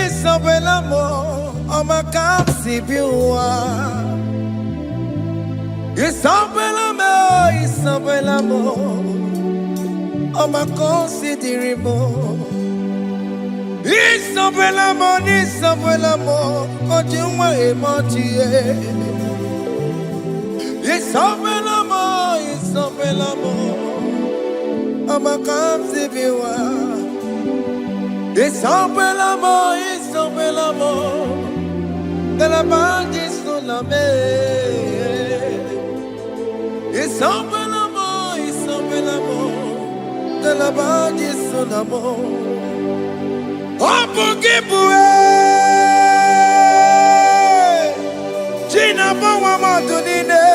Isabella, I'm a capsi biwa. Isabella, I'm a considerable. Isabella, Ojuma emotie. Isabella, I'm a capsi biwa. Isabella, de la bande sulla me. Isabella, de la bande sulla mo. Opo gibue, Gina bawa madunine.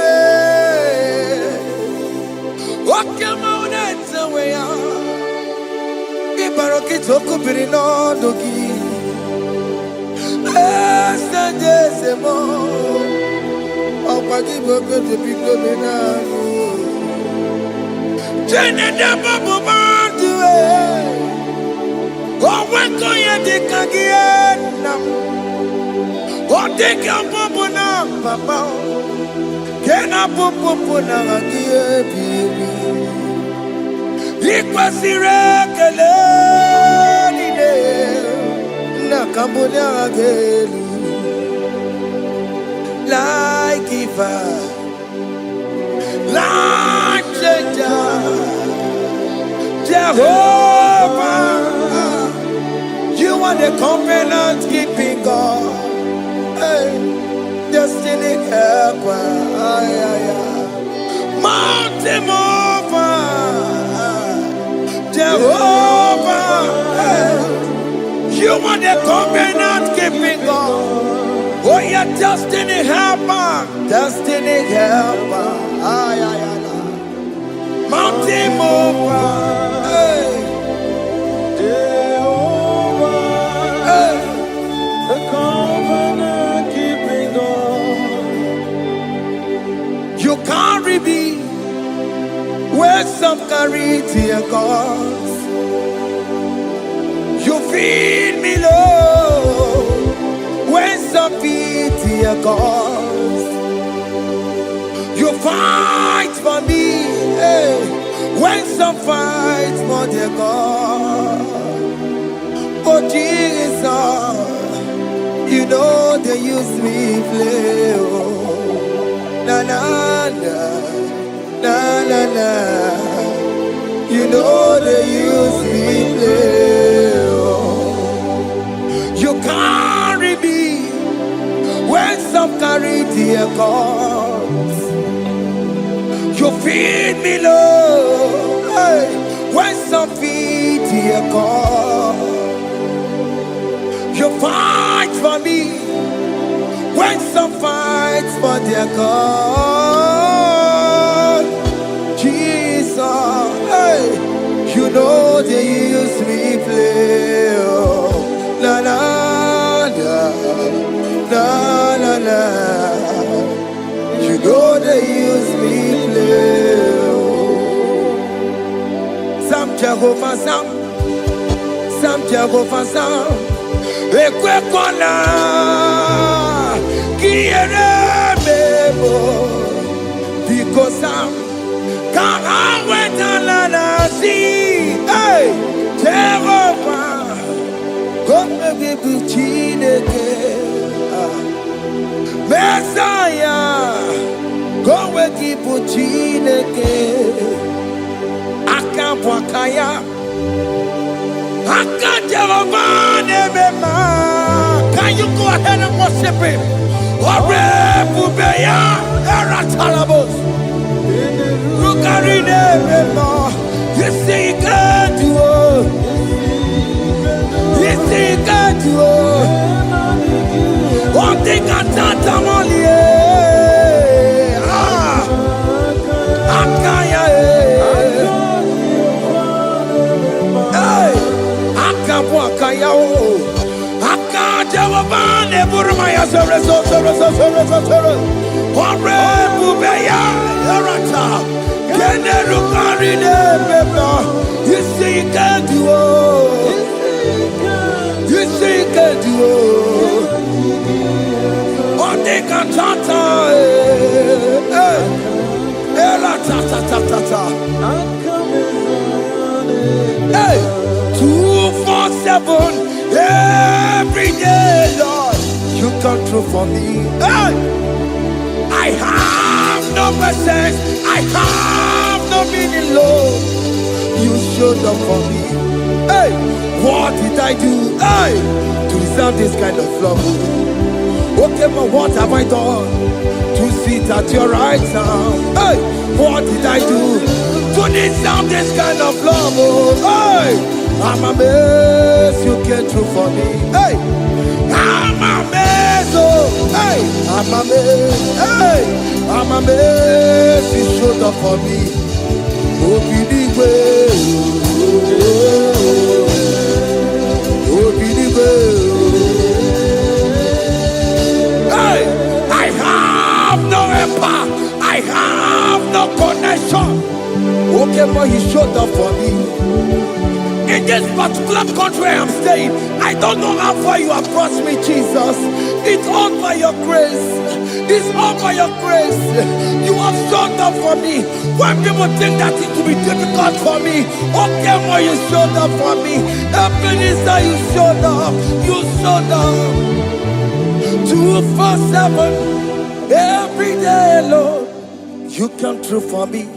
Okama unetsa weya. Ibaroki toku birino dogi. Estandezemo, opagi boke de pico benano. Jene de babu bandue, oweko ye de kagiena, o de kampo na papa, kena popo na agie bibi. Ikwasire kele nide. Cambodia again, like Eva, like Jehovah, you are the covenant keeping God, hey, destiny helper, mountain mover, Jehovah. Hey. You are the covenant keeping God. Oh, your destiny helper. Destiny helper. Mountain mover. Hey. Jehovah. Hey. The covenant keeping God. You carry me where some carry tear gods. You feed me, Lord, when some feed your cause. You fight for me, hey, when some fight for their God. Oh Jesus, you know they use me play. Oh, na na na, na na na. You know they use me play. You carry me when some carry their cause. You feed me, Lord, hey, when some feed their cause. You fight for me when some fight for their cause. Jesus, hey, you know they use me play. Oh, la la. You know they use me play. Some Jehovah, some Jehovah, some Equekona, Kiere Mebo, because some can't wait on la see. Hey, Jehovah, come and give me Chineke. Messiah, go and keep Chineke. Akapwakaya, Akajehovah Nebema. Can you go ahead and worship him? Ore Bubeya, Eratalabos. Rukarine Nebema. You see, you can't do it. You see, you can't do it. One thing I thought I'm only Akaya, hey, Akapwakaya, Akajehovah Burmaya, Ore Bubeya, Erata, Kenerukarine Beba. You see, you can't do it. You duo. Onde cantata, la ta ta ta ta ta. Hey, 247 every day, Lord. You come through for me. Hey, I have no presence. I have no meaning, Lord. You showed up for me. Hey, what did I do? Hey, to deserve this kind of love? Okay, but what have I done to sit at your right hand? Hey, what did I do to deserve this kind of love? Oh, hey, I'm amazed you came through for me. Hey, I'm amazed. Oh, hey, I'm amazed. Hey, I'm amazed you showed up for me. Oh, be the way. Oh, be the way. Hey, I have no empire. I have no connection. Okay, but he showed up for me. In this particular country I'm staying, I don't know how far you have brought me, Jesus. It's all by your grace. It's all by your grace. You have showed up for me. When people think that it will be difficult for me, okay, but you showed up for me. Ebenezer, you showed up. You showed up. 247 every day, Lord. You come through for me.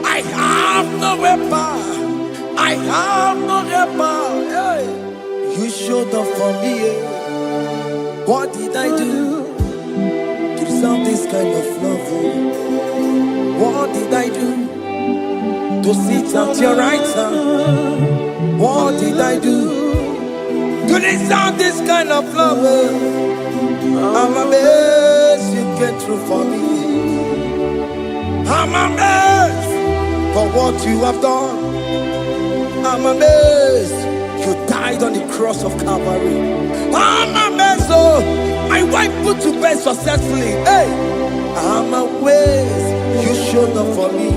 I have no weapon. I have no weapon. Hey. You showed up for me. What did I do to deserve this kind of love? What did I do to sit at your right hand? What did I do to deserve this kind of love? I'm amazed you came through for me. I'm amazed for what you have done. I'm amazed you died on the cross of Calvary. I'm amazed, oh, my wife put to bed successfully. Hey, I'm amazed you showed up for me.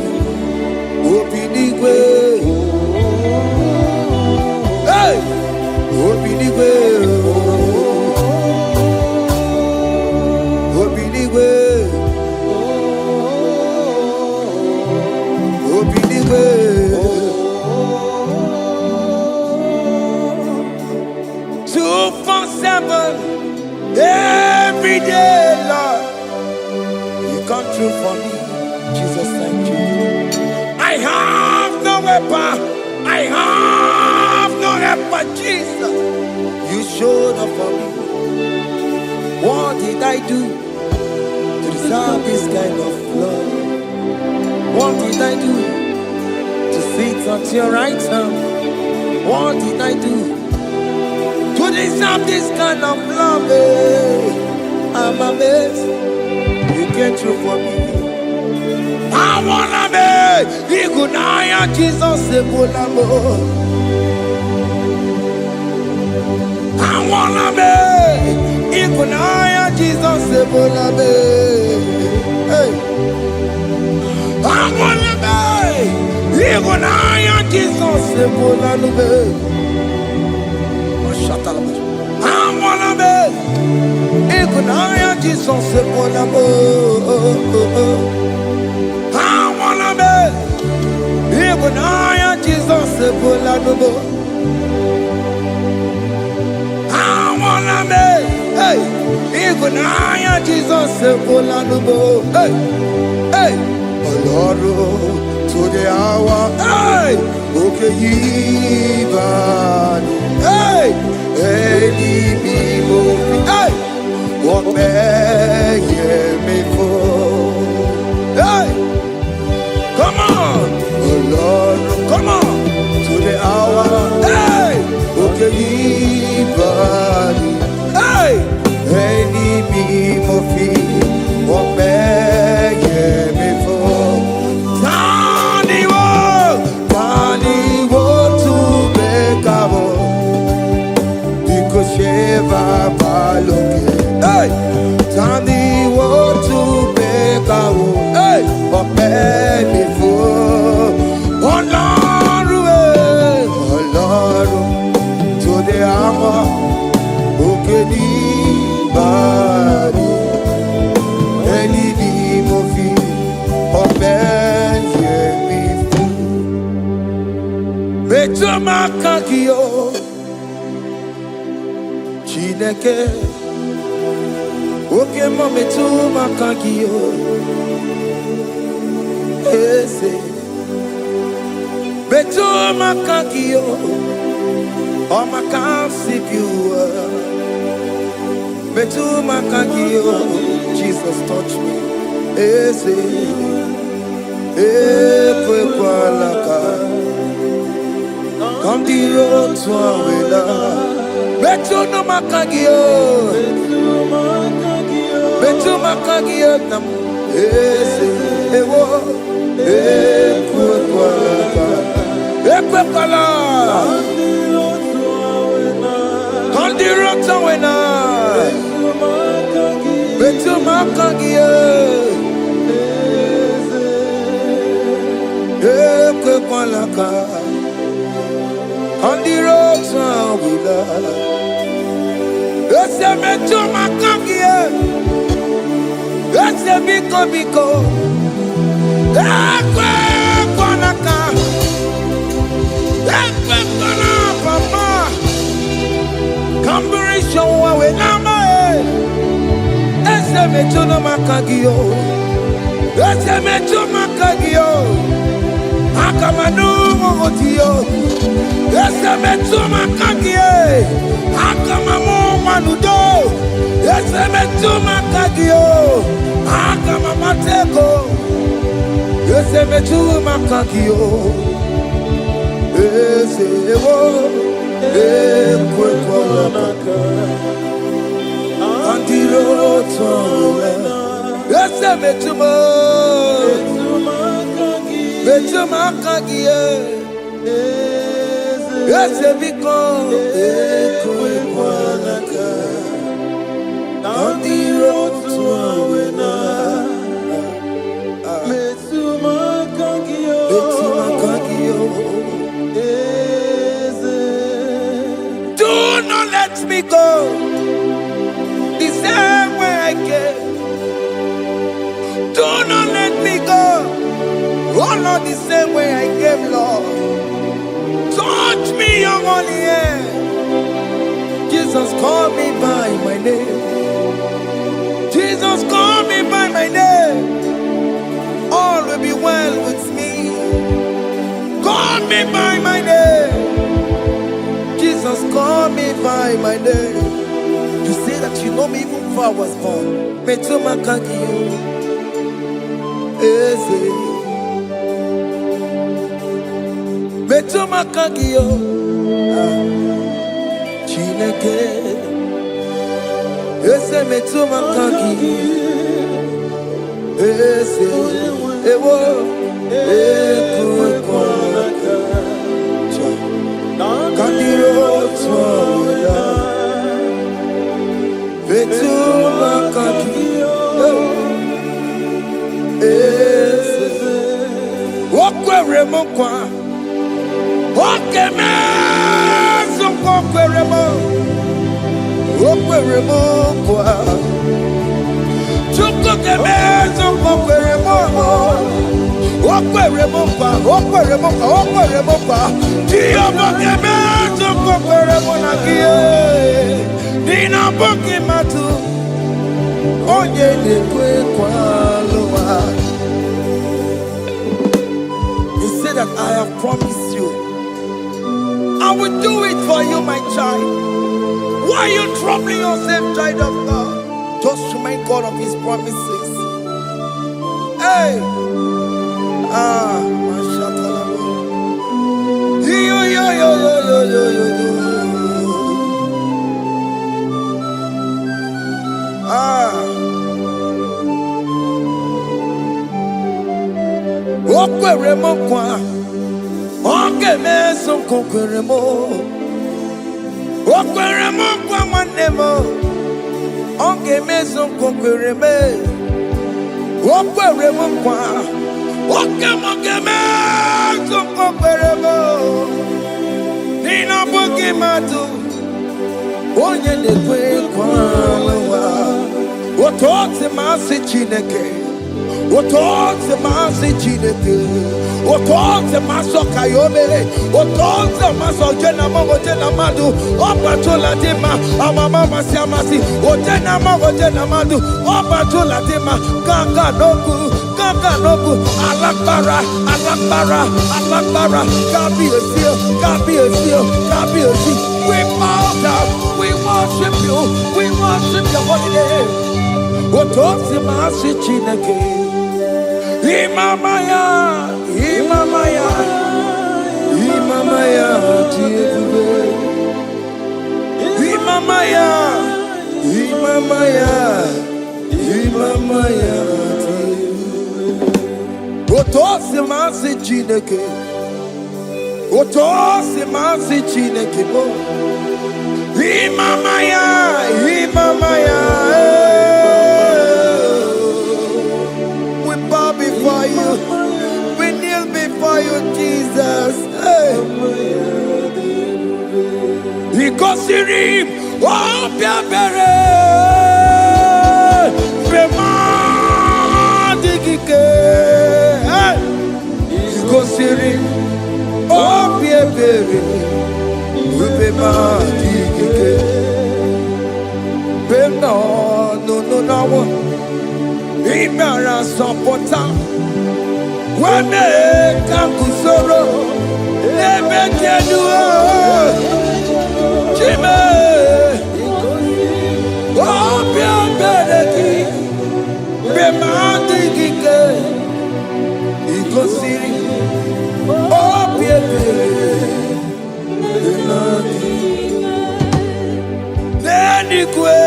Open the way. Hey, open the way. Open the way. Open the way. 247 every day, Lord. You come through for me. Jesus, thank you. I have no weapon. I have no weapon, Jesus. You showed up for me. What did I do to deserve this kind of love? What did I do to sit at your right hand? What did I do to deserve this kind of love? I'm amazed you came through for me. I wanna be Igunaya Jesus Sebulamo. I wanna be Igunaya Jesus Sebulame. Hey, I wanna be Igunaya Jesus Sebulame. I wanna be Igunaya Jesus Sebulamo. I wanna be Igunaya Jesus Sebulamo. I wanna be, hey, Igunaya Jesus Sebulamo. Hey, hey, Oloro to the hour. Hey, okay, Ivan. Hey, hey, hey, what may me for? Hey, come on, oh Lord, come on to the hour. Hey, okay, hey, any me what may me for? Tani wo to make because Sheva Baloke. Hey. makagio Chineke Oke mo metu makagio Ese Metu makagio O makasibiwa Metu makagio Jesus touch me Ese Ekwe kwa laka Kandiro tuawela Betu no makagio Betu makagio nam Ese Ewo Ekwe kwa laka Ekwe kwa laka Kandiro tuawela Betu makagio Ekwe kwa laka On the road to Willa, it's a metro macagia, it's a biko, Equanaka, Equana, Papa, Combination with Nama, it's a metro macagio, it's a metro macagio, Akamanu Motio. Ese metu makagie, akamamu manudo. Ese metu makagio, akamamateko. Ese metu makagio, ese ewo, ekwe kwa maka. Andiro towe, ese metu makagie. Yes, because ekwe kwa laka on the road to Awena. Metuma kagio. Do not let me go the same way I came. Do not let me go. Oh Lord, the same way I came, Lord. Touch me, your holy hand. Jesus, call me by my name. Jesus, call me by my name. All will be well with me. Call me by my name. Jesus, call me by my name. You say that you know me even before I was born. Metuma kagio. Eze. Betu makagio Chineke Ese metu makagio Ese Ewo Ekwe kwa laka Kandiro tuawela Betu makagio Ese Wakwe remokwa Oke mezo kokweremo Okweremo kwa Chukoke mezo kokweremo Okweremo kwa Tiyoboke mezo kokweremo nakie Nina boke matu Onye dekwe kwa loa. You say that I have promised you I will do it for you, my child. Why are you troubling yourself, child of God? Just remind God of His promises. Hey! Okweremo kwa Oke meso kokweremo Okweremo kwa manemo Oke meso kokwereme Okweremo kwa Oke meso kokweremo Nina boke matu Onye nekwe kwa lewa Otote masi Chineke Otonze masi chineke, otonze maso kayome, otonze maso jena madu, opatola dima, amama masi, otena madu, opatola dima, kaka nobu, alakbara, kabi a seal. We bow down, we worship your holy name. Otonze masi chineke. Imamaya, Otosi masi chineke, bo. Imamaya. We bow before you. We kneel before you, Jesus. Ikosirim, obiabere, bemadikike. Ikosirim, obiabere, bemadikike. No. Imara sopota Wane kakusoro Lebe kenua Chime Obia bereki Bemandi kike Ikosiri Obia bereki Neni kwe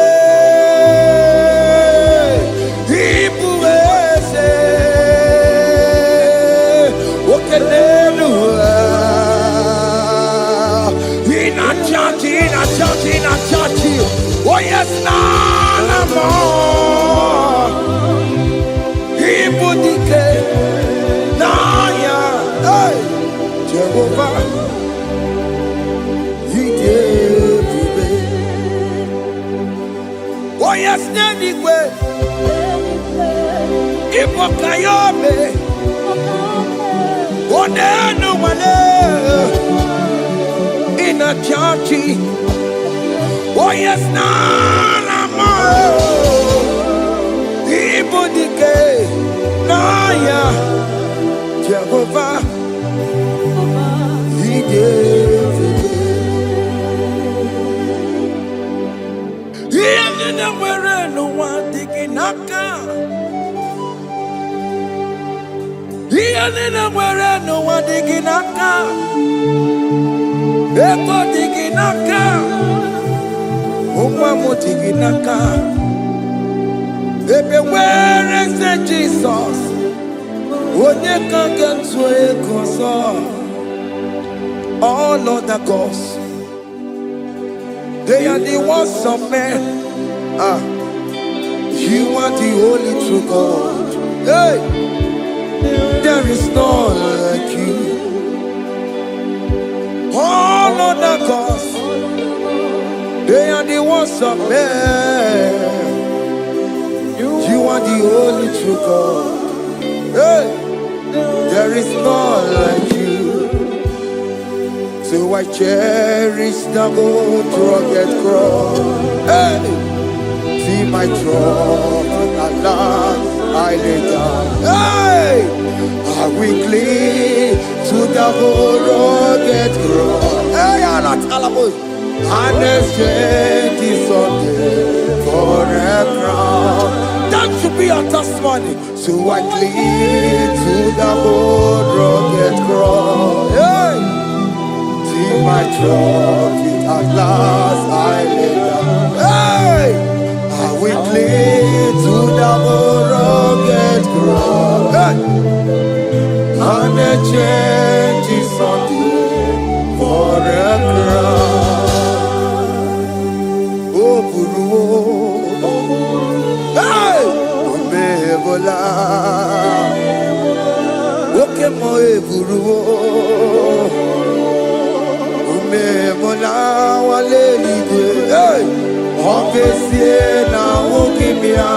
Oh yes, none more. Igbo dike, Naija, hey, Jehovah, He gave me. Oh yes, Nenigwe, Igbo kayobe, oh nenu wane, in a churchy. Oh yes, Nana, Igbo dike, Naija, Jehovah, He gave it. He didn't wear no one digging naka. He didn't wear no one digging naka. Ego digging naka. Where is the Jesus? Onye can get to a console. All other gods, they are the works of men. You are the only true God. Hey, there is none like you. All other gods, they are the ones of men. You are the only true God. Hey, there is none like you. So I cherish the gold rugged cross. Hey, see my throne at last I lay down. Hey, I will cling to the gold rugged cross. Hey, I'm not almost. And exchange is Sunday for a crown. That should be our testimony. So I cling to the old rugged cross. Hey! See my trophy at last I lay down. Hey! I will cling to the old rugged cross. Hey! And exchange is Sunday for a crown. Hey! Omebola Okemo eburu Omebola wale ligwe Hey! Okesie na okimia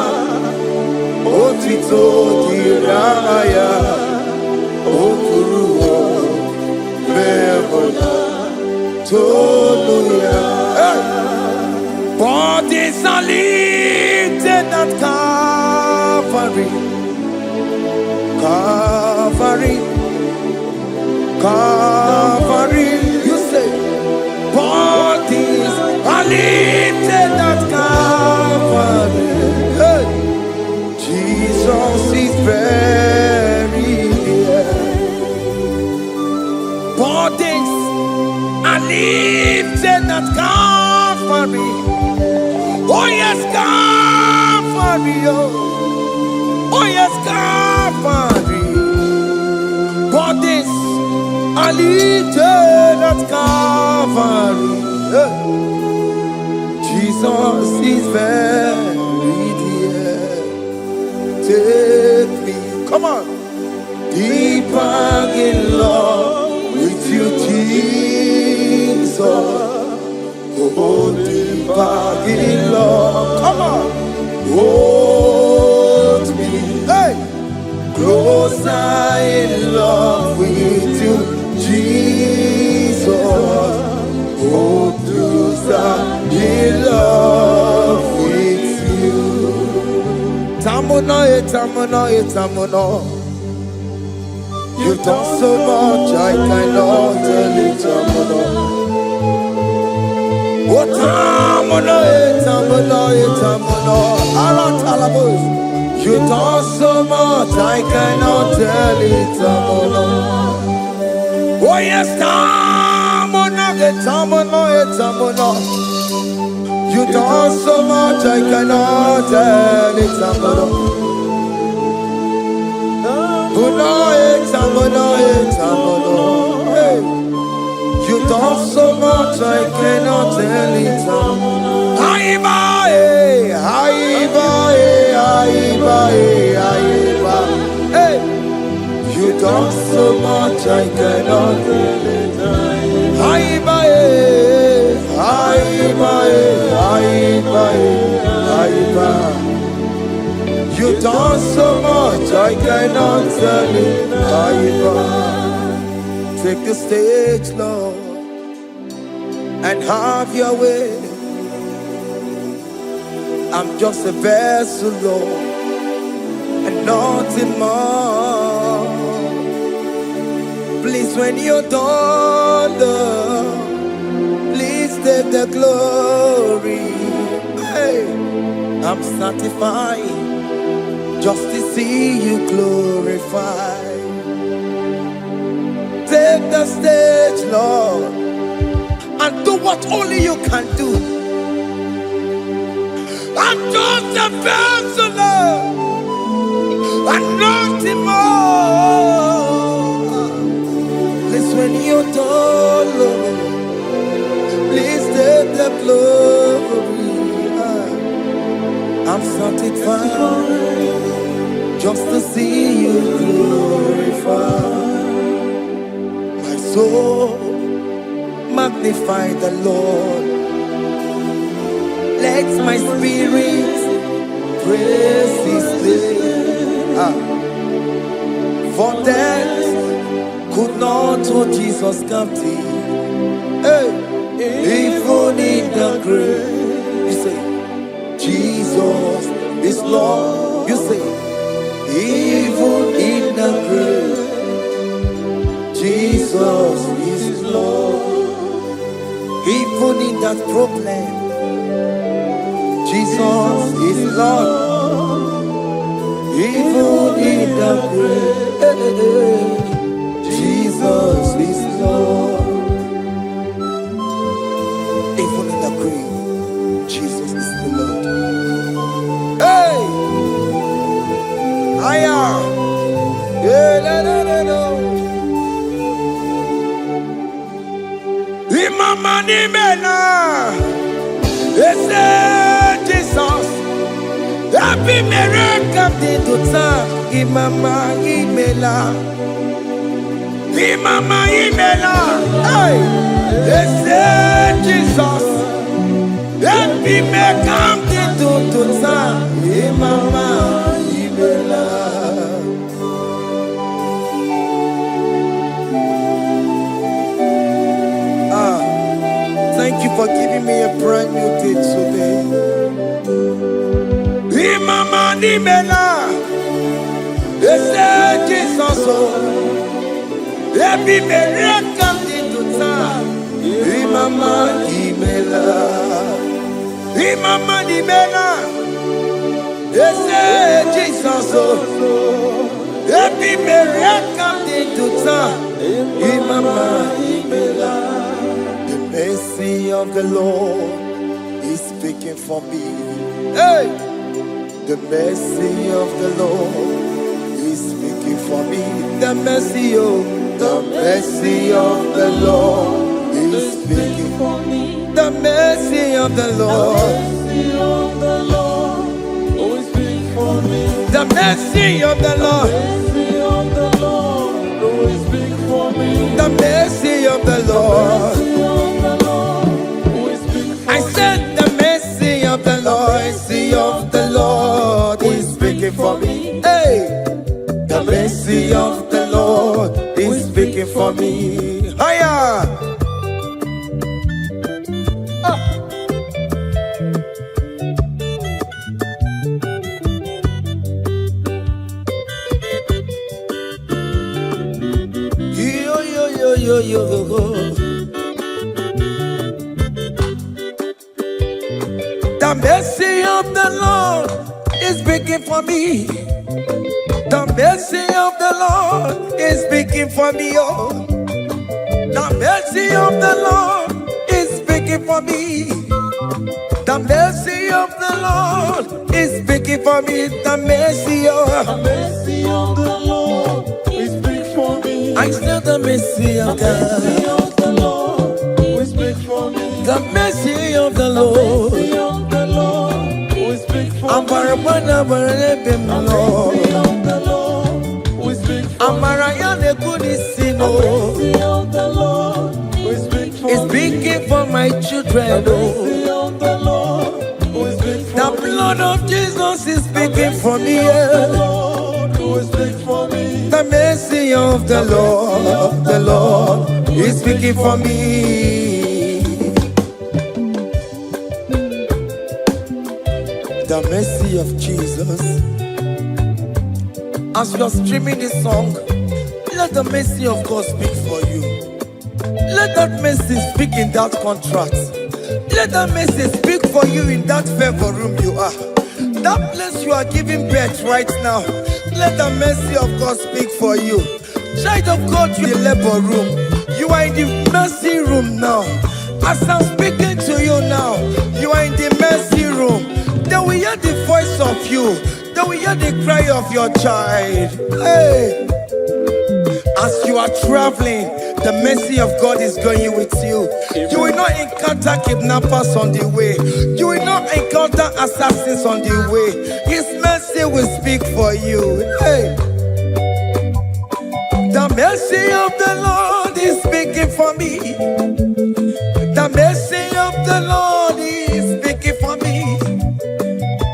otito diraya okuruwo mebola toluya. Bodies are lifted at Calvary, Calvary, Calvary. You say, bodies are lifted at Calvary. Hey. Jesus is buried here. Bodies are lifted at Calvary. Oh yes, Calvary. Oh yes, Calvary. Bodies are lifted at Calvary. Jesus is buried here. Take me, come on, deeper in love with you, Jesus. Oh, deeper in love, come on, hold me, hey, closer in love with you, Jesus. Oh, closer in love with you. Tamuno, tamuno, tamuno. You've done so much, I cannot tell it, tamuno. Oh, tamuno, tamuno, tamuno. Aratalabos. You've done so much, I cannot tell it, tamuno. Oh yes, tamuno, tamuno, tamuno. You done so much, I cannot tell it, tamuno. Hey. You done so much, I cannot tell it. Hey. You done so much, I cannot tell it. You done so much, I cannot tell it. Take the stage, Lord, and have your way. I'm just a vessel, Lord, and nothing more. Please, when you're done, Lord, please take the glory. Hey, I'm satisfied just to see you glorified. Take the stage, Lord, and do what only you can do. I'm just a vessel, Lord, and nothing more. Please, when you're done, Lord, please take the glory. I'm satisfied just to see you glorified. My soul magnify the Lord. Let my spirit praise His name. For death could not hold Jesus captive. Hey, even in the grave, you say, Jesus is Lord. You say, even in the grave, Jesus is Lord. Even in that problem, Jesus is Lord. Even in the grave, Jesus is Lord. Even in the grave, Jesus is the Lord. Hey! I am. Imama ni mena, Jesus. Happy miracle de tota. Imama imela, Imama imela. Hey, Jesus. Happy miracle de tota. Imama imela. thank you for giving me a brand new day today. Imama ni mena, ese Jesus o, ebi mere kamdi tuta. Imama ni mena, Imama ni mena, ese Jesus o, ebi mere kamdi tuta. Imama ni mena. The mercy of the Lord is speaking for me. Hey! The mercy of the Lord is speaking for me. The mercy of the Lord is speaking for me. The mercy of the Lord is speaking for me. The mercy of the Lord is speaking for me. The mercy of the Lord. I said the mercy of the Lord is speaking for me. Hey, the mercy of the Lord is speaking for me. Higher. Yo. The mercy of the Lord is speaking for me. The mercy of the Lord is speaking for me. Oh, the mercy of the Lord is speaking for me. The mercy of the Lord is speaking for me. The mercy of the Lord is speaking for me. I still the mercy of God. The mercy of the Lord is speaking for me. The mercy of the Lord. I'm Barabana Barabim Lord. I'm Mariana Kudisino. It's speaking for my children. The blood of Jesus is speaking for me. The mercy of the Lord is speaking for me. The mercy of Jesus. As you're streaming this song, let the mercy of God speak for you. Let that mercy speak in that contract. Let that mercy speak for you in that favor room you are. That place you are giving birth right now. Let the mercy of God speak for you. Child of God, you in the labor room. You are in the mercy room now. As I'm speaking to you now, you are in the mercy room. They will hear the voice of you. They will hear the cry of your child. Hey! As you are traveling, the mercy of God is going with you. You will not encounter kidnappers on the way. You will not encounter assassins on the way. His mercy will speak for you. Hey! The mercy of the Lord is speaking for me. The mercy of the Lord is speaking for me.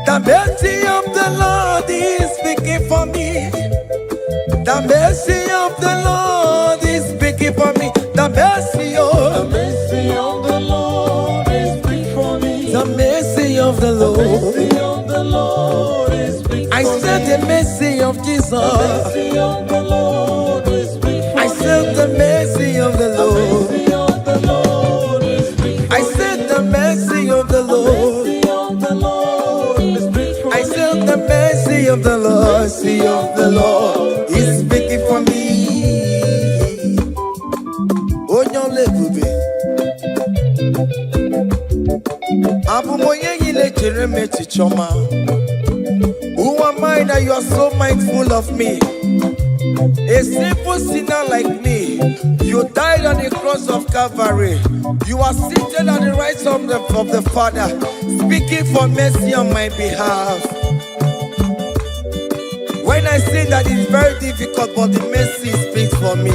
The mercy of the Lord is speaking for me. The mercy of the Lord is speaking for me. The mercy of the Lord is speaking for me. The mercy of the Lord is speaking for me. I said the mercy of Jesus. The mercy of the Lord is speaking for me. I said the mercy of the Lord. I said the mercy of the Lord. I said the mercy of the Lord is speaking for me. Oh, no, lebube. Abu moye yile jereme chichoma. Who am I that you are so mindful of me? A simple sinner like me. You died on the cross of Calvary. You are seated at the right of the Father, speaking for mercy on my behalf. When I say that it's very difficult, but the mercy speaks for me.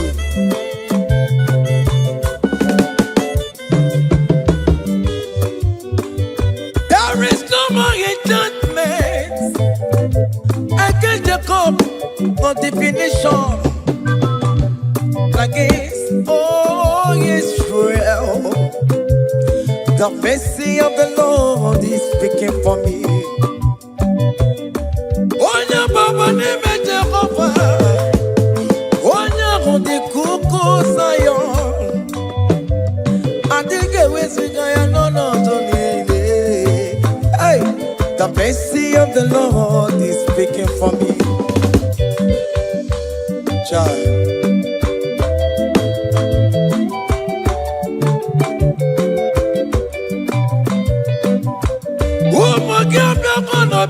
There is no more enchantment against the cup of definition. Against all Israel, The mercy of the Lord is speaking for me. Onya baba nime Jehovah, onya hundi kuku Zion. Adige wesigaya no tonile. Hey, the mercy of the Lord is speaking for me. Child.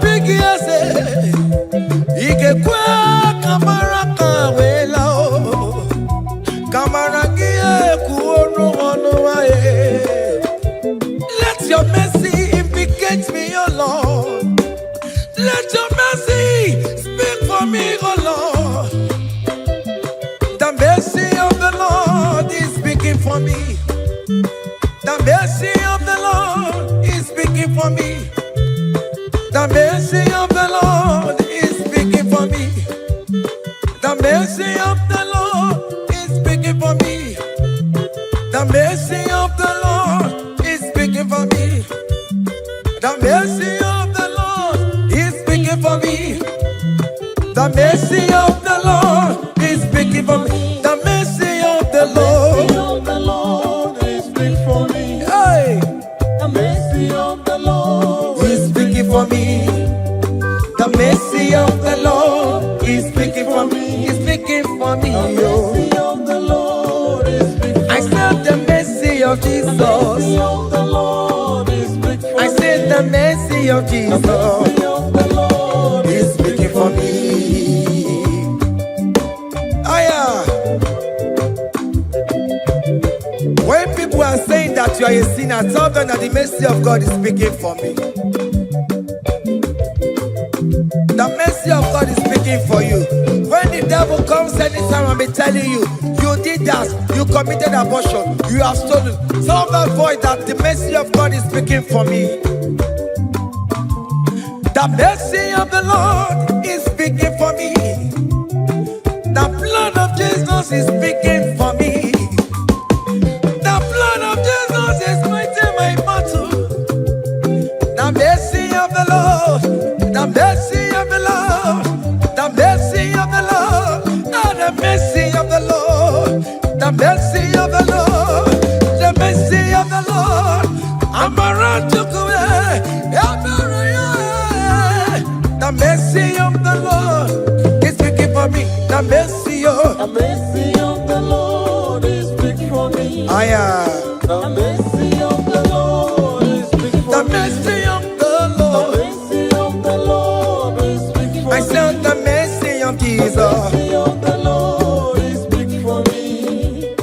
Big yes, Ikekwe kamara kawela o kamara gie kuonu onuae. Let your mercy implicate me, O Lord. Let your mercy speak for me, O Lord. The mercy of the Lord is speaking for me. The mercy of the Lord is speaking for me. The mercy of the Lord is speaking for me. The mercy of the Lord is speaking for me. The mercy of the Lord is speaking for me. The mercy of the Lord is speaking for me. The mercy of the Lord is speaking for me. The mercy of the Lord is speaking for me. Hey, the mercy of the Lord is speaking for me. The mercy of the Lord is speaking for me. Is speaking for me. The mercy of the Lord is speaking for me. I said the mercy of Jesus. The mercy of the Lord is speaking for me. I said the mercy of Jesus. The mercy of the Lord is speaking for me. When people are saying that you are a sinner, tell them that the mercy of God is speaking for me. The mercy of God is speaking for you. When the devil comes anytime and be telling you, you did that, you committed abortion, you have stolen, tell that voice that the mercy of God is speaking for me. The mercy of the Lord is speaking for me. The blood of Jesus is speaking for me. The blood of Jesus is fighting my battle. The mercy of the Lord, the mercy of the Lord, the mercy of the Lord, the mercy of the Lord, the mercy of the Lord, the mercy of the Lord. I'm around to go. The mercy of the Lord is speaking for me. The mercy of the Lord is speaking for me. I am. The mercy of the Lord is speaking for me. The mercy of the Lord. The mercy of the Lord is speaking for me. I said the mercy of Jesus. The mercy of the Lord is speaking for me.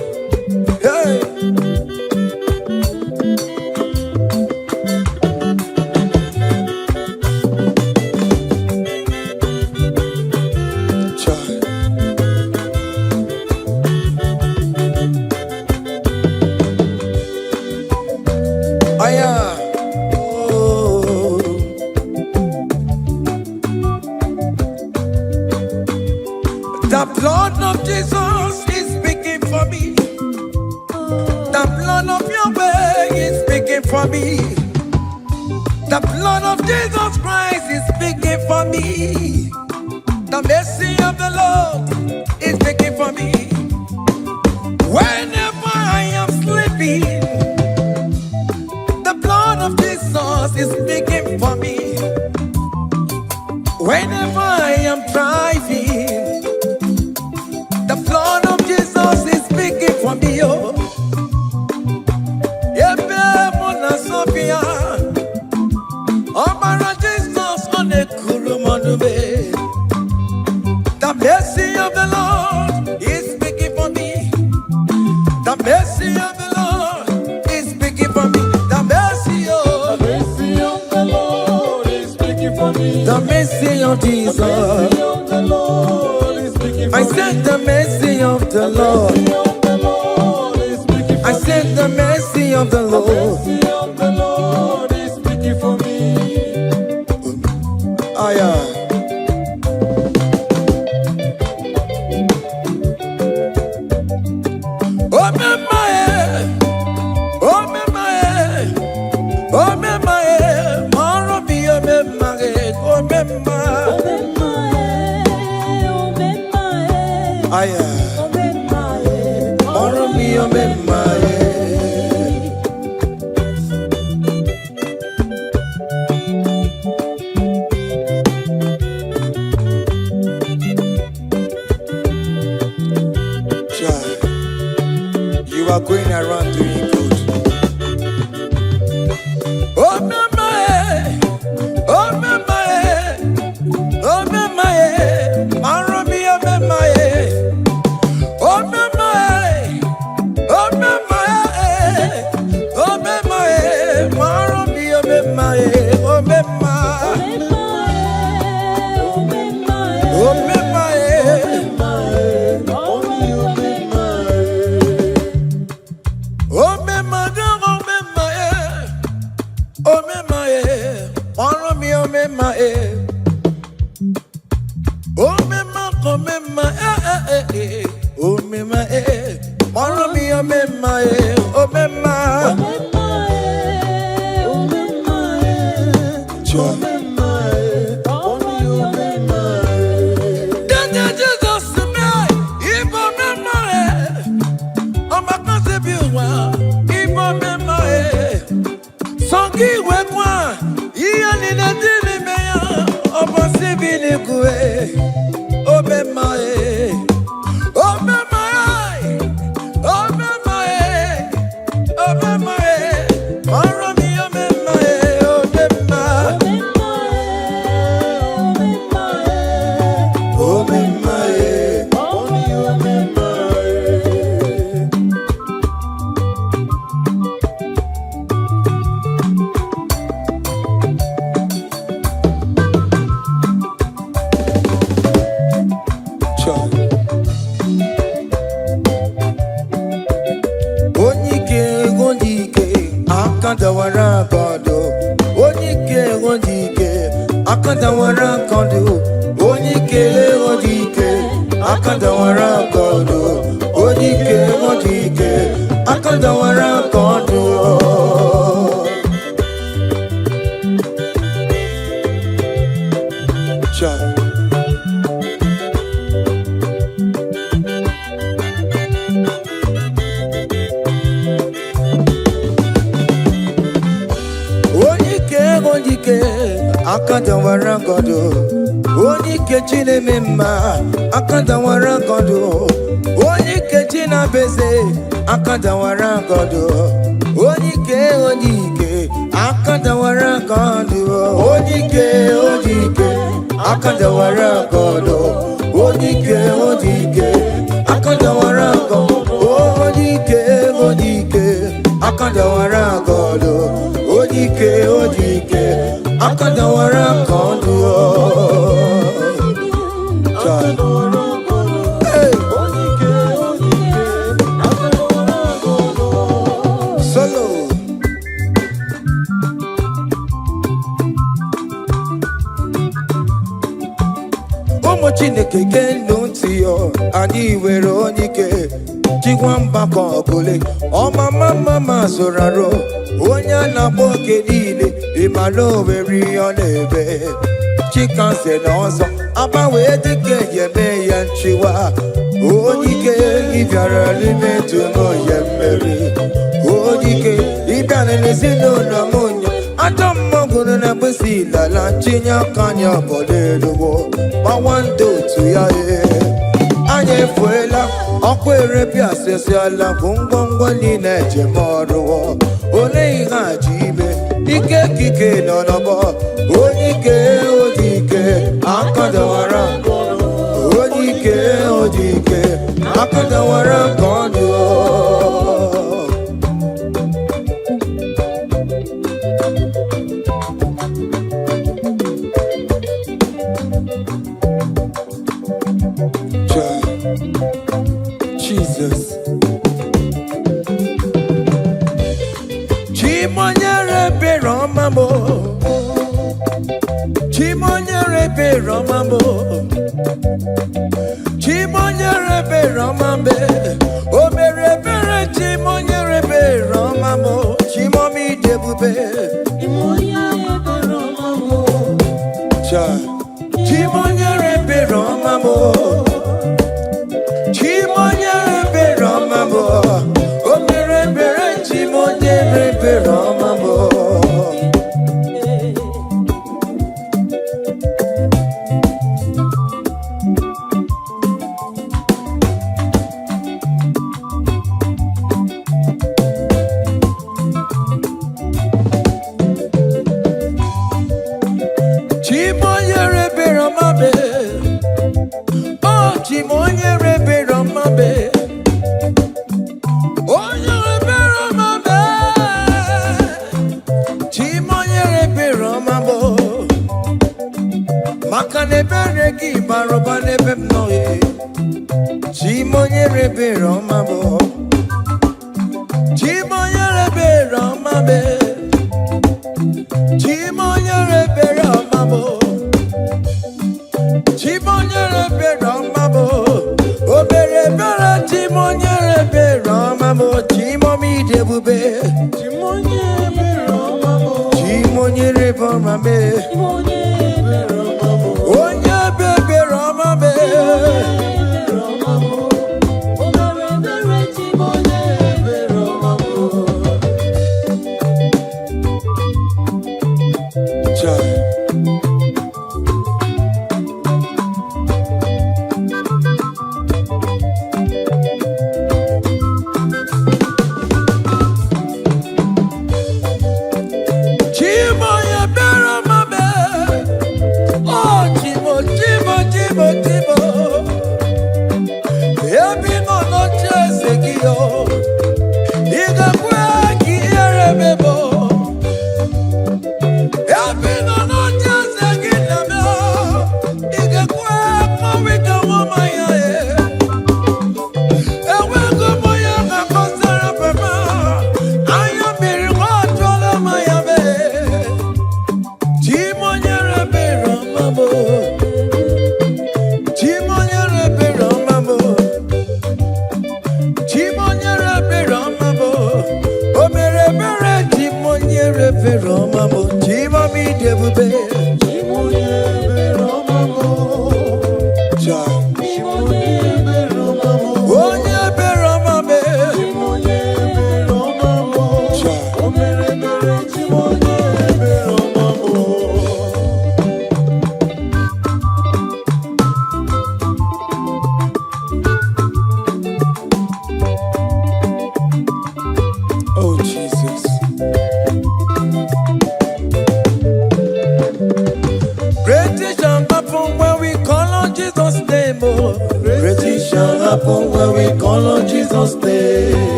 Hey. The blood of Jesus is speaking for me. The blood of Yahweh is speaking for me. The blood of Jesus Christ is speaking for me. The mercy of the Lord is speaking for me. Whenever I am sleeping, the blood of Jesus is speaking for me. Whenever I am driving, the blood of Jesus is speaking for me. Oh, Sophia, Omara Jesus on the Kurumanube. The mercy of the Lord is speaking for me. The mercy of the Lord is speaking for me. The mercy of the Lord is speaking for me. The mercy of Jesus. The mercy of the Lord is speaking for me. I said the mercy of the Lord. I said the mercy of the Lord. The mercy of the Lord is speaking for me. aya. Moro mi omemaye. You are going around doing good. Oh mamae, oh mamae, oh mamae, maromi oh mamae, oh mamae, oh mamae, oh mamae, maromi oh mamae, oh mamae, oh mamae. Akadawara godo, oni kechine mema. Akadawara godo, oni kechina beze. Akadawara godo, oni ke. Akadawara godo, oni ke. Akadawara godo, oni ke. Akadawara godo, oni ke. Akadawara godo, oni ke. Akadawara kondo. Solo. Omo Chineke genu ntị yo, anyị were onyike Chikwamba kọbụle, ọma mama zoraro. Onye na-akpọ oke niile ịmala oweri ọ na-ebe chikanse na ọzọ agbanwe dịka eme ya nchiwa onyike ịbịara n'ime tụmụ ya mmeri onyike ịbịara n'ezinụlọ m onye ajọ mmọgụrụ na mgbesi ilala chinye aka anya ọbọdọ eluwo gbawa ndị otu ya anyị efuela ọkụ erepịa asịsịala bụ ngwongwo niile ejem ọrụwọ ole ihe aji ibe ike kike nọ n'ọgbọ onyike odike akadawara onyike odike akadawara ka ọ dị Jesus. Chimonyere be Romamo. Chimonyere be Romamo. Chimonyere be Romambe. O mere bere chimonyere be Romamo. Chimomi debube. Chimonyere be Romamo. Chimonyere be Romamo.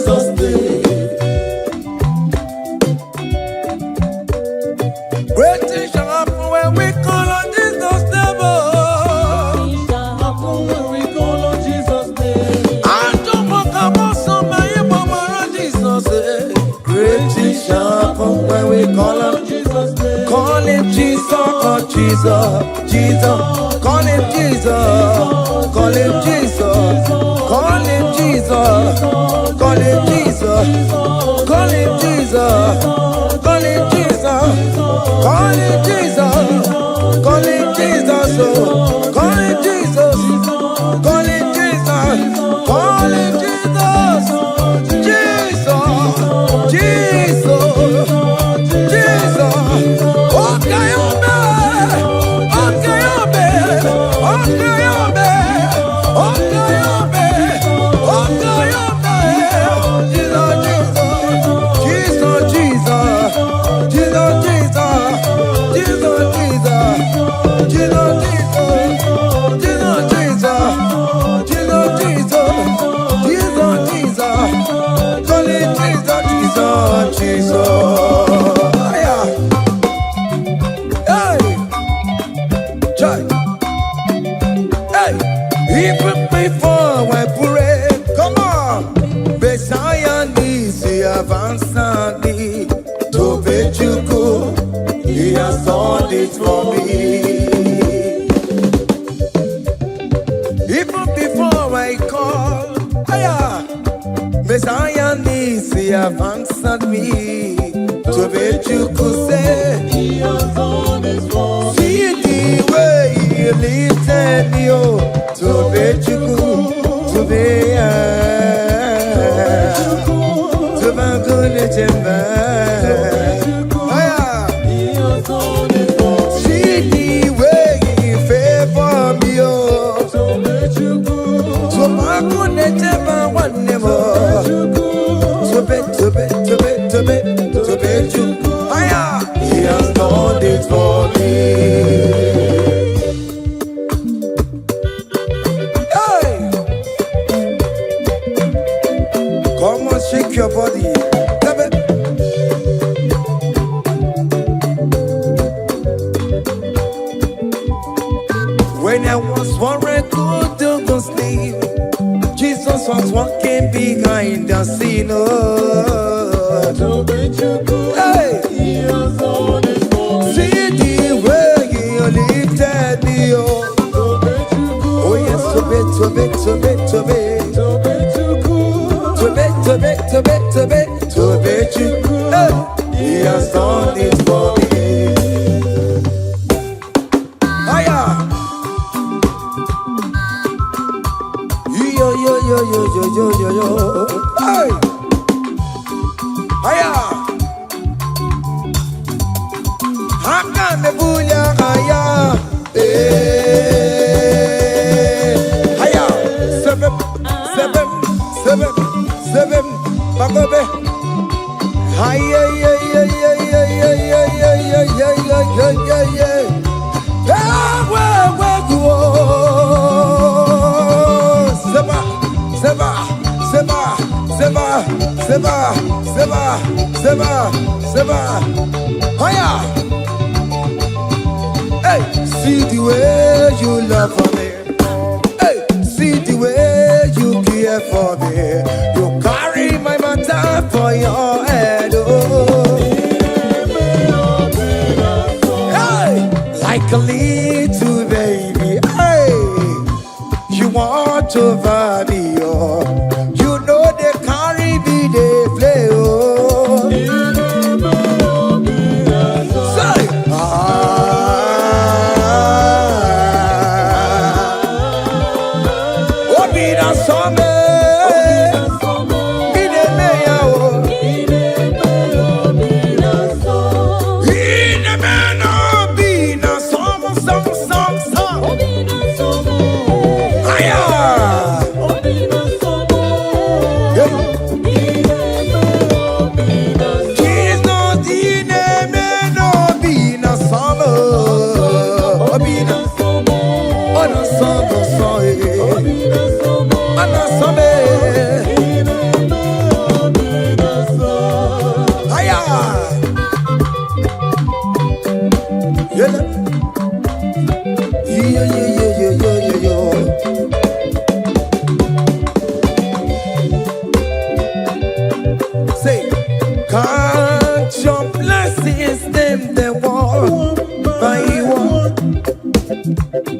Jesus, Messiah needs to have answered me. To be you could say, He has done His work. See the way He lifted me, oh, to be you could, to be to be good at your man. He has done His work. See the way He favored me, oh, to be you good, to be good at your man. One more, to be you. He has done it for me. Hey, come on, shake your body. When I was worried, good to sleep, Jesus was walking behind the scene. Oh, to be you good. Hey, He has done His work. See the way He lifted me, oh, to be you good. Oh yes, to be you good, to be you good. Hey, He has done it for me. Hiya. Yo. Hey. Hiya. Hakan me bunya hiya. Hiya. Seven. Bagobe. Hiya. Seba. Hiya. Hey, see the way you love for me. Hey, see the way you care for me. You carry my matter for your head. Oh, hey, like a little baby. Hey, you want over me. Oh, you know they carry me, they play. Oh, say, oh, be the summer. Say, can't your blessings them the one by one?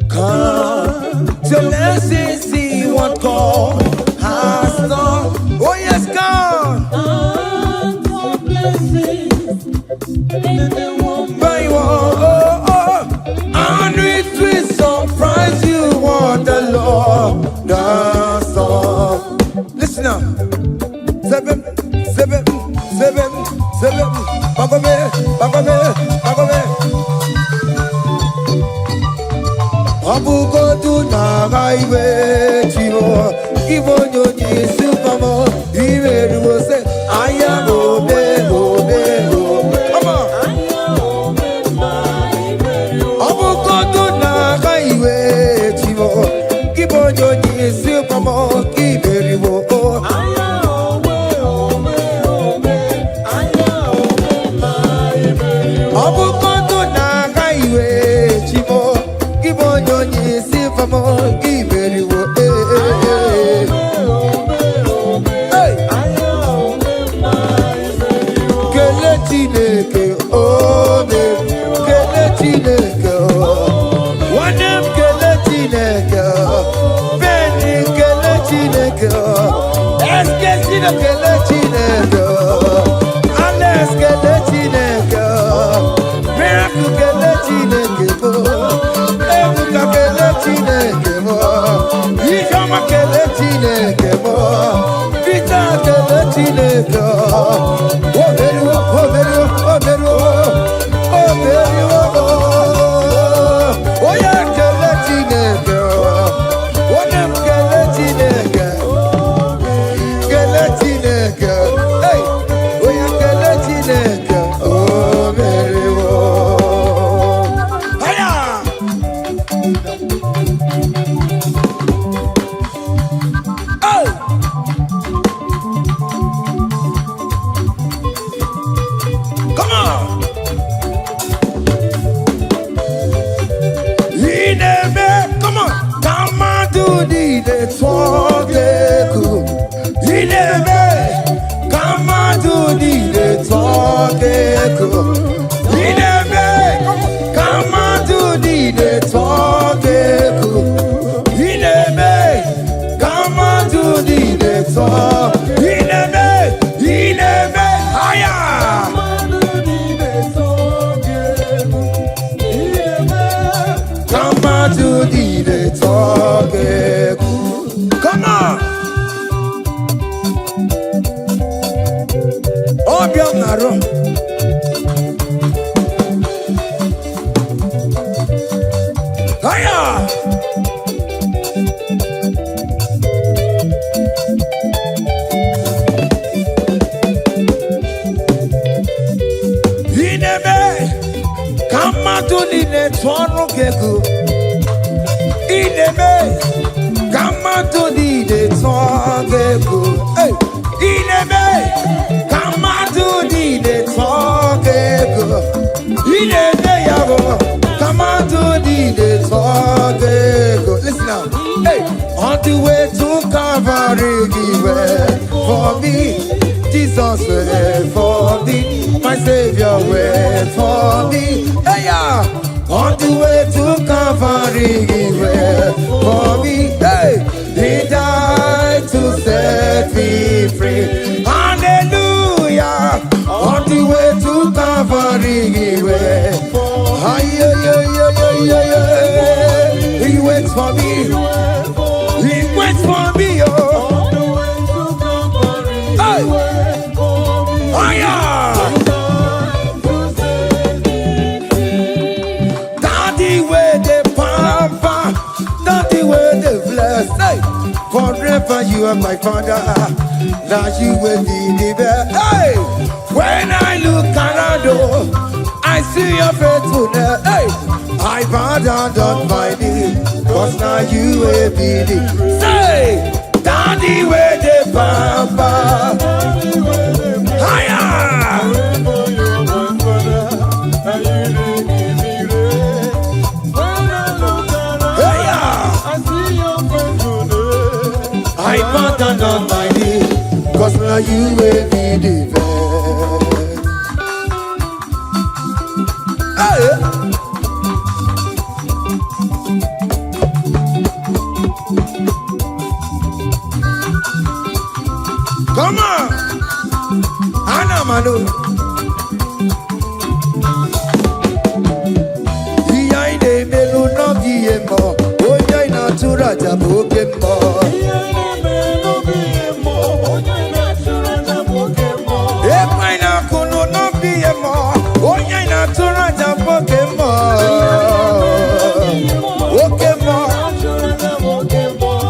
Can't your blessings see what God has done? Oh yes, God. Can't your blessings them one by one? And it will surprise you what the Lord does. Listen now. Seven. Bagome. Abu go to Naija, Chivo. Even you need Supermo. Even you say, I am Obe. Come on. Abu go to Naija, Chivo. Even you need Supermo. Even you. Listen now. Hey, on the way to Calvary, he went for me. Jesus went for me. My Savior went for me. Hey, yeah. On the way to Calvary, he went for me. Hey, he died to set me free. Hallelujah. On the way to Calvary, he went. He waits for me. He waits for me. Oh, hey. Oh yeah. Daddy where the pampa, daddy where the bless. Hey. Forever you are my father. Now you will be the best. Hey. When I look around, I see your faithfulness. Hey. I bow down on my knees, cause now you will be the. Say, Daddy where the pampa. Higher. I bow down on my knees, cause now you will be the best. Hey. Come on, Anna Manu. Iyaine melu no biemo, oya ina tura jaboke mo. Iyaine melu biemo, oya ina tura jaboke mo. Epaina kunu no biemo, oya ina tura jaboke mo. Oke mo,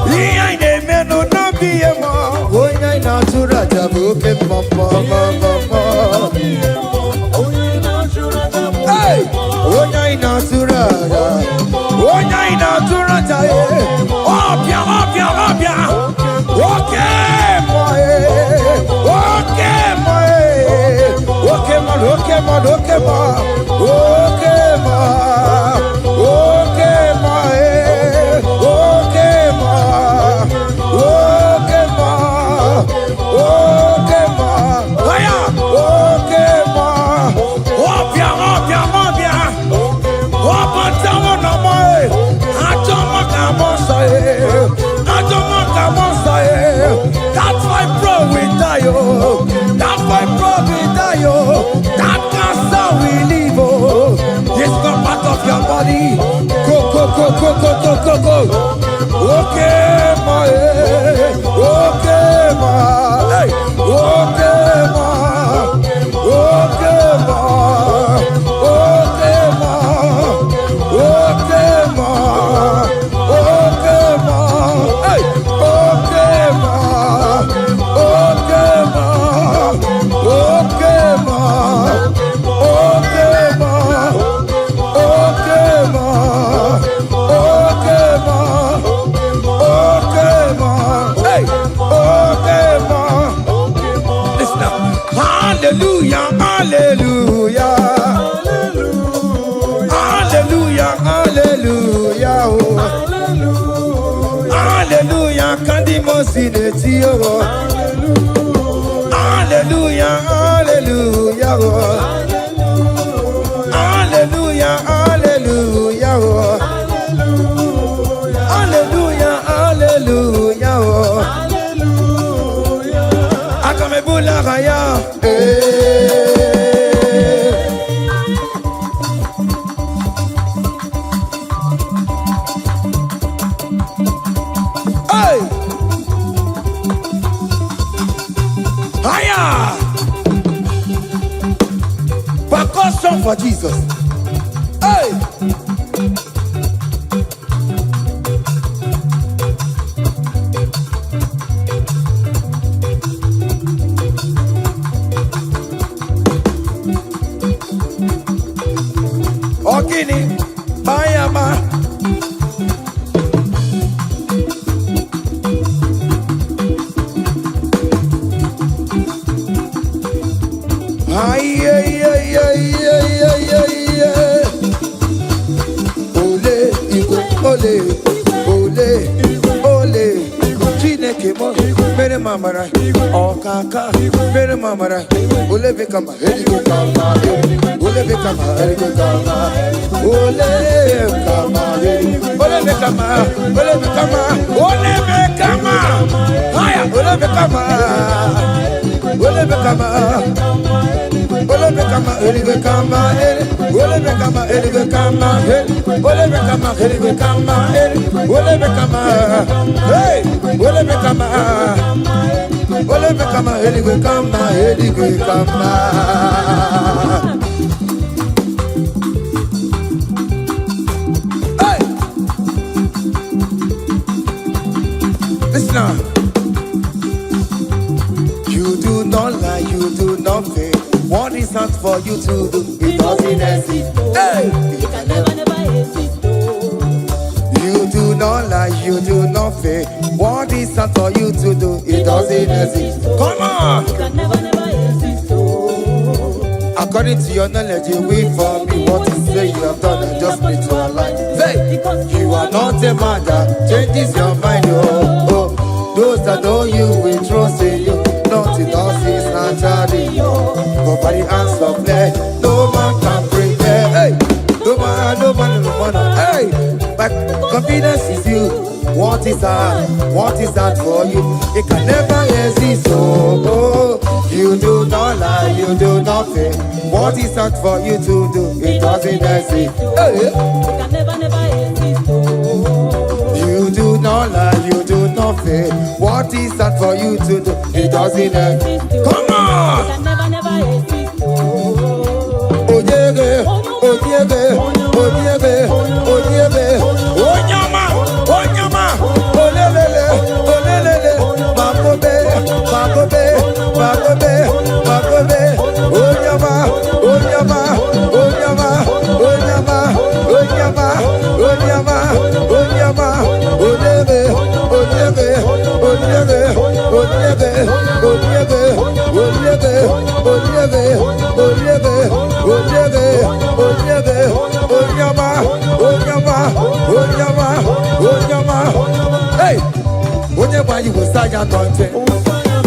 iyaine melu no biemo. Natura jabuke mama mama. Hey, onya inatura, onya inatura jaye. Opia, opia, opia. Okay, boy. Okay, boy. Okay, man. Okay, man. Okay, man. Okay, man. Okay, man. Okay, man. Okay, man. Okay, ma. Aya. Okay, ma. Opia, opia, opia. Opa, tamo na mai. Atoma kamosa e. Atoma kamosa e. That's my problem. will die, oh. That fibroid will die, oh. That cancer will leave, oh. It's not part of your body. Go, go, go, go, go, go, go, go. Okay, ma, okay, ma, hey, okay, ma, okay, ma, okay, ma, okay, ma, okay, ma, hey, okay, ma, okay, ma, okay, ma, okay, ma, okay, ma, okay, ma. Listen now. Hallelujah, hallelujah, hallelujah, hallelujah, oh. Hallelujah, Kandi Mosineti, oh. Hallelujah, hallelujah, oh. Hallelujah, hallelujah, oh. Hallelujah, hallelujah, oh. Akamebula raya, hey, higher, percussion for Jesus, hey. Ogini, Bayama. Ay, ay, ay, ay, ay, ay, ay, ay. Ole, Igbo, ole, ole, ole. Chineke mo, mere mamara. Okaka, mere mamara. Ole bekama, heligo kama, ole bekama, heligo kama. Ole bekama, ole bekama, ole bekama, ole bekama. Haya, ole bekama, ole bekama. Ole bekama, heligo kama, ole bekama, heligo kama, ole bekama, heligo kama, ole bekama. Hey, ole bekama. Ole bekama, heligo kama, heligo kama. Hey, listen now. You do not lie, you do not fake. What is not for you to do? It doesn't exist. Hey, it can never exist. You do not lie, you do not fake. What is not for you to do? It doesn't exist. Come on! It can never exist. According to your knowledge, you will for me. What you say you have done, I just need to align. Say, you are not a man that changes your mind. Oh, oh. Those that know you will trust in you. Nothing else is naturally. Go by the hands of flesh. No man can bring it. Hey, no man, no man, no man. Hey, my confidence is you. What is that? What is that for you? It can never exist. Oh, oh. You do not lie, you do not fake. What is that for you to do? It doesn't exist. Hey. It can never exist. You do not lie, you do not fake. What is that for you to do? It doesn't exist. Come on! It can never exist. Oh yeah, oh yeah, oh yeah, oh yeah, oh nyama, oh lelele, makobe, makobe, makobe, makobe, oh nyama, oh nyama, oh nyama, oh nyama, oh nyama, oh nyama, oh nyama, oh lebe, oh lebe, oh lebe, oh lebe, oh lebe, oh lebe, oh lebe, oh lebe, oh lebe, oh lebe, oh nyama, oh nyama, oh nyama, oh nyama. Hey, whenever you will sign your anointing,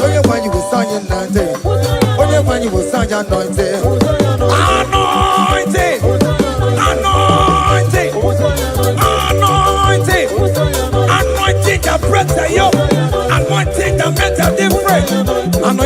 whenever you will sign your anointing, whenever you will sign your anointing, anointing, anointing, anointing, anointing that breaks the yoke, anointing that makes a difference.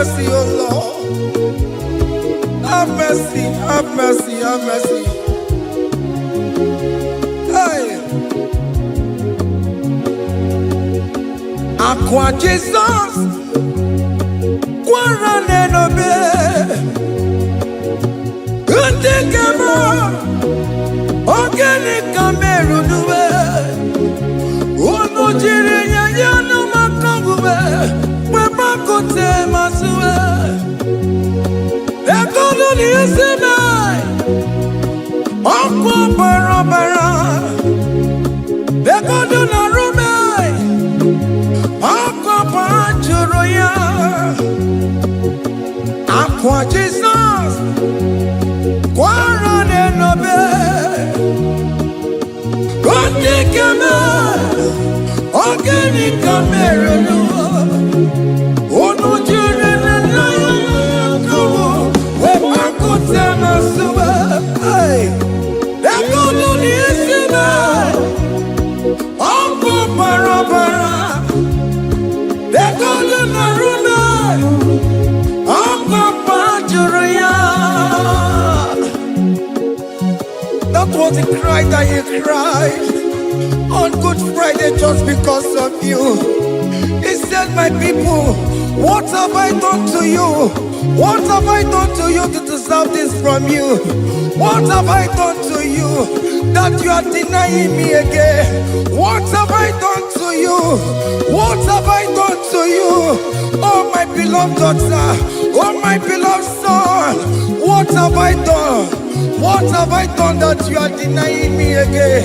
mercy, oh Lord. Have mercy, have mercy, have mercy. Hey. Aqua Jesus, Quarane no be. Utikema, Organic Cameroon. Ono jiri nyanya makangube, webakote masue. Ekono ni esinai, oko barabara. Ekono na rumai, oko panchuroya. Aqua Jesus, Quarane no be. Utikema, Organic Cameroon. Ono jire na yakubu, webakote masue. Hey, ekono ni esinai, oko barabara. Ekono na rumai, oko panchuroya. That was the cry that you cried on Good Friday just because of you. He said, my people, what have I done to you? What have I done to you to deserve this from you? What have I done to you that you are denying me again? What have I done to you? What have I done to you? Oh, my beloved daughter, oh, my beloved son, what have I done? What have I done that you are denying me again?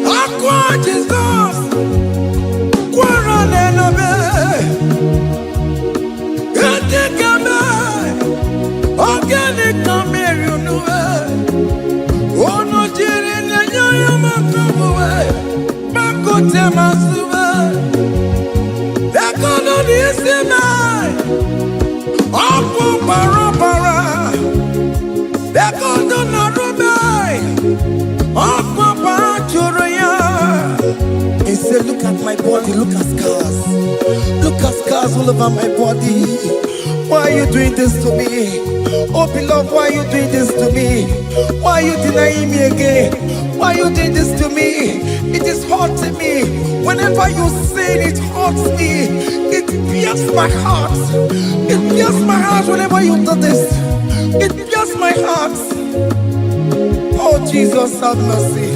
Aqua Jesus, Quarane no be. Utikema, Organic Cameroon. Ono jiri nyanya makangube, bakote masue. Ekono ni esinai, oko barabara. Ekono na rumai, oko panchuroya. He said, look at my body, look at scars. Look at scars all over my body. Why are you doing this to me? Oh beloved, why are you doing this to me? Why are you denying me again? Why are you doing this to me? It is hurting me. Whenever you sin, it hurts me. It pierces my heart. It pierces my heart whenever you do this. It pierces my heart. Oh Jesus, have mercy.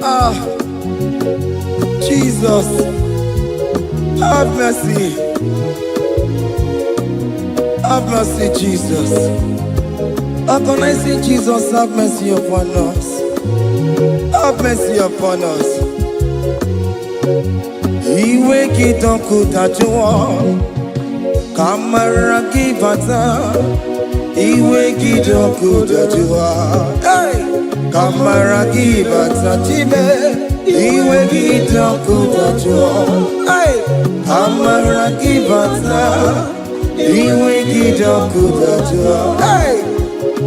Ah, Jesus, have mercy. Have mercy, Jesus. How can I say, Jesus, have mercy upon us? Have mercy upon us. Iwe kitoko tajuwa, kamara kibata. Iwe kitoko tajuwa, hey. Kamara kibata chibe. Iwe kitoko tajuwa, hey. Kamara kibata. Iwe kitoko tajuwa, hey.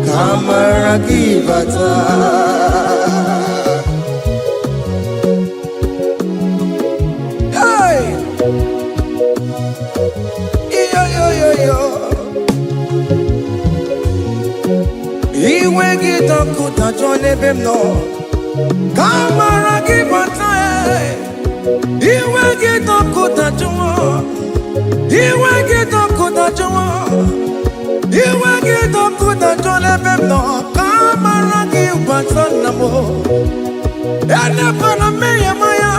Kamara kibata. Iwe kitoko tajuwa nebem no. Kamara kibata. Iwe kitoko tajuwa. Iwe kitoko tajuwa. Iwe kitoko tajuwa nebem no. Kamara kibata namo. Ene pana meya maya.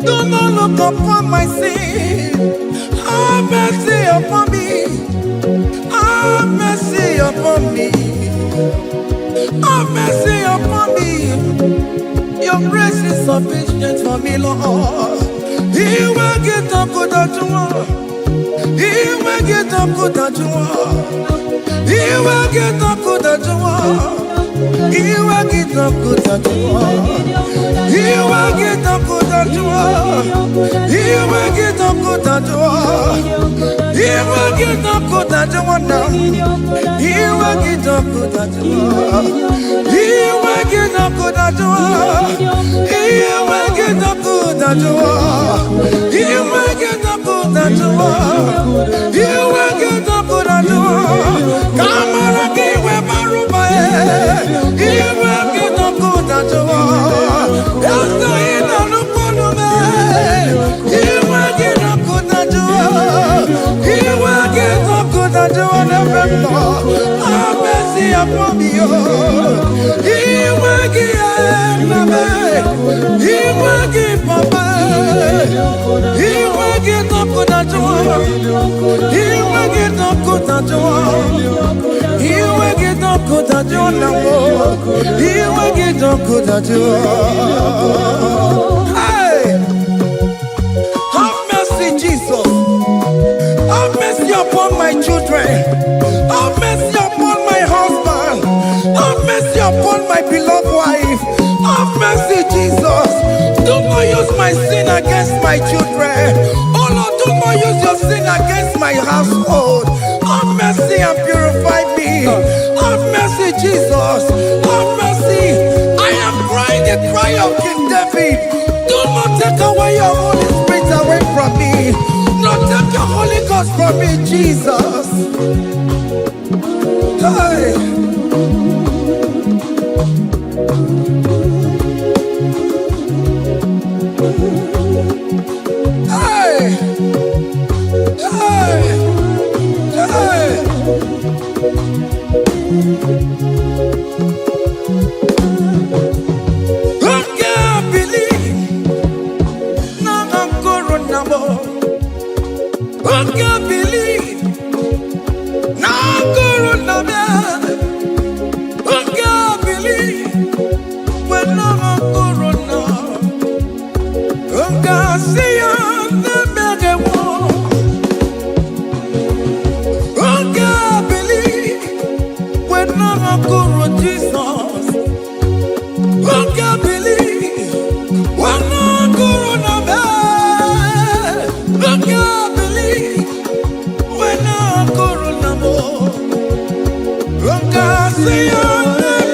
Do not look upon my sin. Have mercy upon me. Have mercy upon me. Have mercy upon me. Your grace is sufficient for me, Lord. He will get up good at you. He will get up good at you. He will get up good at you. He will get up good at you. He will get up good at you. He will get up good at you. He will get up good at you now. He will get up good at you. He will get up good at you. He will get up good Hey, have mercy, Jesus. Have mercy upon my children. Have mercy upon my husband. Have mercy upon my beloved wife. Have mercy, Jesus. Do not use my sin against my children. Oh Lord, do not use your sin against my household. Have mercy and purify me. Have mercy, Jesus. Have mercy. I am crying the cry of King David. Do not take away your Holy Spirit away from me. Not take your Holy Ghost from me, Jesus. Hey. Hey. Hey. Hey. I can't believe now Corona. I can't believe when I'm Corona. I can't see the mega war. I can't believe when I'm Corona, Jesus. I can't believe when I'm Corona. I can't believe when I'm Corona. I can't see the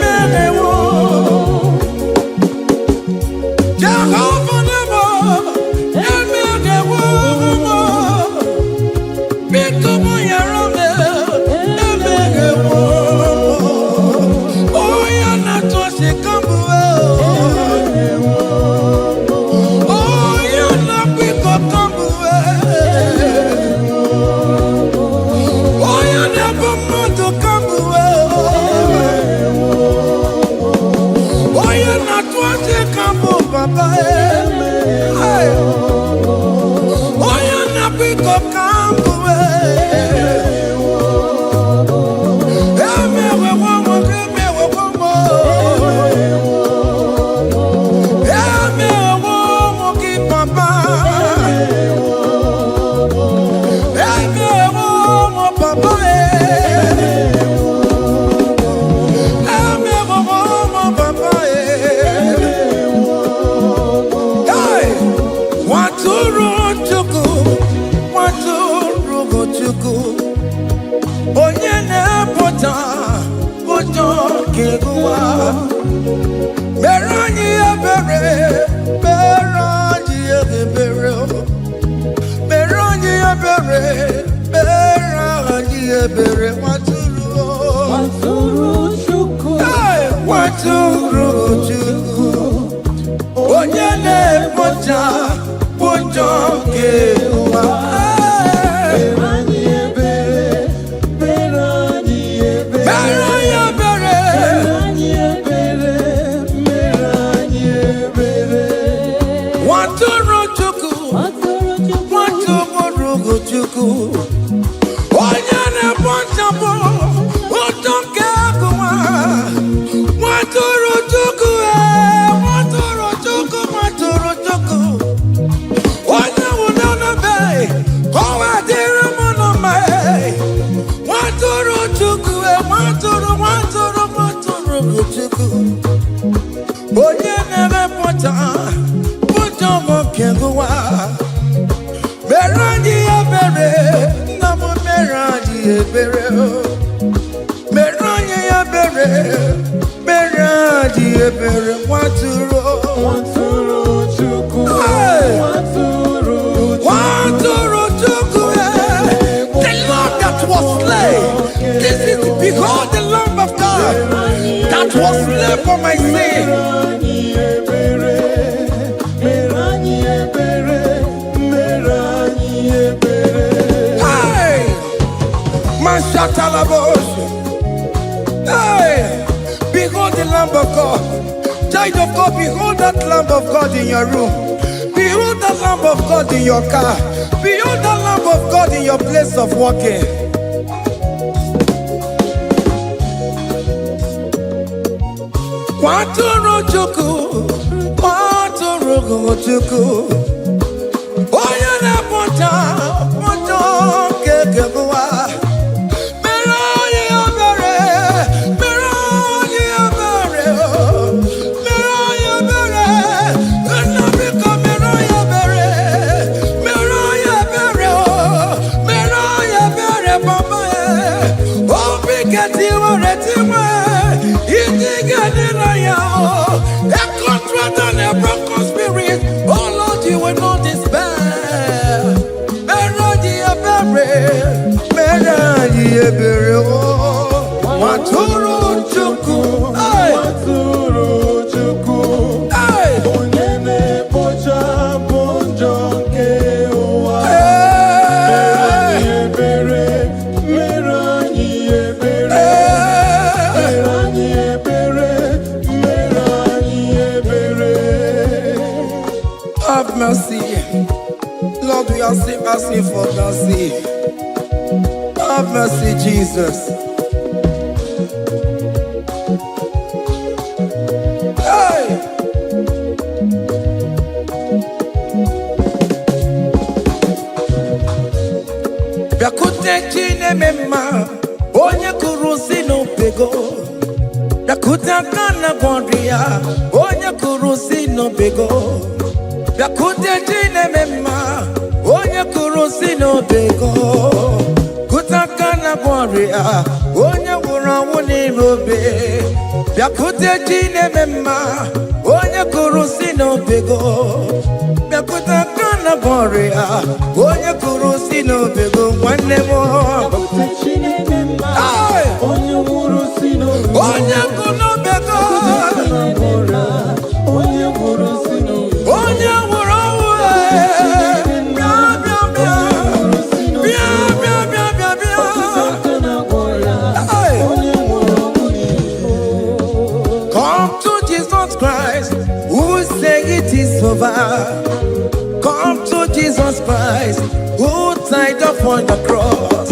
mega war. Jehovah never, the mega war. Become your own, the mega war. Oh, you're not just a combo. Oh, you're not big up combo. Oh, you're never more to combo. Oh, you're not just a combo, Papa. Hey. Oh, you're not big up combo. Onye na-epụta ụjọ ga-egụwa mere anyị ebere, mere anyị ebere, mere anyị ebere, mere anyị ebere. Nwatụrụ Chukwu, nwatụrụ Chukwu, onye na-epụta ụjọ ga-egụwa. Onye na-ekpochapụ ụjọ nke agụwa. Nwatụrụ Chukwu, nwatụrụ Chukwu, nwatụrụ Chukwu. Onye nwụrụ n'ebe ọwa dịrị mụ na mma. Nwatụrụ Chukwu, nwatụrụ, nwatụrụ, nwatụrụ Chukwu. Onye na-emepụta ụjọ nke agụwa. Mere anyị ebere, nna m mere anyị ebere. Mere anyị ebere, mere anyị ebere. Nwatụrụ Chukwu, that was slain for my sin. Hey, Mashatalabos. Hey, behold the Lamb of God. Child of God, behold that Lamb of God in your room. Behold the Lamb of God in your car. Behold the Lamb of God in your place of walking. Waturu chuku, waturu chuku. Oya na ponta, ponta kekebuwa. Meroye abere, meroye abere, meroye abere. Enabika meroye abere, meroye abere, meroye abere papa. Obi keti waretiwe, iti gani na yao. A contract and a broken spirit. Oh Lord, you will not despair. Meradi abere, meradi abere. Maturu chuku, maturu chuku. Onyene pocha ponjo kewa. Meradi abere, meradi abere, meradi abere, meradi abere. Have mercy, Lord. We are asking for mercy. Have mercy, Jesus. Hey! Yakute chine mema, onye kurusi no pego. Yakuta kana bondria, onye kurusi no pego. Yakute chine mema, onye kurusi no pego. Kutakana boria, onye wura wuni robe. Yakute chine mema, onye kurusi no pego. Yakutakana boria, onye kurusi no pego. One more. Yakute chine mema, onye kurusi no pego. Onye kuno pego. Onye kurusi no pego. Onye wura wura. Come to Jesus Christ, who say it is over. Come to Jesus Christ, who died upon the cross.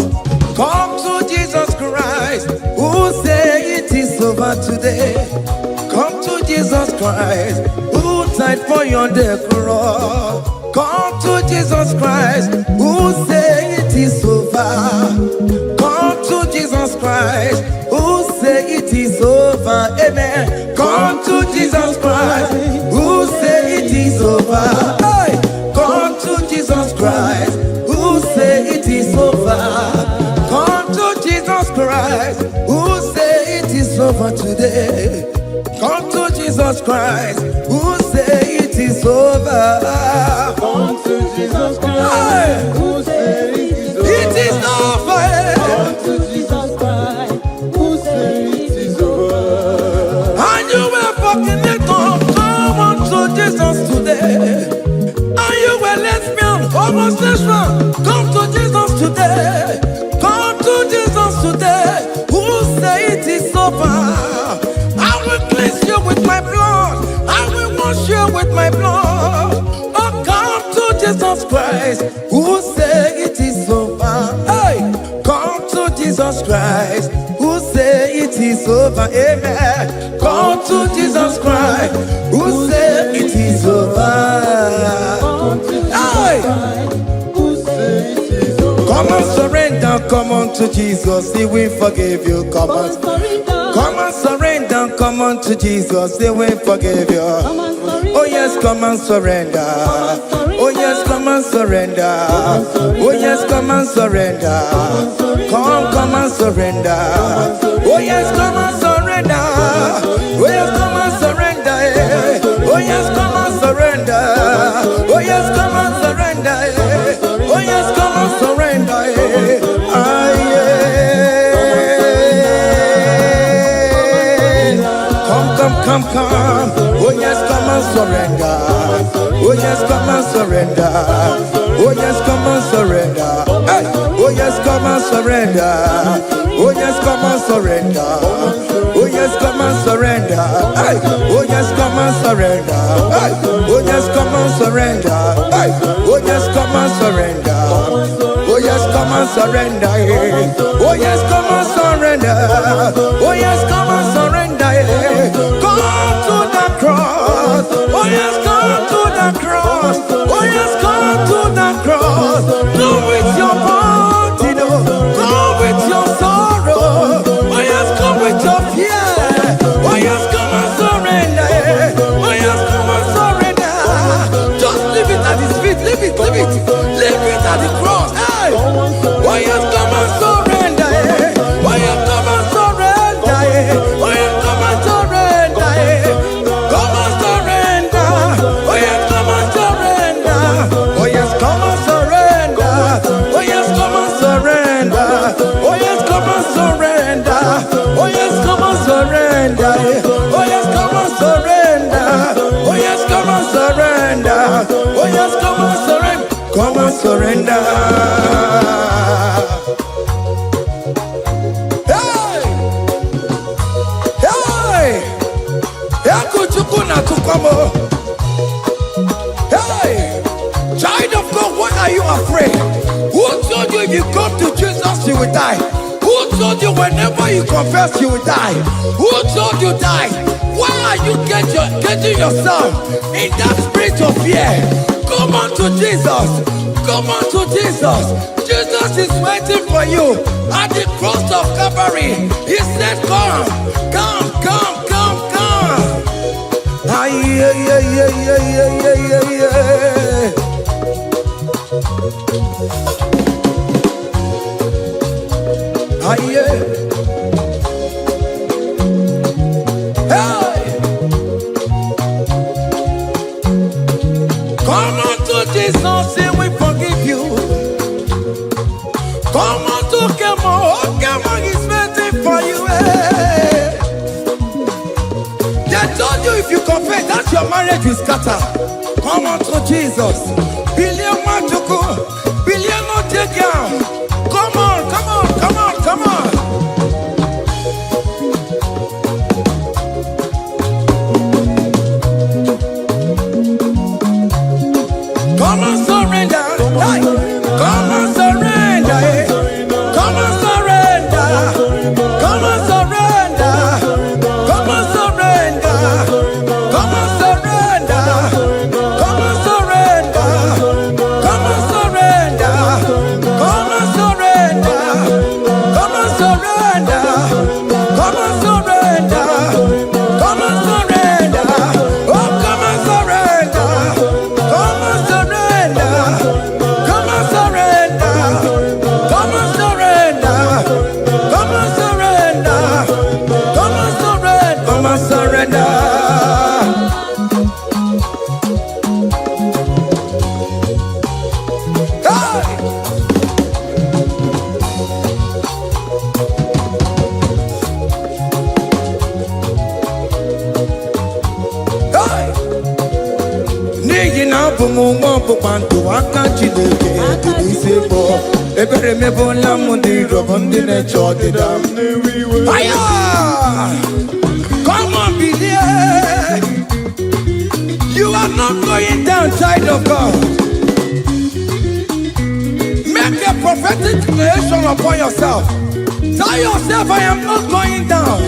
Come to Jesus Christ, who say it is over today. Come to Jesus Christ, who died for you on the cross. Come to Jesus Christ, who say it is over. Come to Jesus Christ, who say it is over. Amen. Come to Jesus Christ, who say it is over. Hey! Come to Jesus Christ, who say it is over. Come to Jesus Christ, who say it is over today. Come to Jesus Christ, who say it is over. Come to Jesus Christ, who say it is over. It is over. Come to Jesus Christ, who say it is over. And you were fucking it up. Come on to Jesus today. And you were lesbian, homosexual. Come to Jesus today. Come to Jesus today. Who say it is over. I will cleanse you with my blood. I will wash you with my blood. Oh, come to Jesus Christ, who say it is over. Hey, come to Jesus Christ, who say it is over. Amen. Come to Jesus Christ, who say it is over. Hey, come and surrender. Come on to Jesus, He will forgive you. Come on. Come and surrender, come on to Jesus, He will forgive you. Oh yes, come and surrender. Oh yes, come and surrender. Oh yes, come and surrender. Come and surrender. Oh yes, come and surrender. Oh yes, come and surrender. Oh yes, come and surrender. Oh yes, come and surrender. Oh yes, come and surrender. surrender. Oh yes, come and surrender. Oh yes, come and surrender. Hey. Oh yes, come and surrender. Oh yes, come and surrender. Oh yes, come and surrender. Hey. Oh yes, come and surrender. Hey. Oh yes, come and surrender. Hey. Oh yes, come and surrender. Oh yes, come and surrender. Oh yes, come and surrender. Oh yes, come and surrender. Come to the cross. Oh yes, come to the cross. Oh yes, come to the cross. Go with your body, go with your sorrow. Oh yes, come with your fear. Oh yes, come and surrender. Oh yes, come and surrender. Just leave it at his feet. Leave it, leave it, leave it at the cross. Hey. Oh yes, come and surrender. Oh yes, come and surrender. Oh yes, come and surrender. Come and surrender. Oh yes, come and surrender. Oh yes, come and surrender. Oh yes, come and surrender. Oh yes, come and surrender. Oh yes, come and surrender. Oh yes, come and surrender. Oh yes, come and surrender. Oh yes, come and surrender. Come and surrender. Hey! Hey! Hey! Child of God, why are you afraid? Who told you if you come to Jesus you will die? Who told you whenever you confess you will die? Who told you die? Why are you getting yourself in that spirit of fear? Come on to Jesus. Come on to Jesus. Jesus is waiting for you at the cross of Calvary. He said, come, come, come, come, come. Ah, yeah, yeah, yeah, yeah, yeah, yeah, yeah. Ah, yeah. Hey. Come on to Jesus, and we forgive you. Come on to Kemo, Kemo is waiting for you. They told you if you confess that your marriage will scatter. Come on to Jesus. Billion Matuku, billion no take down. Come on, come on, come on, come on. Come and surrender. Hey. Come and surrender. Come and surrender. Come and surrender. Come and surrender. Come and surrender. Come and surrender. Come and surrender. Come and surrender. Come and surrender. Come and surrender. Come and surrender. Oh, come and surrender. Come and surrender. Come and surrender. Come and surrender. Come and surrender. Come and surrender. Come and surrender. Hey! Hey! N'ihi na abụ m nwa ọkpụkpa ndụ aka Chineke dị n'isi bụ ebere mebụla m ndị rọbụ ndị na-eche ọdịda m. Aya! Come on, believe. You are not going down, child of God. Make a prophetic declaration upon yourself. Tell yourself, I am not going down.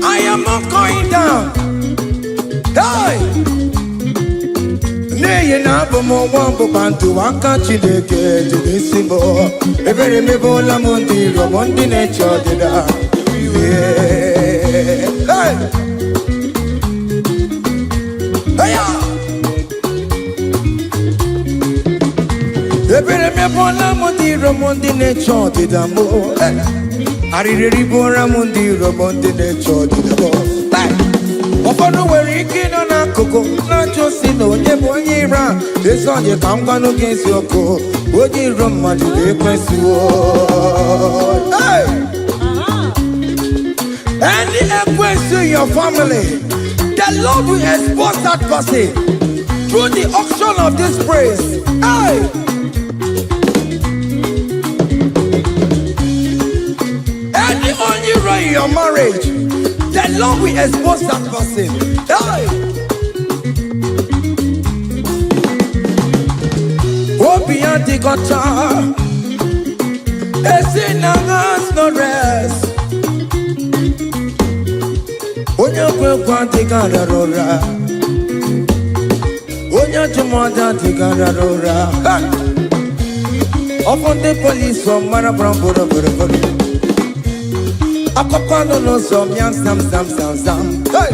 I am not going down. Hey! N'ihi na abụ m nwa ọkpụkpa ndụ aka Chineke dị n'isi bụ ebere mebụla m ndị rọbụ ndị na-eche ọdịda. Hey! Hey! Ebere mebụla m ndị rọbụ ndị na-eche ọdịda m. Arịrịrị bụra m ndị rọbụ ndị na-eche ọdịda m. Ụfọdụ nwere ike ịnọ n'akụkụ na-ajụ si na onye bụ onye ire a. Ezi onye ka m gwanụ gị eziokwu, onye iro mmadụ ga-ekwesịwo. Any equence in your family The Lord will expose that person through the auction of this praise. Hey! Any only way in your marriage, the Lord will expose that person. Hey! Obian the guitar, a sinner has no rest. Onya kwa tigara rora, onya chumada tigara rora. Upon the police from Marabrambo, Akopano no some young sam. Hey,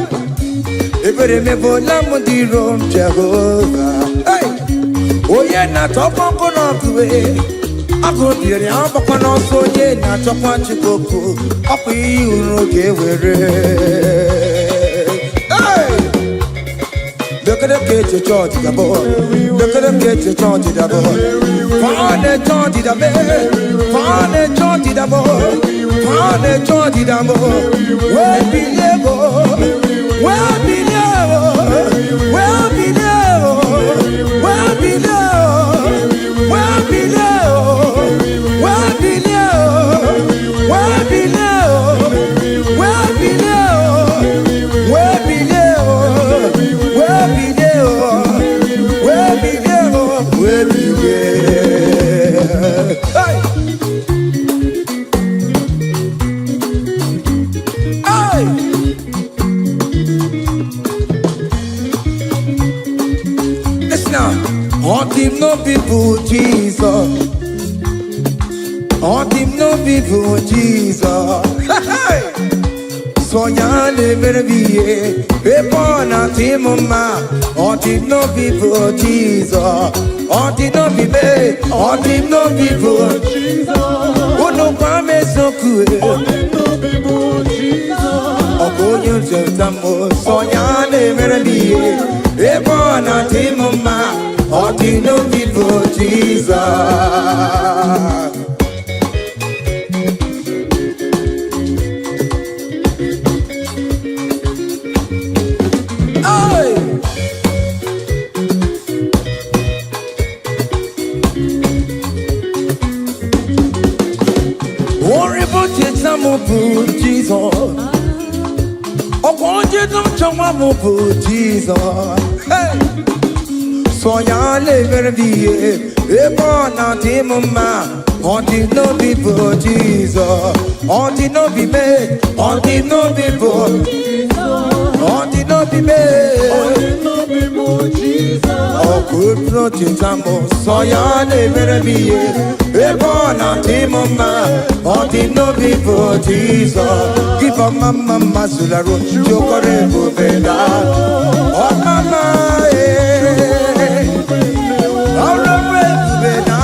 if you remember Lamudi Rome Jehovah. Hey, oh yeah, not up on Konoku. I go to the Ampano, so yeah, not up on Chicoku. Up you, okay, hey, look at the cage, you charge the boy. Look at the cage, you charge the boy. Find the charge the bed. Find the charge the boy. Find the charge the boy. Where be level? Where be level? Where be level? Where be level? Where be level? Where be level? Where be level? Where be level? Where be level? Where be level? Where be level? Where be level? Hey! Hey! Listen now. On him no people Jesus. On him no people Jesus. Hey! So ya never be a born at him ma. On him no people Jesus. On him no be me. On him no people Jesus. Oh no promise so cool. On him no people Jesus. Oh go you just amo. So ya never be a born at him ma. On him no people Jesus. Jesus, oh, won't you don't show my Jesus? Hey, so ya never be a born out him man. On the no people Jesus, on the no be made, on the no people, on the no be made, on the no people Jesus. Oh, good protection, so ya never be a born out him man. On the no people Jesus. Give a mama masularo, chokore bubeda. Oh mama, all the bubeda.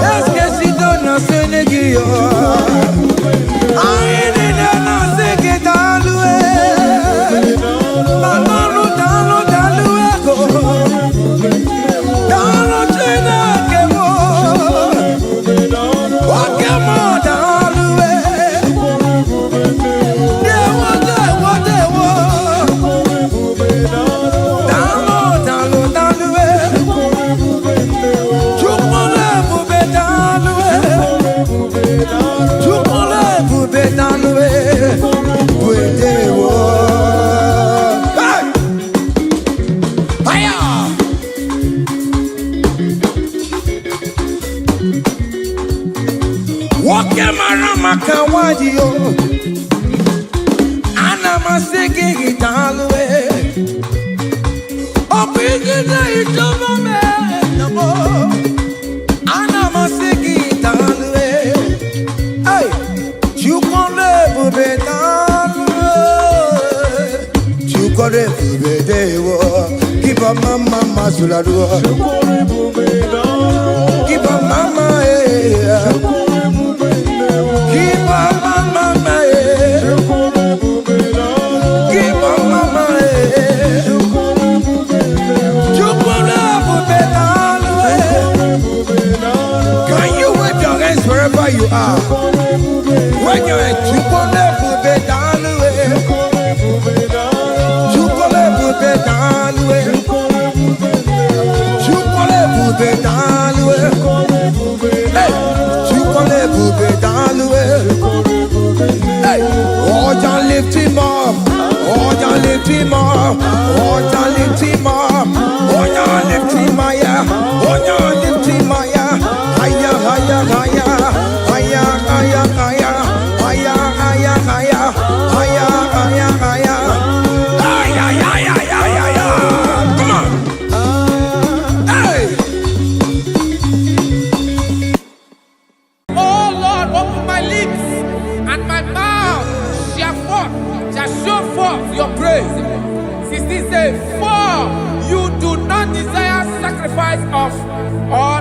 Est-ce que si donne un Sénéguio? Aïe, il est dans ce qui est alloué. Dans le China, que Makawadio, Anna Masiki Italwe, Opigina Italme, Anna Masiki Italwe, hey, you can live with it, you can live with it, keep a mama Masulado, keep a mama, keep on mama, keep on mama. Can you wave your hands wherever you are? When you're at Oh, ya lift him up. Oh, ya lift him higher. Oh, ya lift him higher. Higher, higher, higher. Higher, higher, higher. Higher, higher, higher. Higher, higher, higher. Higher, higher, higher, higher. Come on. Hey. Oh Lord, open my lips and my mouth shall show forth your praise. 16 says, for you do not desire sacrifice of or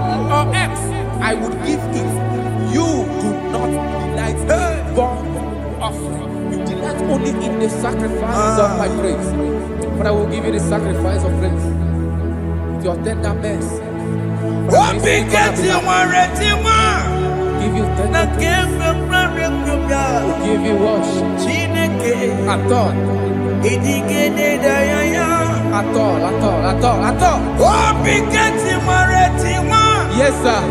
eggs, I would give it. You do not delight in burnt offering. You delight only in the sacrifice of my praise. But I will give you the sacrifice of praise with your tender mercy. Give you tender will give you worship. At all. At all. Yes, sir.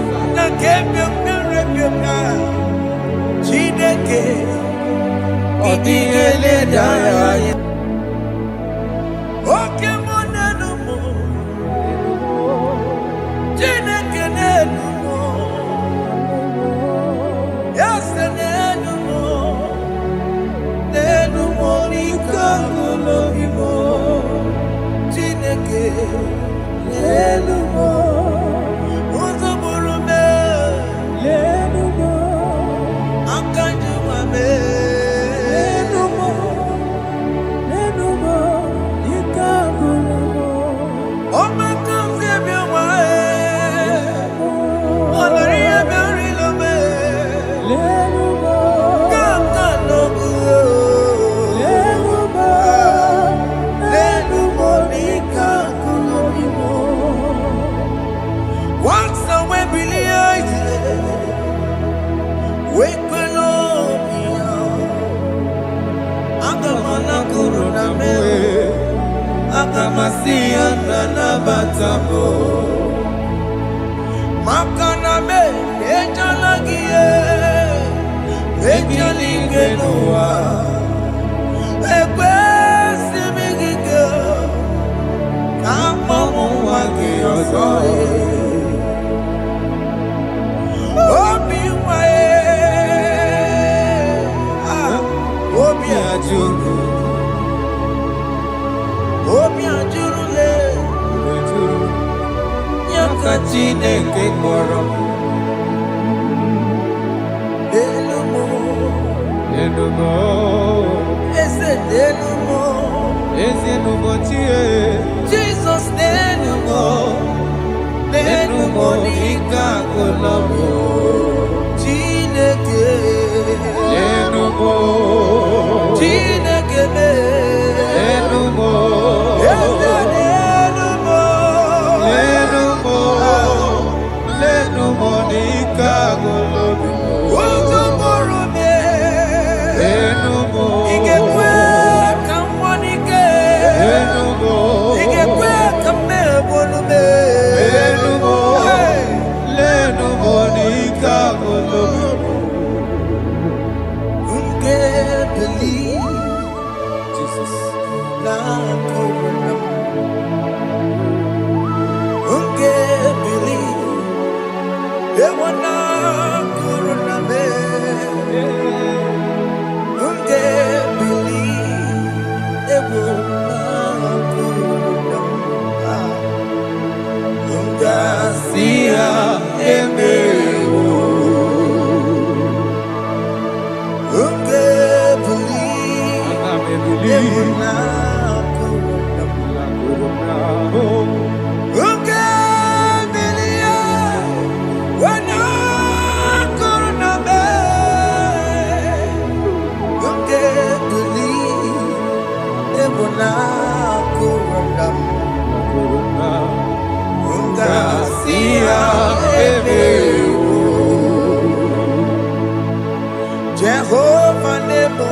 Jehovah Nebo,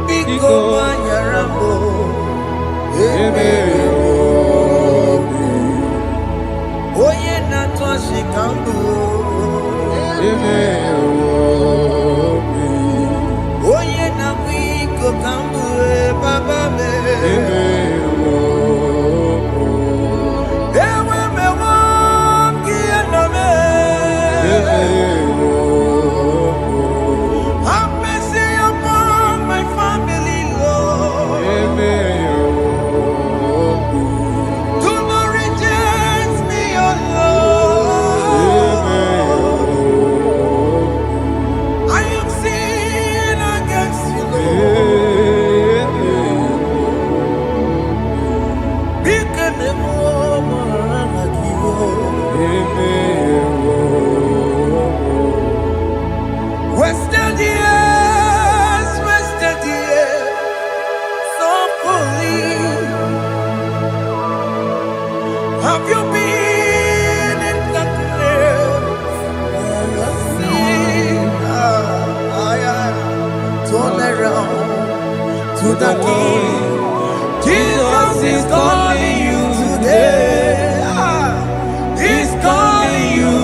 Biko Manyarambo, Oye Natwa Shikambu, Have you been in the grave? Turn around to the King. Jesus is calling you today. He's calling you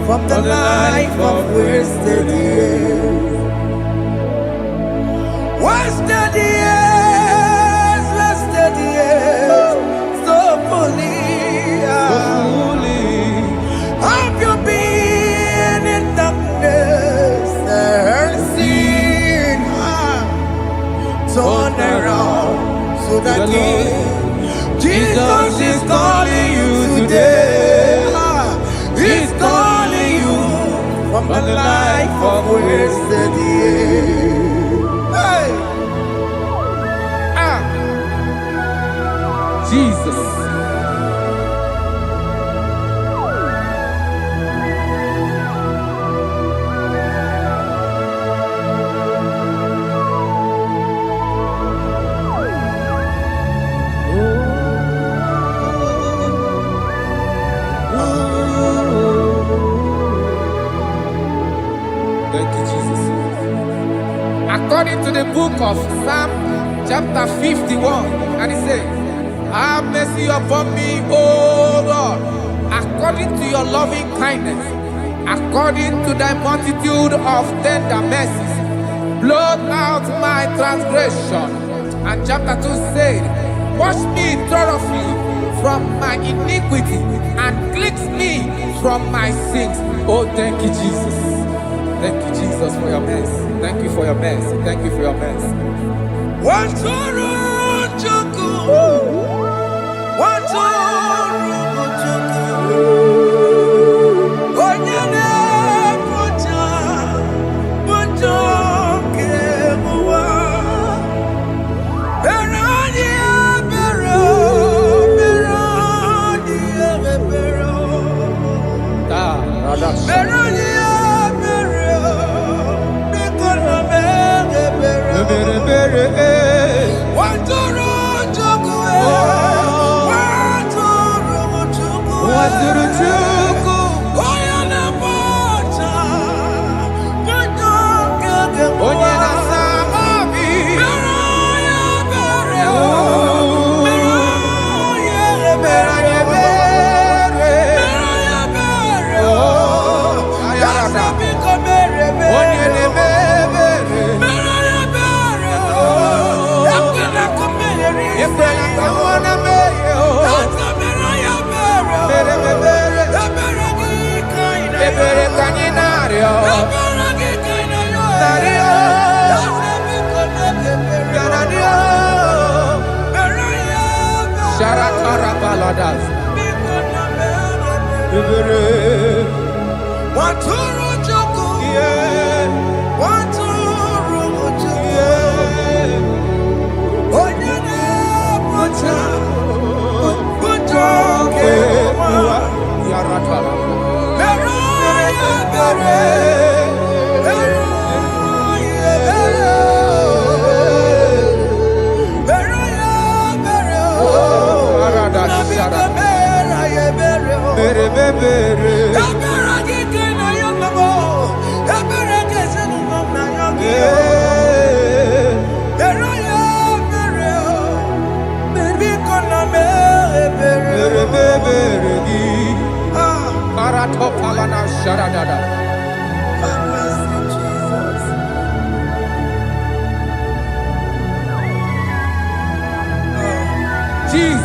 from the life of wasted years. Wasted years, wasted years, so fully. Have you been in darkness and seen? Turn around to the King. Jesus is calling you today. He's calling you from the life of wasted years. Hey. Jesus. Thank you, Jesus. According to the book of Psalm chapter 51, and it says, have mercy upon me, O Lord, according to your loving kindness, according to thy multitude of tender mercies, blot out my transgression. And chapter 2 said, wash me thoroughly from my iniquity and cleanse me from my sins. Oh, thank you, Jesus. Thank you, Jesus, for your mercy. Thank you for your mercy. Thank you for your mercy.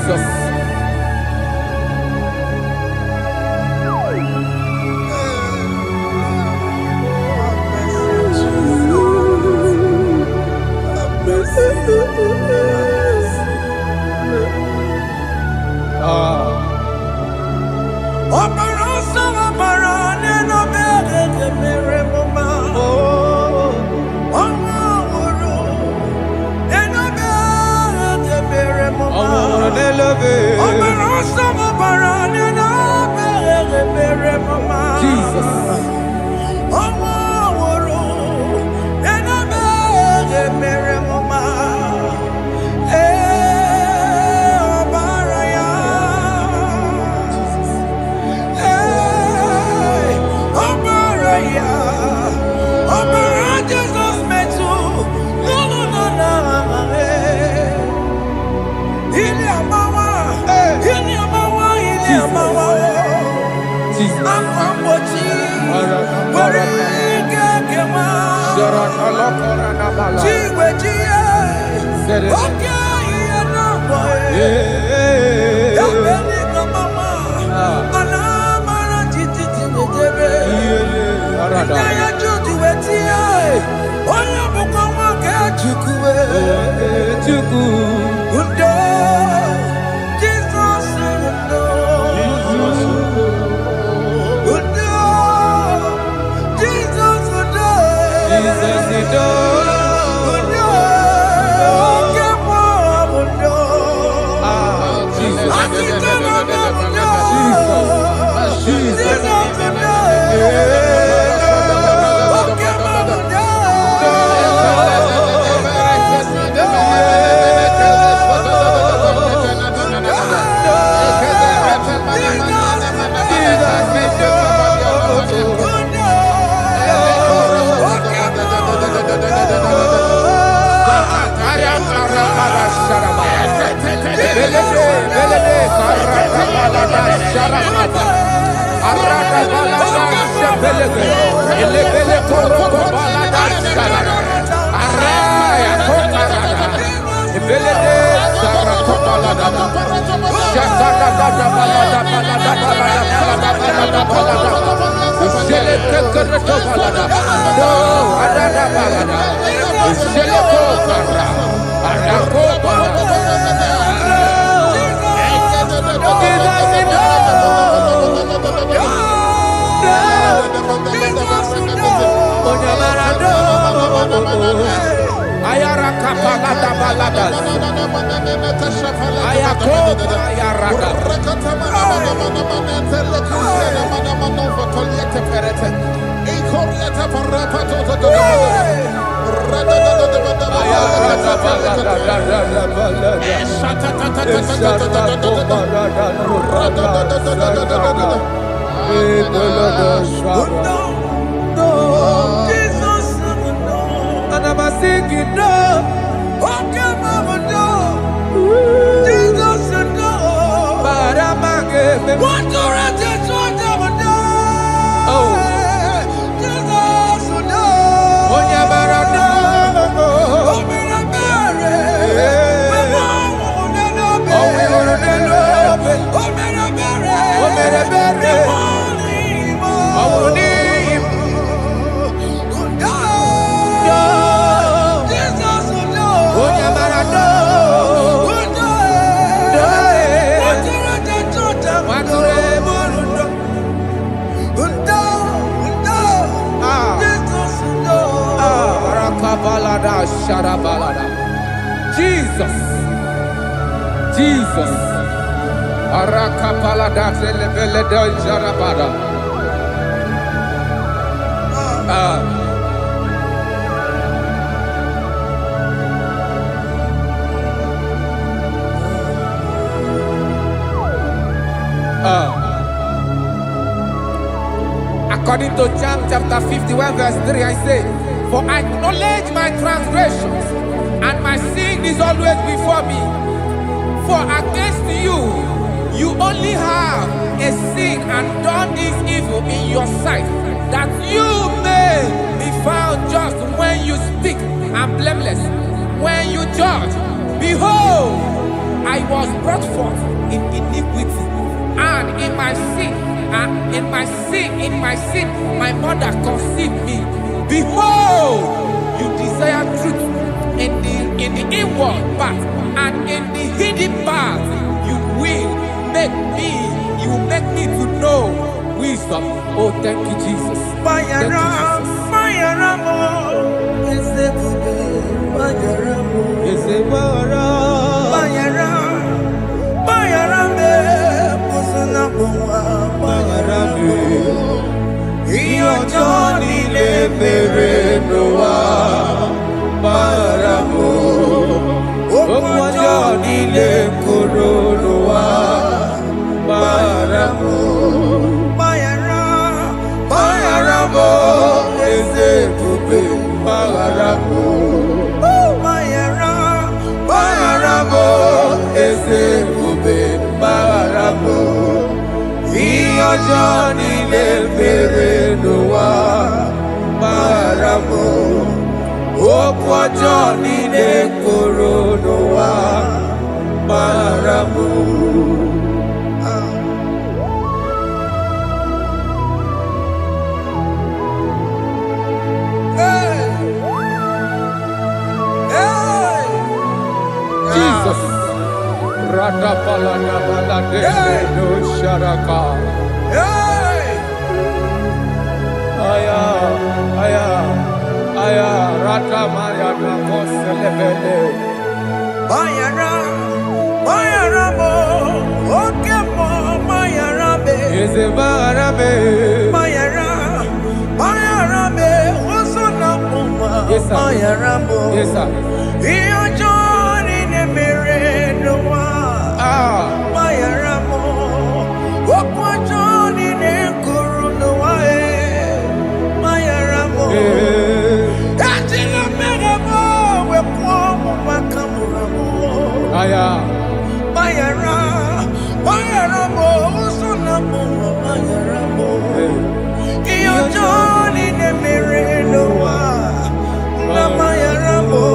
Jesus. Jesus. Jesus. Arakapalada zelebeleda jarabada. According to John chapter 51 verse 3, I say, for I acknowledge my transgressions, and my sin is always before me. For against you, you only have a sin and done this evil in your sight, that you may be found just when you speak, and blameless when you judge. Behold, I was brought forth in iniquity, and in my sin, my mother conceived me. Behold, you desire truth in the inward part, and in the hidden part, you will make me to know wisdom. Oh, thank you, Jesus. Thank you, Jesus. Johnny le mere noa maramo okwa Johnny le koro noa maramo. Jesus. Radapalana balade no sharaka. Aya, rata maya na koselebele. Bayara mo, oke mo, bayara be. Eze bayara be. Bayara be, oso na puma. Yes, sir. Bayara mo. Yes, sir. Iyo Johnny ne mere noa. Bayara mo, okwa Johnny ne kuru noa. Bayara mo. Dajila mere mo, we po mo makamura mo. Aya. Bayara mo, oso na puma. Bayara mo. Iyo Johnny ne mere noa. Na bayara mo.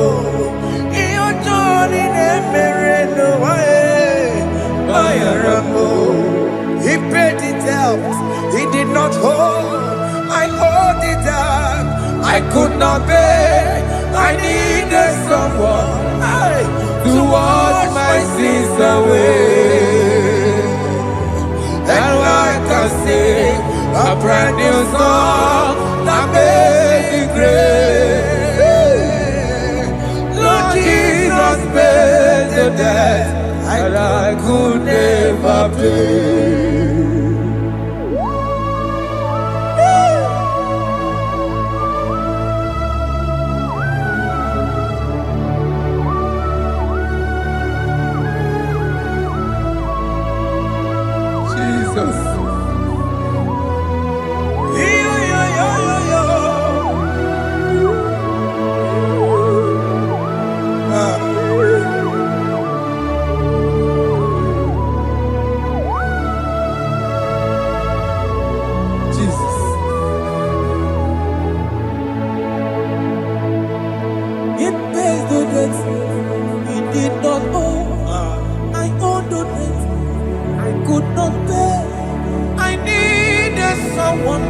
Iyo Johnny ne mere noa. Bayara mo. He paid it out. He did not hold. I owed it out. I could not pay. I needed someone to wash my sins away. And I can sing a brand new song that made me great. Lord Jesus paid the debt that I could never pay. Jesus. Jesus. It pays the debt he did not owe. I owed the debt I could not pay. I needed someone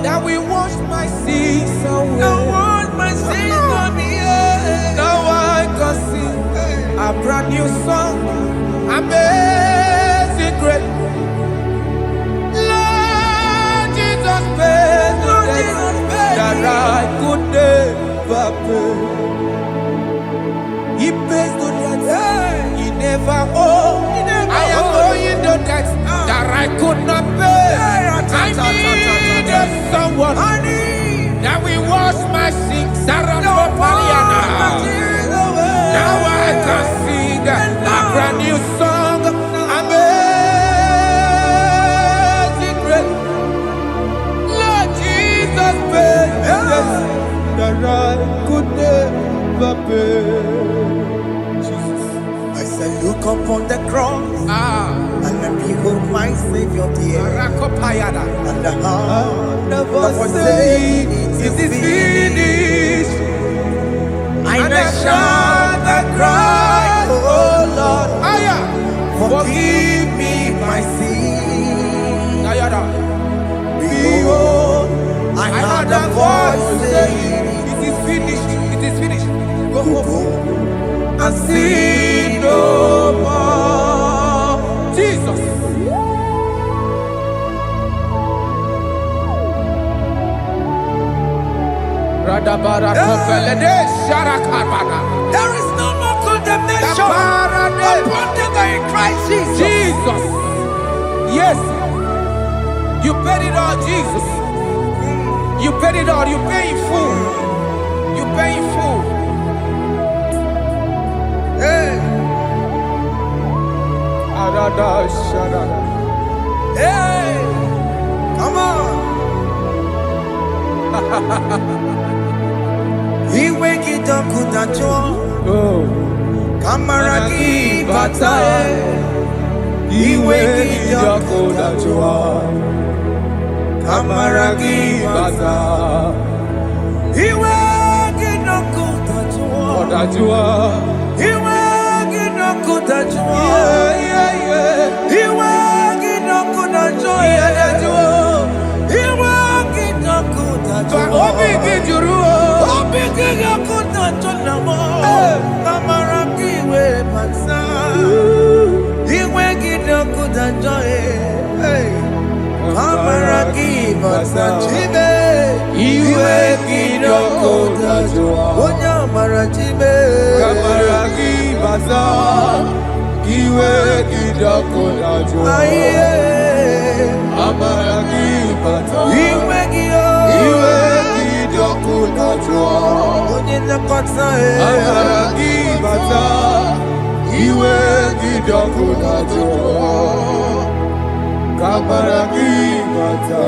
that will wash my sins away. Now I can sing a brand new song, amazing grace. Lord Jesus paid the debt that I could never pay. He pays the debt he never owed. I am owing the debt that I could not pay. I needed someone that will wash my sins. Now I can sing a brand new song, amazing grace. Lord Jesus paid the debt that I could never pay. Jesus. I said, look upon the cross and behold my Savior dear. And the heart that was saying, it is finished. And I shout and cry, oh Lord, forgive me my sin. Naija. Behold, I heard a voice saying, it is finished. It is finished. Go go home and sin no more. Jesus. There is no more condemnation upon them that in Christ Jesus. Jesus. Yes. You paid it all, Jesus. You paid it all. You pay in full. You pay in full. Hey. Hey. Come on. Iwe kidokudacho. Kamaragi batae. Iwe kidokudacho. Kamaragi batae. Iwe kidokudacho. Iwe kidokudacho. Iwe kidokudacho. Iwe kidokudacho. Obi kijuru. Obi kidokudacho namo. Kamaragi we bata. Iwe kidokudacho. Kamaragi bata. Chibe. Iwe kidokudacho. Onya marachibe. Kamaragi bata. Iwe kidokudacho. Aye. Kamaragi bata. Iwe kidokudacho. Onye nakota. Kamaragi bata. Iwe kidokudacho. Kamaragi bata.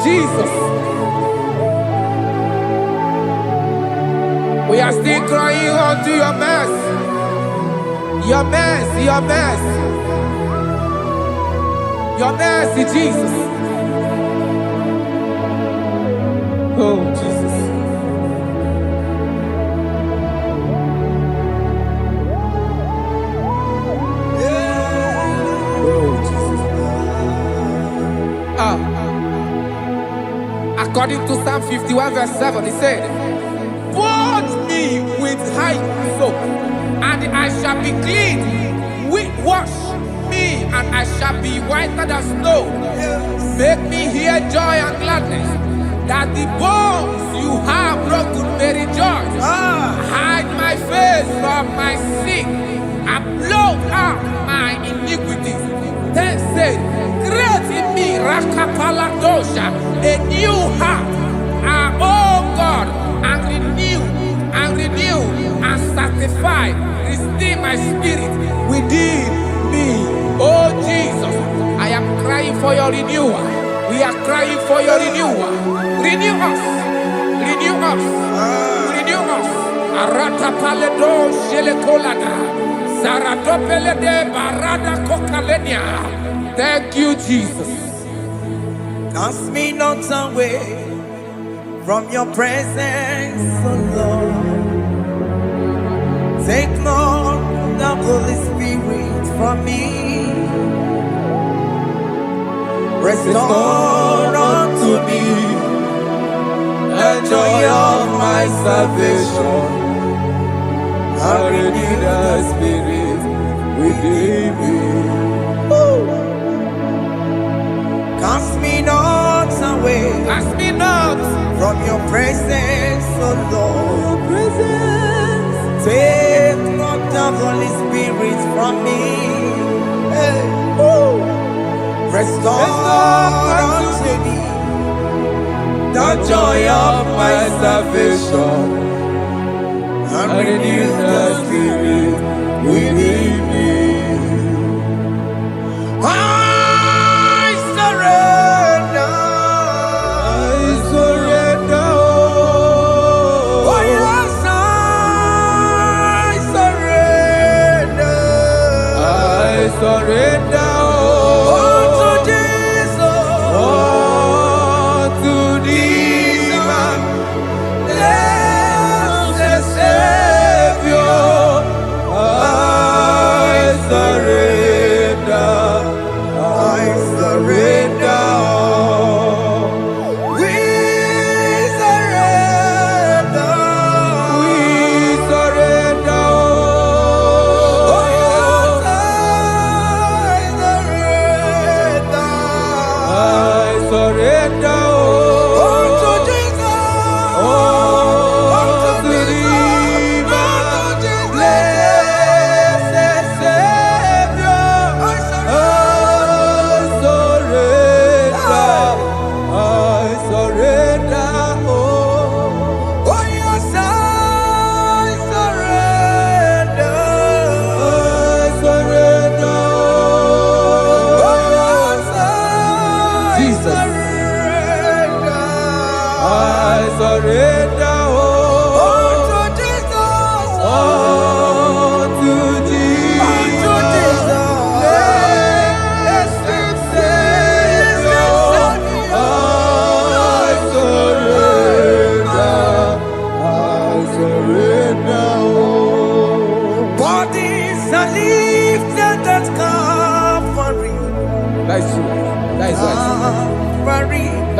Jesus. We are still crying unto your mercy. Your mercy, your mercy. Your mercy, Jesus. Oh, Jesus. Oh, Jesus. According to Psalm 51 verse 7, he said, "Wash me with hyssop, and I shall be clean. Wash me, and I shall be whiter than snow. Make me hear joy and gladness, that the bones you have broken may rejoice. Hide my face from my sin, and blot out my iniquities. Then say, create in me Rakapaladosha, a new heart, oh God, and renew, and sanctify, restore my spirit within me." Oh Jesus, I am crying for your renewal. We are crying for your renewal. Renew us, renew us, renew us. Arata paledo shelekolada, zaradopele de barada kokalenia. Thank you, Jesus. Cast me not away from your presence, oh Lord. Take not the Holy Spirit from me. Restore unto me the joy of my salvation, and renew the spirit within me. Cast me not away, Cast me not from your presence, oh Lord. Take not the Holy Spirit from me. Hey. Restore unto me the joy of my salvation, and renew the spirit within me. I surrender. Oh yes, I surrender. surrender.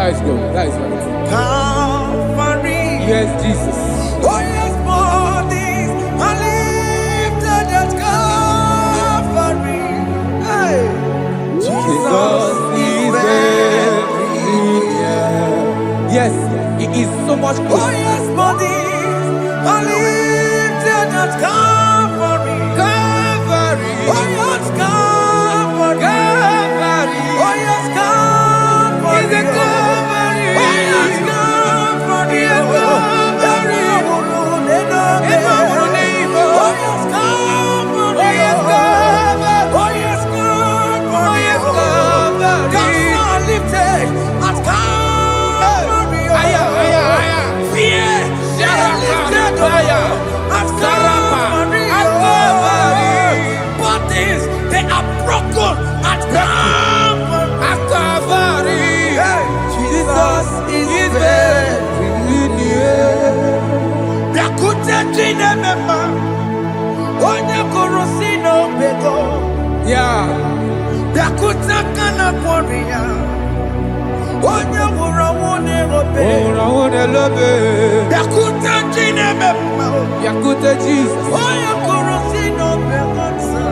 That is good. That is good. Calvary. Yes, Jesus. Oh yes, bodies are lifted at Calvary. Hey. Jesus is very near. Yes, He is so much Oh close. yes, bodies are lifted at Calvary. Calvary. Oh yes, Calvary. Calvary. Oh yes, Calvary. Is a Calvary. Oh yes, Calvary. Is a Calvary. Oh yes, Calvary. Oh yes, Calvary. Oh yes, Calvary. Oh yes, Calvary. Gods are lifted at Calvary. Aya, aya, aya. Fear lifted at Calvary. At Calvary. Bodies, they are broken at Calvary. At Calvary. Jesus is very near. Biakute jine mema, onye kurusi no bego. Yeah. Biakute kana kworiya, onye wurawune obe. Ora lobe. Biakute jine mema, Yakute Jesus. onye kurusi no bego sa.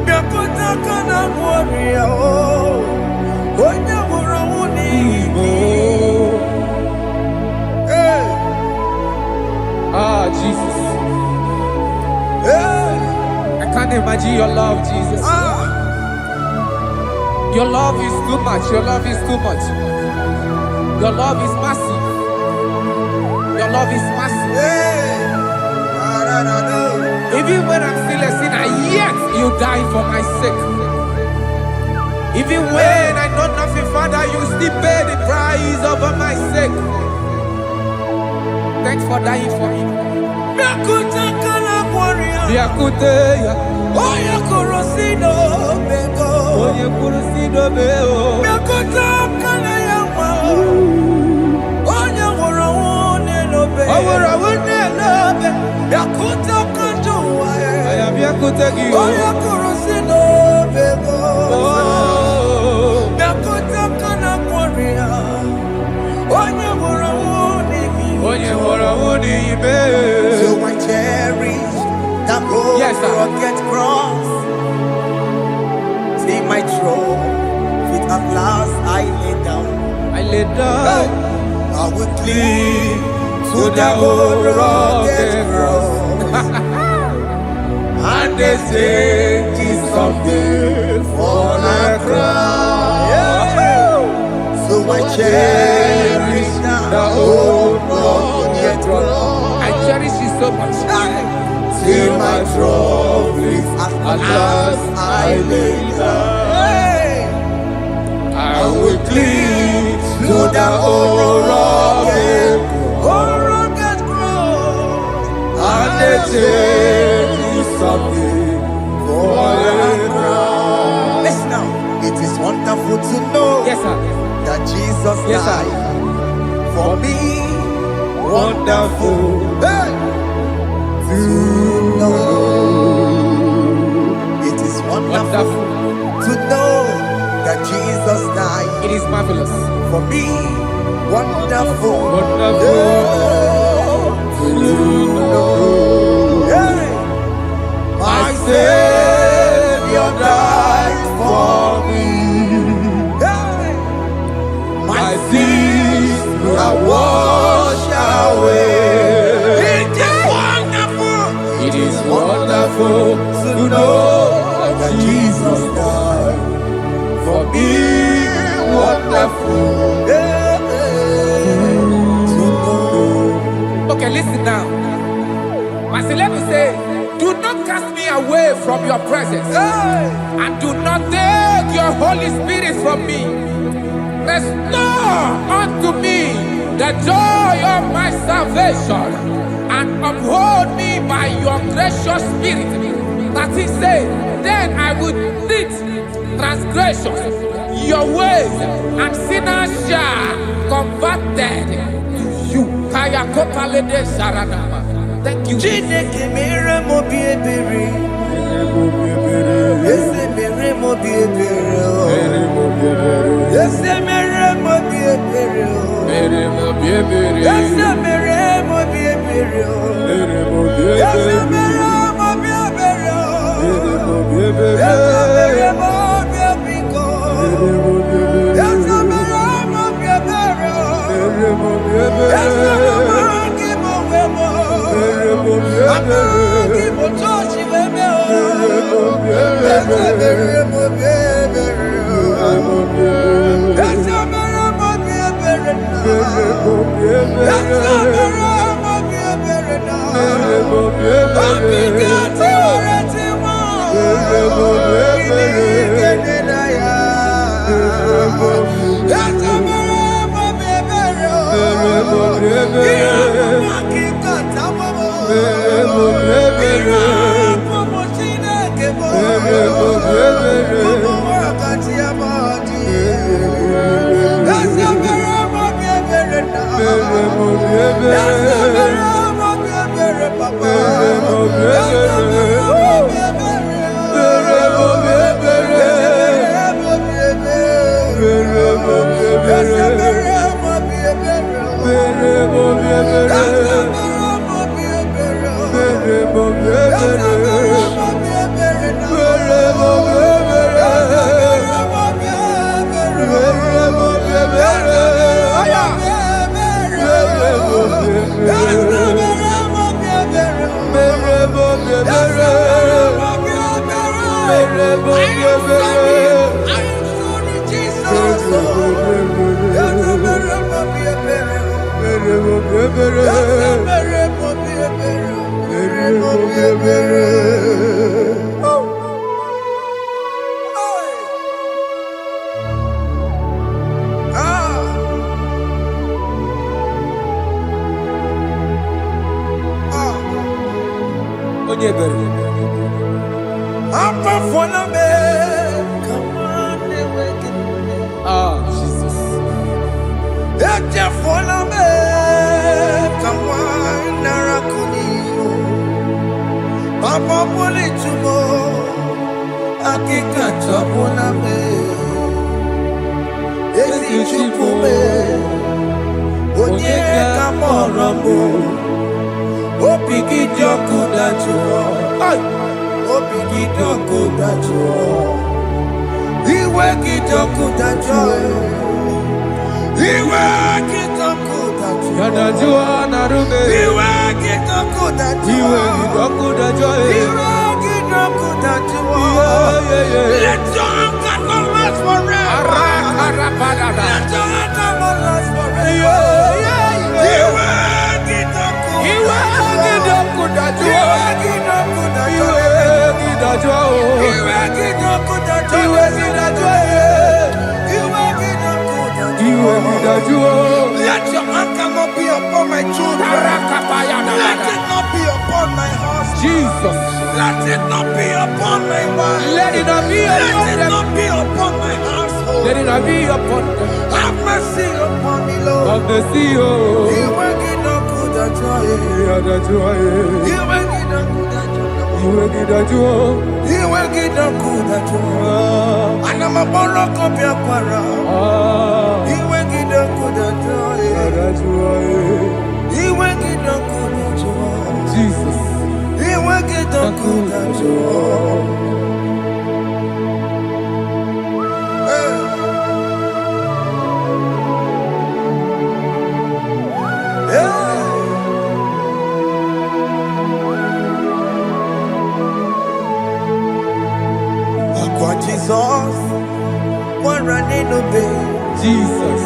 Biakute kana kworiya, onye wurawune Igbo. Hey, Ah, Jesus. hey, I can't imagine your love, Jesus. Your love is too much. Your love is too much. Your love is massive. Your love is massive. hey. Even when I'm still a sinner, yet you die for my sake. Even when I know nothing, Father, you still pay the price over my sake. Thanks for dying for me. Biakute kana kworiya, Biakute ya. onye kurusi no bego. Onye kurusi dobe o. Biakute kana yawa, onye wurawune no be. Owura wune lobe. Biakute kanjuwa, Aya biakute gi o. onye kurusi no bego. Oh. Biakute kana kworiya, onye wurawune mi. Onye wora wuni ibe. So I cherish that old Yes, sir. rugged cross. See my throne, feet at last I lay down. I lay down I will cling to the old rugged cross. And they say it's someday for a crown. So I cherish the old rugged cross. I cherish you so much. Till my trophies at last I lay down. I will cling to the old rugged cross, and they take me something for a crown. Listen now, it is wonderful to know Yes, sir. that Jesus Yes, sir. died for me. Wonderful. Hey! To know. It is wonderful to know that Jesus died It is marvelous. for me. Wonderful. Wonderful. To know. Hey! My Savior died for me. Hey! My sins are washed away. It is wonderful to know that Jesus died for me. Wonderful to know. Okay, listen now. Pastor Levi say, do not cast me away from your presence, Hey! and do not take your Holy Spirit from me. Restore unto me the joy of my salvation, and uphold me by your gracious spirit. That he said, then I would teach transgressions your ways, and sinners shall converted to you. Kaya kopalede sharanama. Thank you. Chineke mere mo bi ebere. Ese mere mo bi ebere. Ese mere mo bi ebere. Ese mere mo bi ebere. Ese mere mo bi ebere. Ese mere mo bi ebiko. Ese mere mo bi ebere. Ese mere mo wemo. Amagi mo chochi wemo. Ese mere mo bi ebere. Ese mere mo bi ebere na. Ese mere mo bi ebere na. Obigati oreti mo. Ilikene na ya. Ese mere mo bi ebere. Iramaki kata mo. Irapo mo Chineke mo. Mo wakati amadi. Ese mere mo bi ebere na. Ese mere mo bi ebere papa. Ese mere mo bi ebere. Ese mere mo bi ebere. Ese mere mo bi ebere. Jesus. Papa poli tumo, akika chapona me. Esi chupume, onye kamoramo. Opiki joku dachuo, opiki joku dachuo. Iwe kijoku dachuo, iwe kijoku dachuo. Yanajua narume. Iwe kijoku dachuo, iwe kijoku dachuo. Iwe kijoku dachuo. Let your anger not last forever. Let your anger not last forever. Iwe kijoku. Iwe kijoku dachuo. Iwe kijoku dachuo. Iwe kijoku dachuo. Iwe kijoku dachuo. Let your anger not be upon my children. Let it not be upon my husband. Jesus. Let it not be upon my wife. Let it not be upon Let it not be upon my household. Let it not be upon them. Have mercy upon me, Lord. Have mercy, oh. Iwe kijoku dachuo. Iwe kijoku dachuo. Iwe kijoku dachuo. Anamaboro kopya kwara. Iwe kijoku dachuo. Iwe kijoku dachuo. Jesus. Iwe kijoku dachuo. Akwa Jesus, one running obey. Jesus.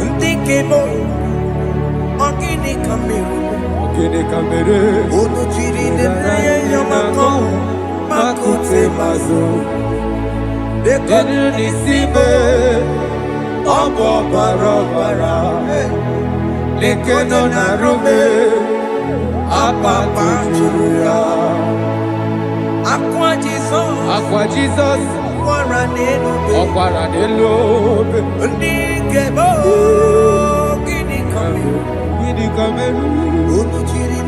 Ntikemo, ogini kamiru. Ogini kamere. Onu chiri nenaye yamako, makute mazo. Denu nisibe, obo barobara. Lekeno narume, apapa chuya. Akwa Jesus, Ọkwara n'elu obe. Ntikemo, ogini kamiru. Gịnị ka merụ? Onu chiri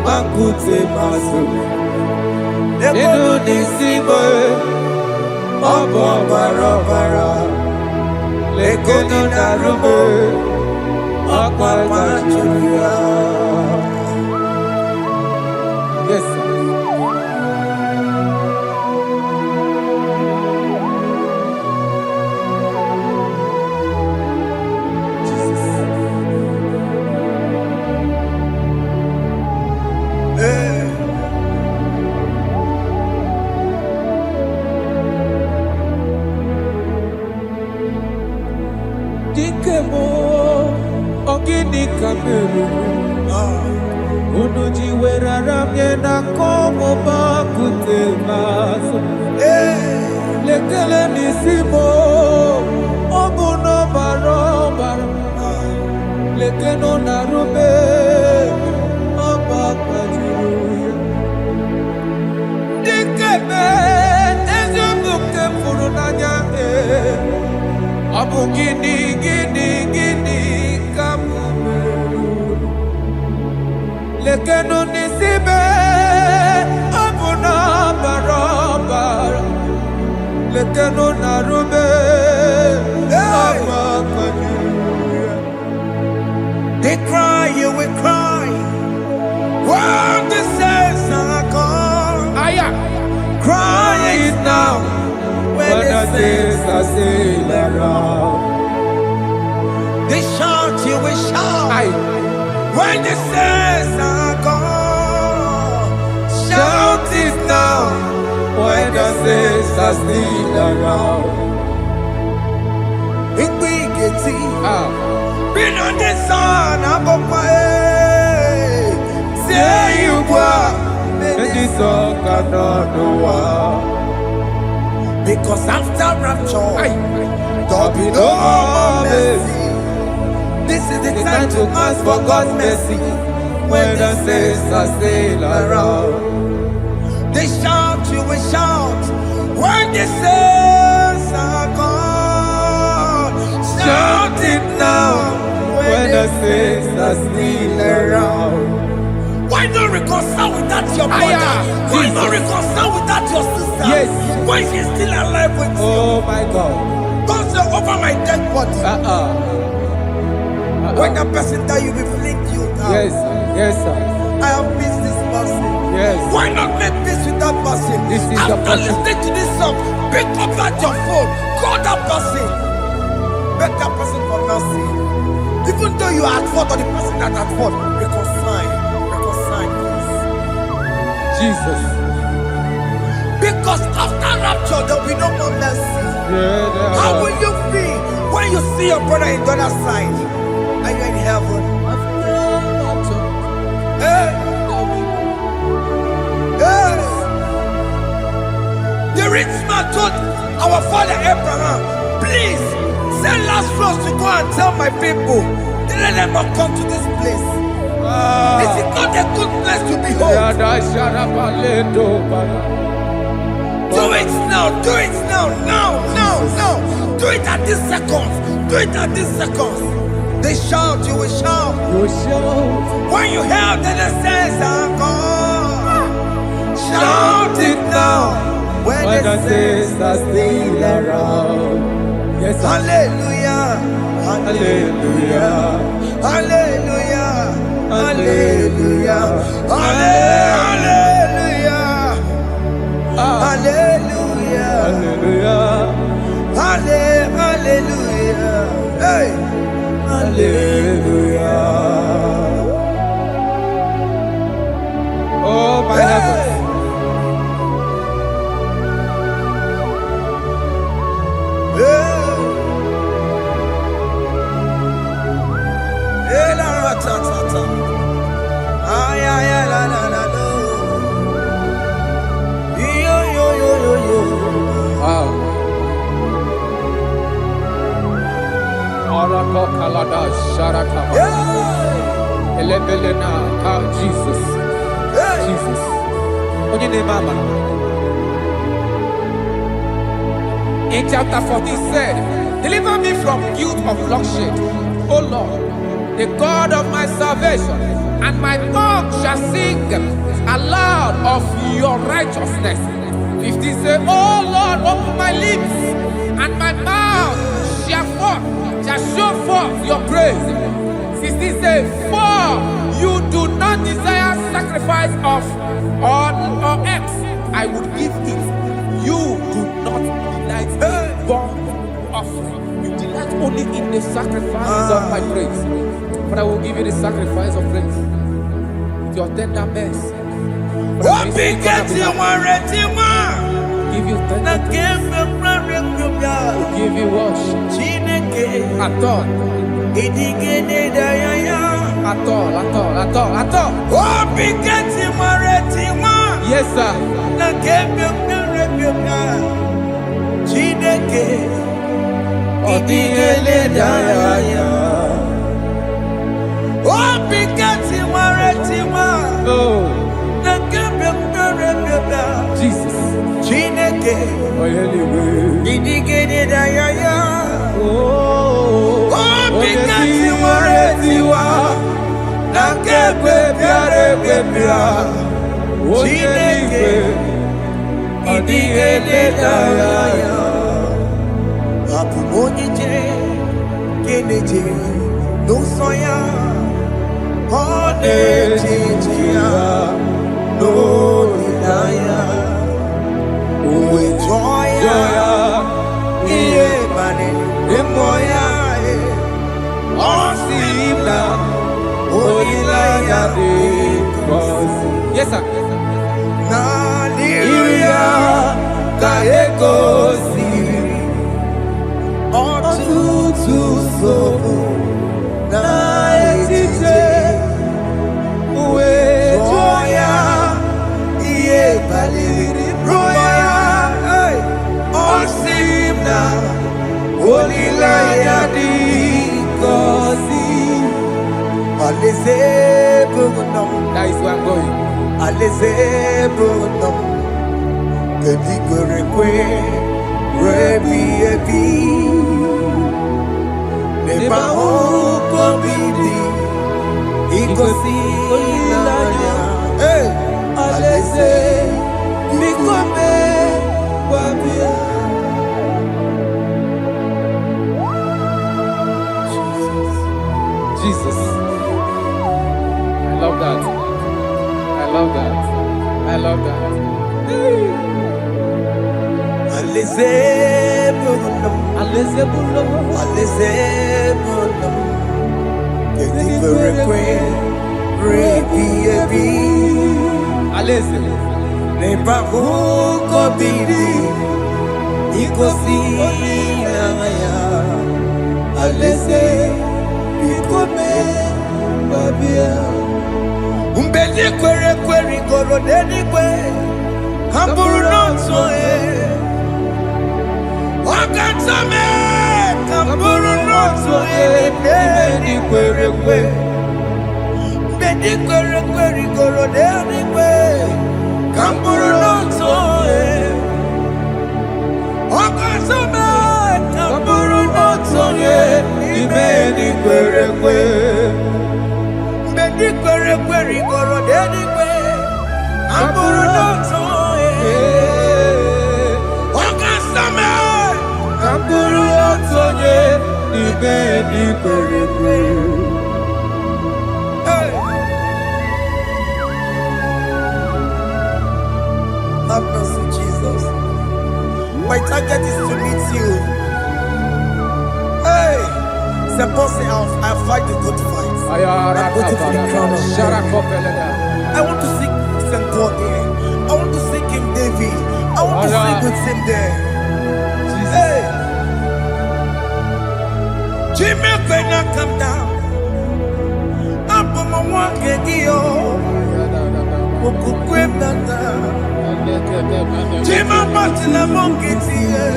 Makute masu Ego nisibo Obo barabara Lego ninarume Akwa machuria. Yes, sir. Dikemo ogini kameru Unuji weraramye na komo bakute maso Lekele nisimo Obuno barobara Lekeno narube Abakajiruya Dikeme Ezubuke furunanya Abu gini kamumeru Lekeno nisibe Abu na barabara Lekeno narube Abakajiruya. They cry, you will cry when the saints are gone. Aya. Cry it now when the saints are still around. They shout, you will shout Aye. when the saints are gone. Shout it now when the saints are still around. It will get been on the sun, I'm on my head. Say you were, and this song cannot know. Because after rapture, there'll be no more mercy. This is the time to ask for God's mercy when the saints are still around. They shout, you will shout when the saints are gone. Shout it now when the saints are still around. Why not reconcile with that your brother? Why not reconcile with that your sister? Yes. Why she's still alive with you? Oh my God. Don't say over my dead body. When the person that you will fling you down. Yes, yes, sir. I have missed this person. Yes. Why not make peace with that person? This is the After person. listening to this song, pick up that your phone, call that person, beg that person for mercy. Even though you are at fault or the person that at fault, reconcile, please. Jesus. Because after rapture, there will be no more mercy. Yeah, How will you feel when you see your brother in the other side? Are you in heaven? Hey. Hey. The rich man told our father Abraham, please send Lazarus to go and tell my people, let them not come to this place. This is not a good place to behold. Do it now, do it now, now. Do it at this second. Do it at this second. They shout, you will shout. You shout. When you hear that the saints are gone, shout it now. When the saints are still around. Yes, sir. Hallelujah. Hallelujah. Hallelujah. Hallelujah. Hallelujah. Hallelujah. Hallelujah. Hallelujah. Hey. Hallelujah. Oh my heavens. Hey, la la ta ta ta. Ay ay ay la la la la. Yo yo yo yo yo. Wow. Arako kalada sharatama. Yeah. Elebelena ka Jesus. Hey. Jesus. Onye ne mama. In chapter 14 said, deliver me from guilt of bloodshed, O Lord, the God of my salvation. and my tongue shall sing aloud of your righteousness. 15 say, oh Lord, open my lips, and my mouth shall show forth your praise. 16 say, for you do not desire sacrifice of or eggs, I would give it. You do not delight in burnt offering. You delight only in the sacrifice of my praise. But I will give you the sacrifice of praise with your tender mercy. Give you tender praise. Will give you worship. At all. Yes, sir. Jesus. Yes, sir. That is where I'm going. Jesus. I love that. I love that. I love that. Umbedi kwere kwere goro deni kwe Kamburu nonso Wakatame Kamburu nonso Deni kwere kwe Umbedi kwere kwere goro deni kwe Kamburu nonso Wakatame Kamburu nonso Deni kwere kwe Kwere kwere goro deni kwe Amburu noto Wakasame Amburu noto Ibedi kwere kwe Have mercy, Jesus. My target is to meet you. Hey, suppose I fight the good fight. I'm waiting for the crown of I want to sing St. God there. I want to sing King David. I want to sing with him there. Hey, Jimmy cannot come down. I'm on my walk Jimmy Martin among it here.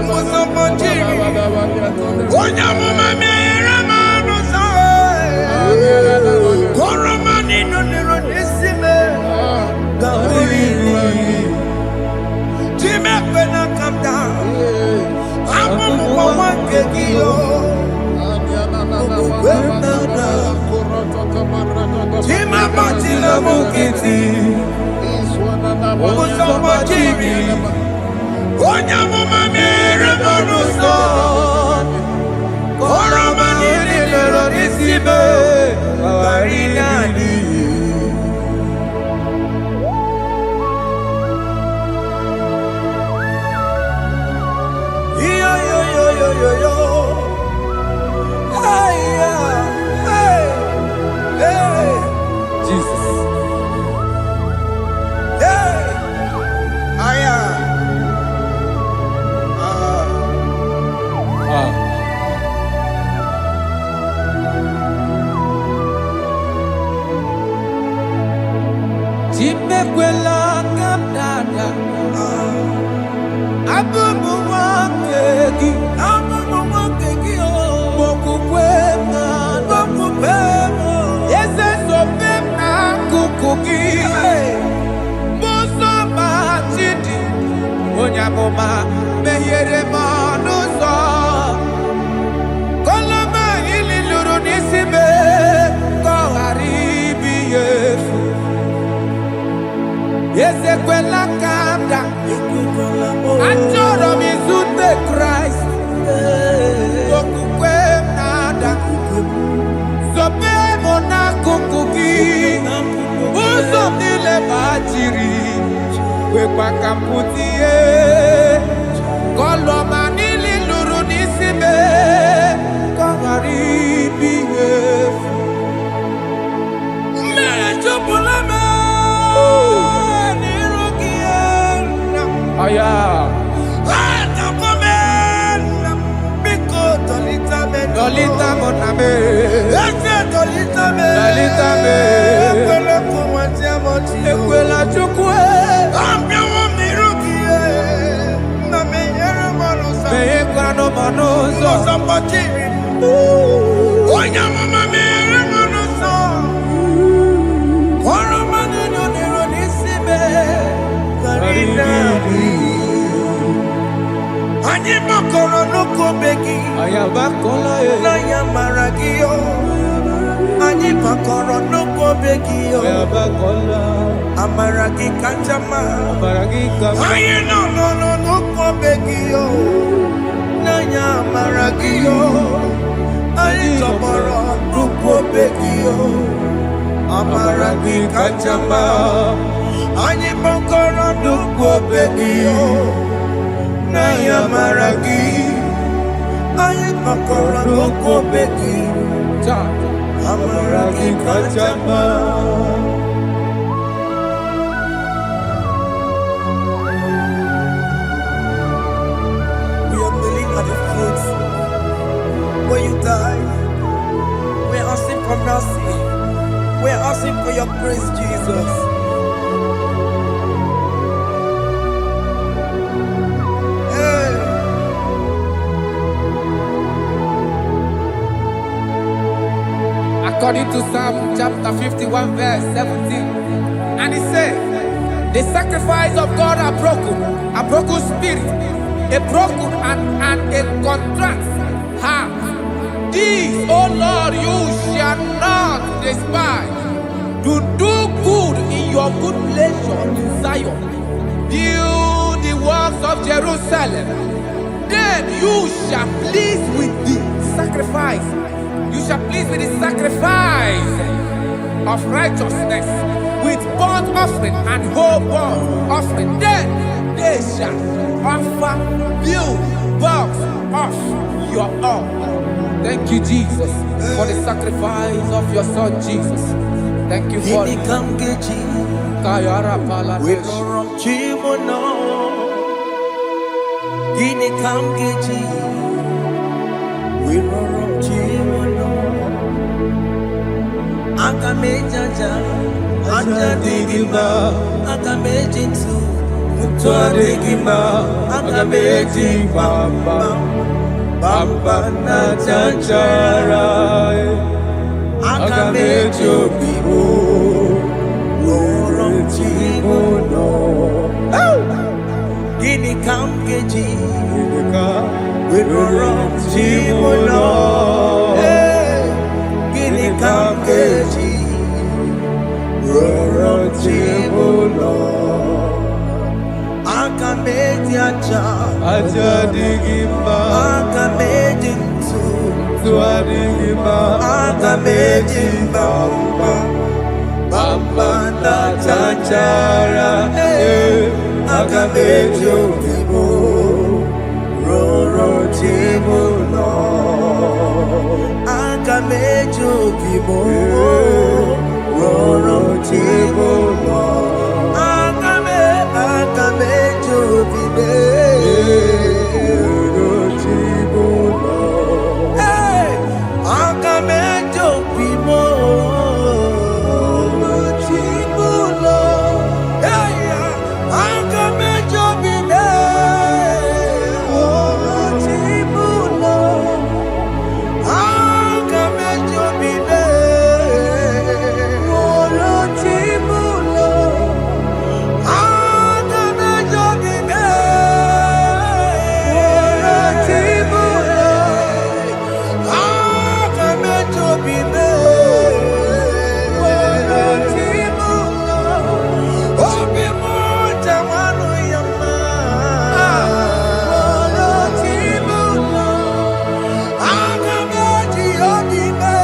Was up on Jimmy. One young woman. Koromani no neronisime Gawiri Jimmy Pena come down Amu Mwankegio Matila Mukiti, Musoma Jiri, Onyamuma Mere Bonuso, Koromani Lorisibe, Varinani. Yo. Hey, Jesus. Hey, Chimekwela kamdada. Abubu wakegi. Onyamoma mehiere manuzo koloma ililuru nisibe koharibi yefu yesekwela kanda achoro mizute Christ okukwe nada sobe mona kukuki uzo nile bajiri Wekwa kamputie Koloma nili luru nisibe Kongaribi yefu Mechupulame Nirugiena Aya Atakomena Biko Dolita Meno Dolita Moname Ese Dolita Meno Dolita Meno Ekwela Kumatia Moti Ekwela Chukwe Meyekwano Manoso Mozambakiri Onyamama Mere Manoso Koromani Noniro Nisibe Karinari Anyimokoro Nuko Begi Ayabakola Naya Maragio Anyimokoro Nuko Begio Ayabakola Amaragi Kanjama Amaragi Kanjama Aye no Nuko Begio Naya Maragio Aye Tomorrow Nuko Begio Amaragi Kanjama Anyimokoro Nuko Begio Naya Maragi Anyimokoro Nuko Begio Amaragi Kanjama when you die, we're asking for mercy. We're asking for your grace, Jesus. Hey. According to Psalm chapter 51 verse 17, and it says, the sacrifice of God are broken spirit, a broken and a contrite heart. This, O Lord, you shall not despise. To do good in your good pleasure in Zion. Build the works of Jerusalem. Then you shall please with the sacrifice. You shall please with the sacrifice of righteousness, with burnt offering and whole burnt offering. Then they shall offer build works of your own. Thank you, Jesus, for the sacrifice of your Son, Jesus. Thank you for it. Kayara Pala. We no rom chimono. Gini kamgeji. We no rom chimono. Akamejaja. Aja digima. Akamejinsu. Mutwa digima. Akamejimba. Bamba na chanchara. Akamejo bibo. Rom chimono. Gini kamgeji. We no rom chimono. Gini kamgeji. aja digimba akamejitu tuadigimba akamejimba bamba na chanchara akamejo bibo roro tibo no akamejo bibo roro tibo no akamejo bibe roro tibo no akamejo bibo roro tibo no akamejo bibe roro tibo no akamejo bibe roro tibo no akamejo bibe roro tibo no akamejo bibe roro tibo no obi mo jamanu yama roro tibo no akameji obibe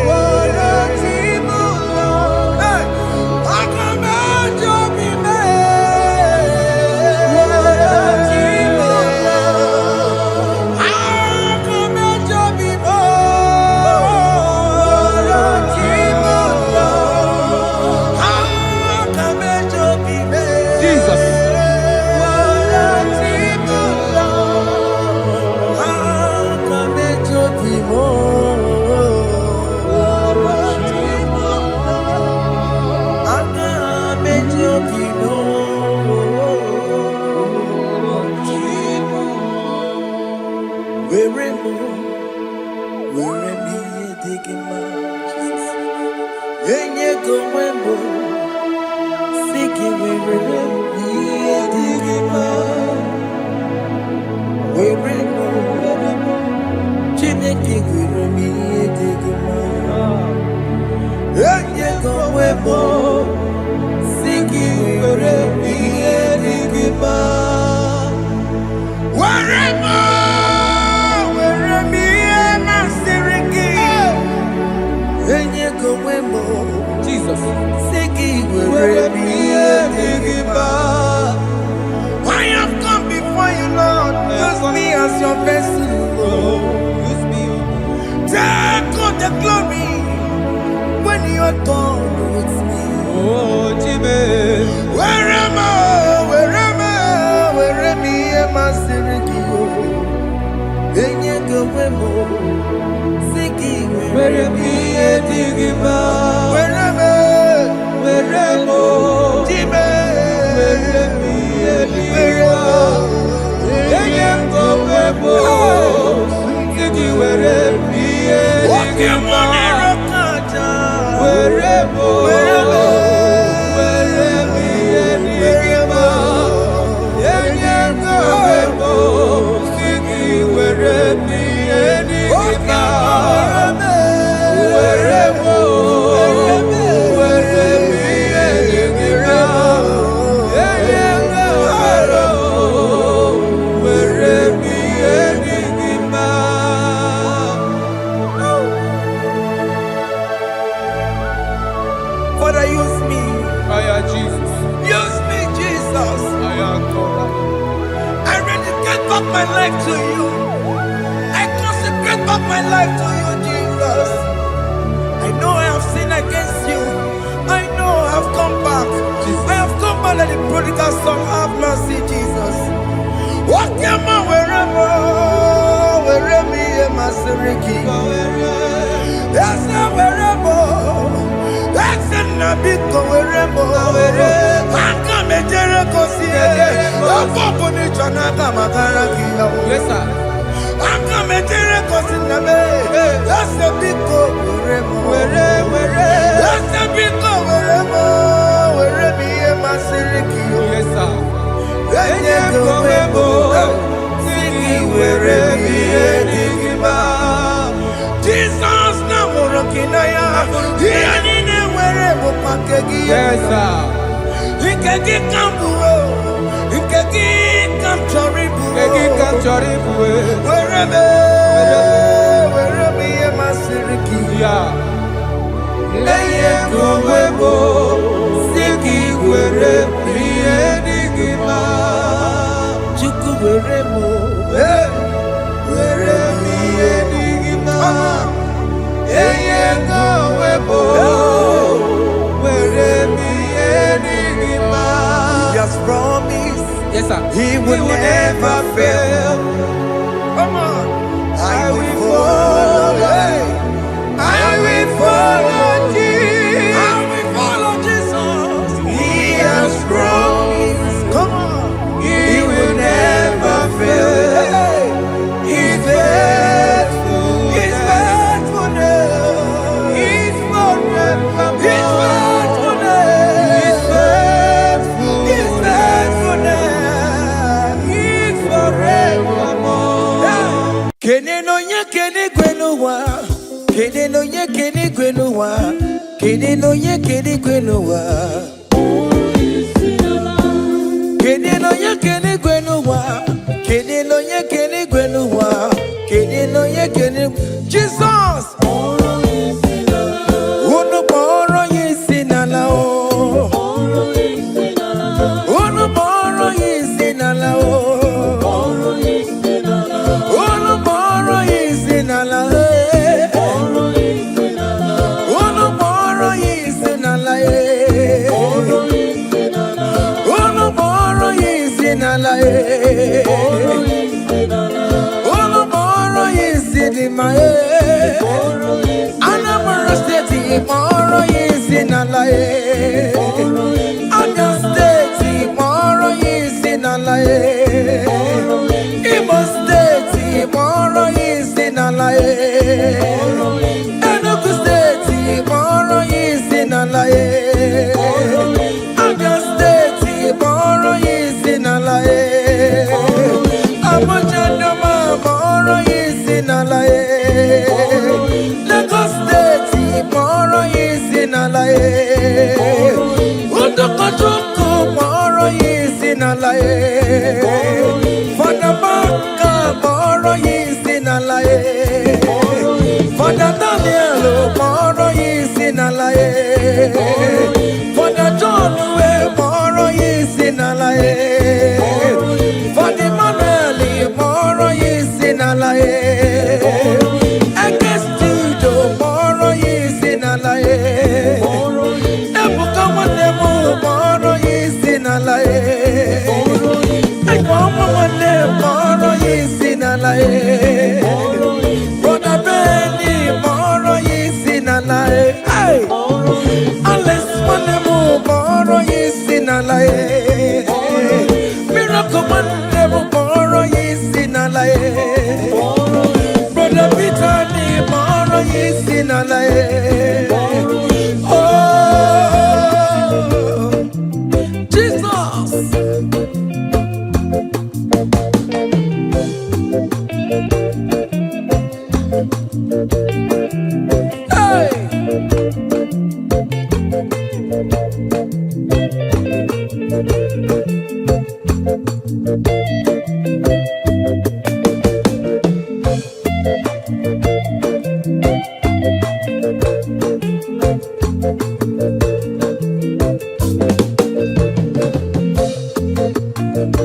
roro tibo no akameji obibe roro tibo no akameji obibe roro tibo no akameji obibe Jesus. roro tibo no akameji obibe roro tibo no akameji obibe roro tibo were mo were mi edigima enye go wembo siki were mi edigima were mo Chineke were mi edigima enye go wembo siki were mi edigima were mi enasiriki enye go wembo Jesus. siki were mi edigima I have come before you, Lord. Use me as your vessel, Lord. Use me. Take all the glory when you are done with me. Oh, Jimmy. Where am I? Where am I? Masirikio. Enye gowemo. Siki Where me edigima. Where am I? Where mo. Jime. Where me edigima. Eye go webo. Siki where me edigima. Where mo. Where me edigima. Eye go webo. Siki where me edigima. Where mo. Where me edigima. Eye go webo. Where me edigima. Father, use me. Fire Jesus. Use me, Jesus. Fire God. I rededicate back my life to you. I consecrate back my life to you, Jesus. I know I have sinned against you. I know I have come back. I have come back like the prodigal son. Have mercy, Jesus. What am I wherever? Where me and my Siriki? Yes, wherever. That's in a big wherever. I come and Jericho see it. I pop on it, Yes, sir. I come and Jericho in the bay. That's a big wherever. That's a big wherever. Where me and my Siriki? Yes, sir. Enye go webo. Siki where me edigima. Jesus na morokinaya. Yanine where mo pakegi. Yes, sir. Ikegi kambuo. Ikegi gị ka m chọrọ ịbụ were m ihe masịrị gị ya ihe n'onwe m si gị were ihe dị gị ma Chukwu were m were m ihe dị gị ma ihe n'onwe m were m ihe dị gị ma. He has promised Yes, sir. He will never fail. Come on. I will follow. I will follow Jesus. I will follow Jesus. He has promised. Come on. He will never fail. He's faithful. He's faithfulness. He's forever. He's faithfulness. He's faithful. He's faithfulness. He's forevermore. Kene no nye kene gwenuwa. Kene no nye kene gwenuwa. Kene no nye kene gwenuwa. Kene no nye kene gwenuwa. Kene no nye kene gwenuwa. Kene no nye kene. Jesus. Unu boro yisi nala o. Unu boro yisi nala o. Unu boro yisi nala e. Unu boro yisi nala e. Unu boro yisi nala e. Unu boro yisi di ma e. Anambra State boro yisi nala e. Abia State boro yisi nala e. Igbo State boro yisi nala e. Enugu State boro yisi nala e. Abia State boro yisi nala e. Abuja Doma boro yisi nala e. Lagos State boro yisi nala e. Udokojuku boro yisi nala e. Fada Baka boro yisi nala e. Fada Daniel boro yisi nala e. Fada John we boro yisi nala e. Fada Emmanuel boro yisi nala e. Eke Studio boro yisi nala e. Ebuka Nwanemu boro yisi nala e. Ekpoma Nwanne boro yisi nala e. Brother Benny boro yisi nala e. Hey! Alex Nwanemu boro yisi nala e. Miracle Nwanemu boro yisi nala e. Brother Peter ni boro yisi nala e. Oh, Jesus. Hey!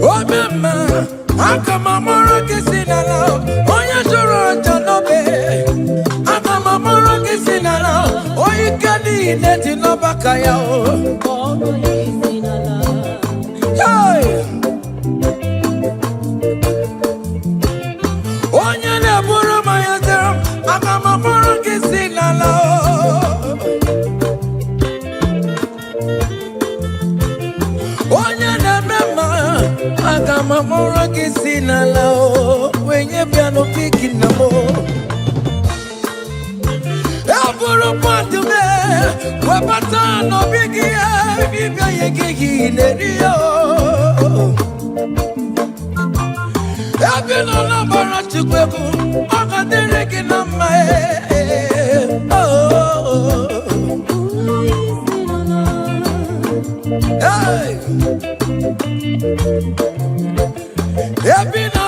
Oh, mama, how come I'm more kissing alone? Oh, you're sure no be. How come I'm more kissing alone? Oh, you can't eat it in no bakaya. Hey! Oh, you're never my answer. How come I'm more kissing alone? Onye na-emema aga m amụrụ gị si n'ala o wenye bịa n'okiki na m eburu mmadụ mee webata n'obi gị bibia ya gị gị na-eri ya ebe nọ n'ọbara Chukwu egwu ọ ga-adịrị gị na mma Hey! Ebi na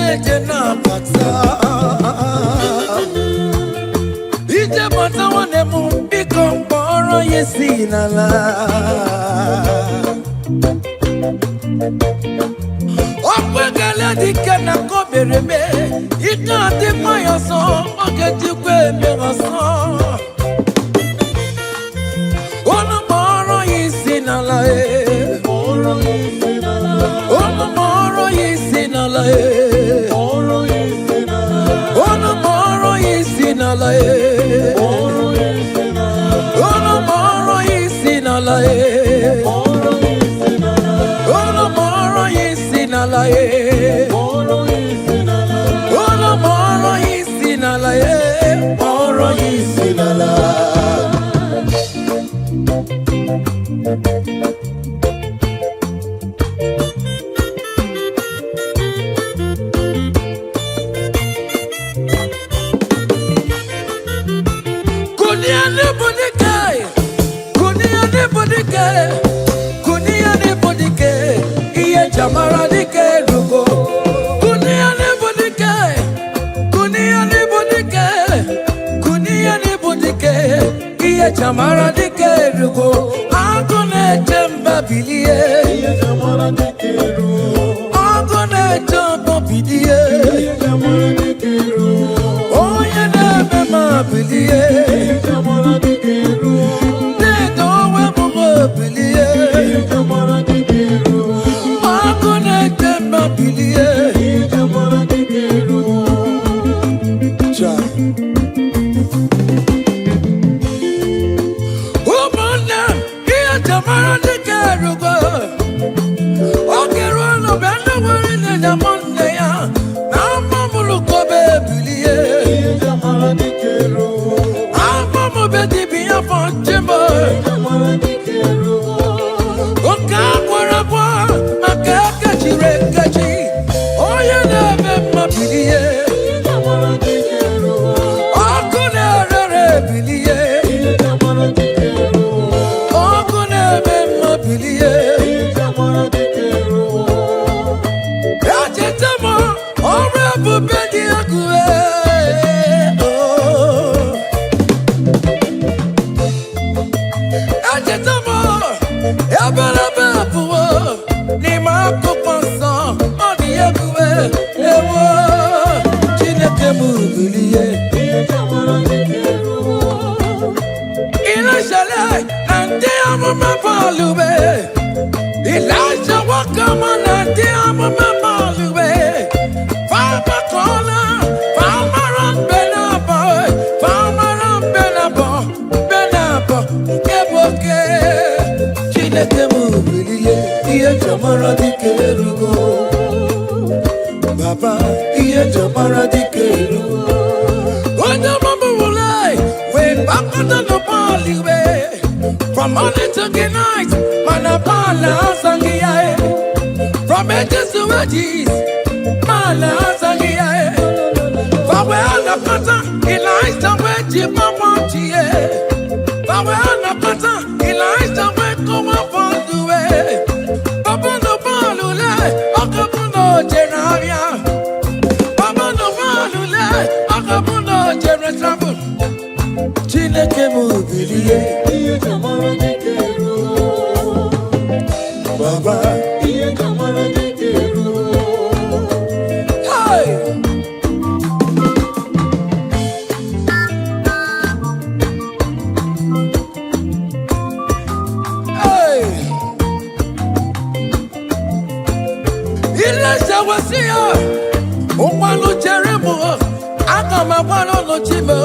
na-eje na-abata ije bata nwanne m biko kpọrọ ya isi n'ala ọkwegala dike na kobere me ike adịkwa ya ọsọ ọ ga-ejikwa eme ọsọ ọnụ kpọrọ ya isi n'ala ọnụ kpọrọ ya isi n'ala ọnụ kpọrọ ya isi n'ala ọnụ kpọrọ ya isi n'ala ọnụ kpọrọ ya isi n'ala ọnụ kpọrọ ya isi n'ala kpọrọ ya isi n'ala Jamara dike rugo kunia nebodike iye jamara dike rugo agone jemba bilie iye jamara dike rugo agone jemba bilie iye jamara dike rugo oye nebe ma bilie iye jamara dike rugo ne dowe mo bilie iye jamara dike rugo Elijah welcome on the dear Farmer corner, farmer on Benabo, Keboke, Chineke Mubilie, Ia Jamara di Kerugo, Baba, Ia Jamara di Kerugo. When the mama will lie, when back on the Baliwe, from morning to the night, Manapala Sangiae, from edges to edges, Mala Sangiae, Fawela Pata, Elijah Wedge, Mama Chie, Fawela Pata, Elijah Wedge, come up on the way, Papa no Balule, Okapuno Genaria, Papa no Balule, Okapuno Genatravel, Chineke Mubilie, Jamara de Keru, Baba, Jamara de Keru. Hey! Hey! Elijah was here. Umalo Jeremo, Akamabano no Chimo,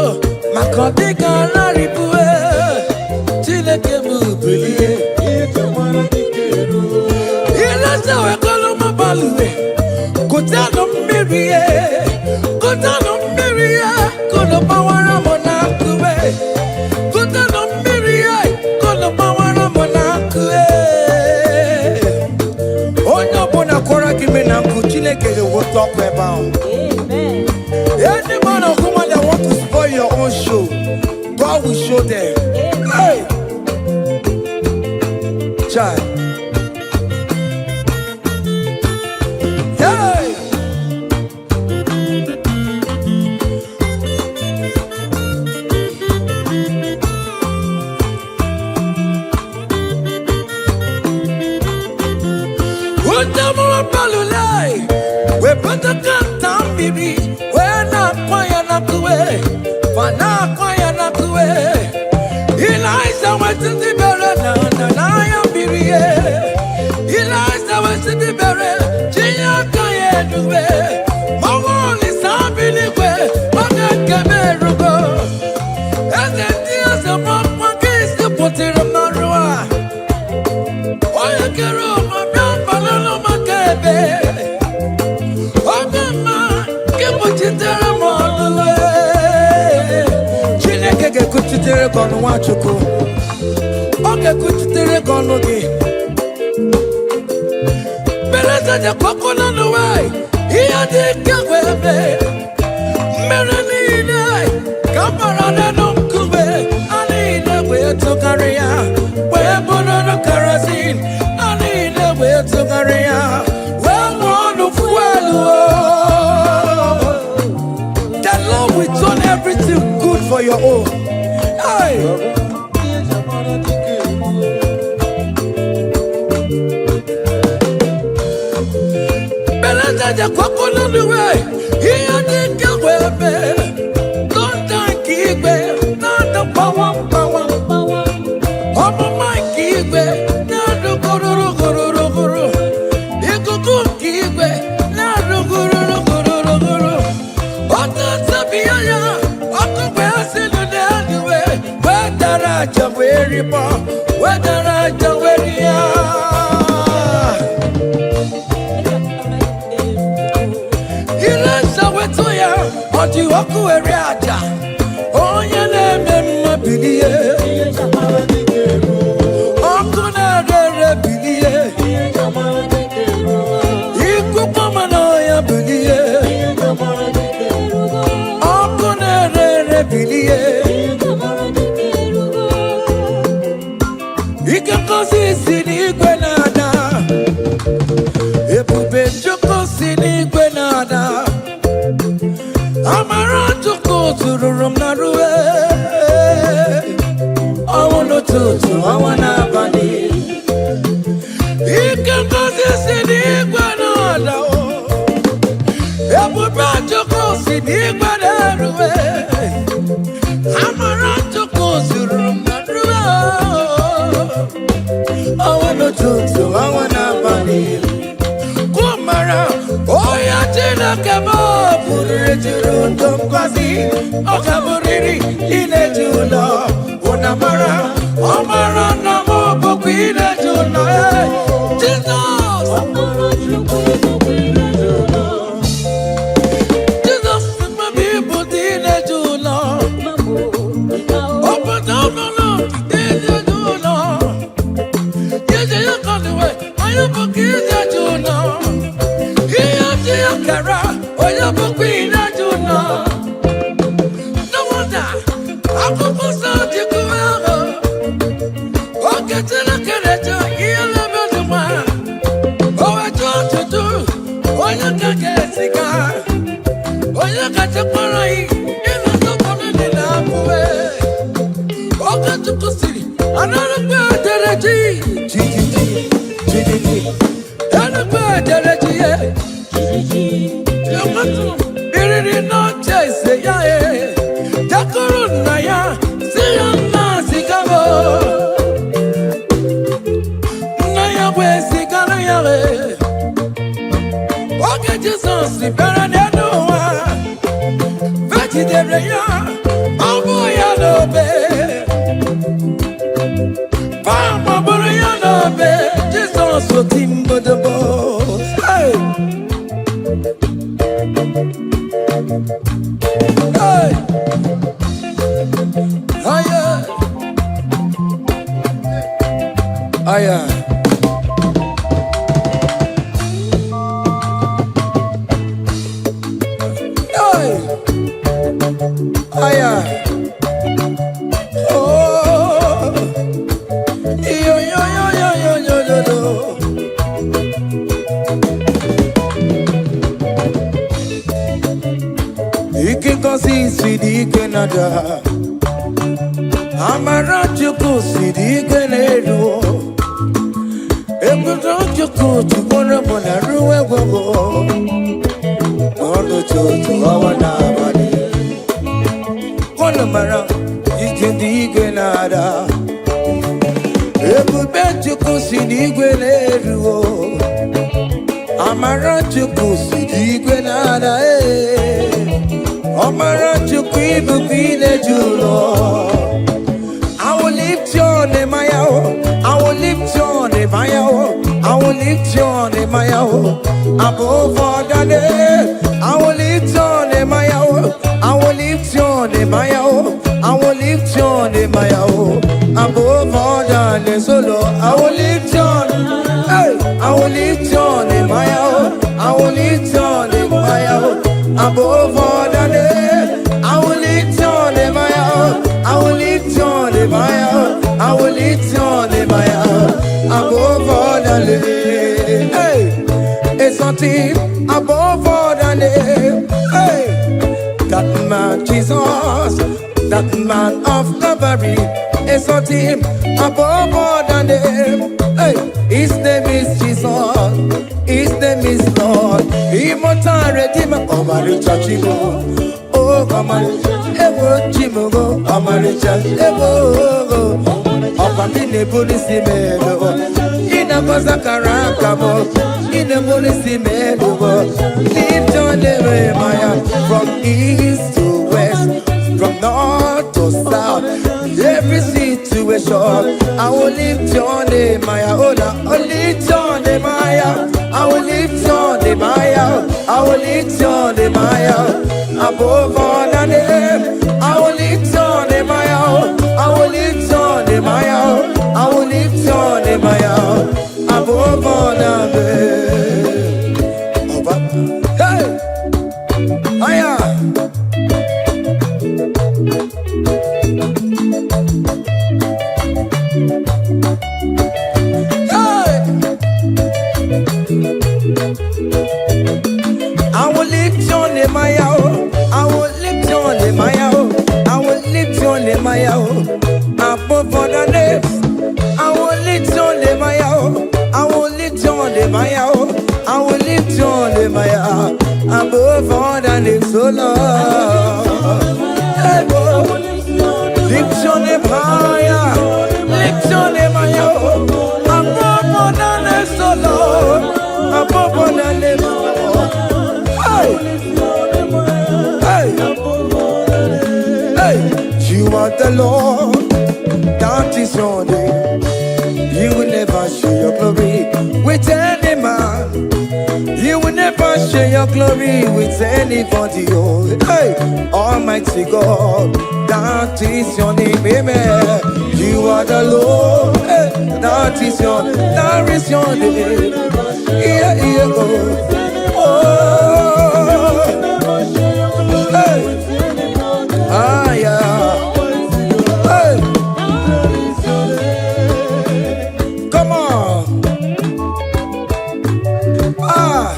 Makodiga Laribue. Chineke Mubilie, Jamara de Keru. Elijah we call him a balue. Kotano Mirie, Kono Bawara Monakue. Kotano Mirie, Kono Bawara Monakue. Onyo bona kora kimena Chineke will talk about. Amen. Any man or woman that want to spoil your own show, God will show them. Hey! Child. Hey! kuchitere kono Nwachukwu oge kuchitere kono gị beleza je kokono nuwai iya dị kegwe ebe mmere niile kamara nenu nkube a niile wee tụgharị ya wee bụrụ na kerosene a niile wee tụgharị ya wee ṅụọ nu fuelu. The Lord will turn everything good for your own. Hey. Beleza ja kwako na duwe iya dike webe Donda kigwe Nada pawa Omo ma kigwe Nada gururu Ikuku kigwe Nada gururu Ota tabia ya Okwe asinu deduwe Wedara jaweri pa Wedara jaweri ya Oti oku eri aja onye na-eme mma bilie oku na-ere bilie ikuku mana ya bilie oku na-ere bilie ike ngozi si n'igwe na-ada ebube Chukwu si n'igwe na-ada Amara Chukwu tururu m na ruwe ọnwụ n'ụtụtụ ọnwa n'abalị ike ngozi si n'igwe na-ada ebube Chukwu si n'igwe na-eruwe Amara Chukwu tururu m na ruwe ọnwụ n'ụtụtụ ọnwa n'abalị Kumara oya Chineke m pụrụ juru ndụ ngozi ọ gaburiri ineji ụlọ ụnamara ọmara na m bụkwa ineji ụlọ Jizọs Jizọs mmebi ịbụ dị ineji ụlọ obodo ọbụla ineji ụlọ ije ya kọniwe anyị bụkwa ineji ụlọ ihe dị ya kara onye bụkwa ineji ụlọ no wonder akwụkwọ nsọ ji kwuo ahụ oge Chineke na-eche ihe na-emedu nwa o wetu ọtụtụ onye ka ga-esiga onye kachakwara ịnụ nsọpụrụ dị na abụwe oge Chukwu siri anarụkwa edereji enukwa edereji ye iriri n'oche ise ya jakọrọ nna ya si ya nna zigara nna ya wee zigara ya oge Jizọs bịara n'elu ụwa vejidere ya ọ bụ ya n'obe gbabụrụ ya n'obe Jizọs oti mbodobo hey! Hey! Aya! Aya! Hey! Aya! Oh! Yo yo yo yo yo yo yo yo! Ike kosi sidi Canada. Amara chuku sidi Canada. Ekuto chuku chukona bona ruwe gogo. Ondo chuchu awana bani. Kono mara sidi Canada. Ebube chuku sidi Canada. Amara chuku sidi Canada. Amara chuku ibu bine julo. I will lift your name, I will lift your name, I will lift your name, above all the name. I will lift your name, I will lift your name, I will lift your name, above all the name. Solo, I will lift your name, I will lift your name, I will lift your name, above all the name. I will lift your name, I will lift your name, I will lift your name, above all the name. Hey, it's something above all the name. Hey, that man Jesus, that man of Calvary, is something above all the name. Hey, his name is Jesus, his name is Lord. Immortal Redeemer, come and church. Oh, come on, ever Jimogo, Amaricha, ever. Opamine police melo, ina kosa karakamo, ina police melo. Lift your name, Maya, from east to west, from north to south. Every situation, I will lift your name, Maya. Oh, I will lift your name, Maya. I will lift your name, Maya. I will lift your name, Maya. Above all the name, I will lift your name, I will lift your name, I will lift your name, above all the name. Hey, aya. I will lift your name, I will lift your name, I will lift your name, above all the names. I will lift your name, I will lift your name, I will lift your name, above all the names. So Lord, hey, lift your name higher, lift your name higher, above all the names. So Lord, above all the names. You are the Lord, that is your name. You will never share your glory with any man. You will never share your glory with anybody. Oh, hey, Almighty God, that is your name, amen. You are the Lord, hey, that is your name. Yeah, yeah, oh, hey. Ah, yeah. Hey. Come on. Ah.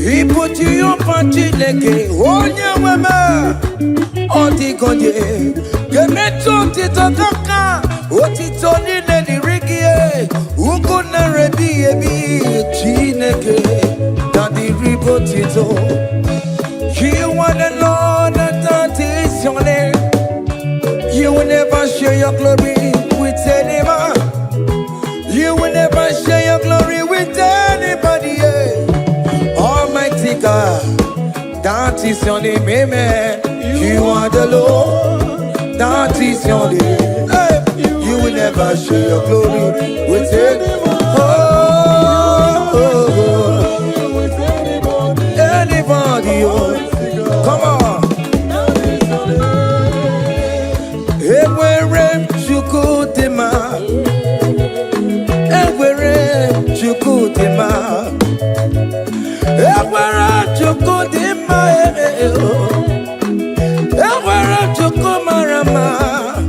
He put you up on Chileke, onye wema, Otikonye, Gemeto Titoka, Otitoni Nedirigie, Ukuna Rebi Ebi, Chineke, Daddy Ribotito. You are the Lord that is your name. You will never share your glory with any man. You will never share your glory with anybody. Almighty God, that is your name, amen. You are the Lord, that is your name. Hey, you will never share your glory with anyone. Anybody, come on. Everywhere you go, Dema. Everywhere you go, Dema. Everywhere you go, Dema. Everywhere you go, Marama.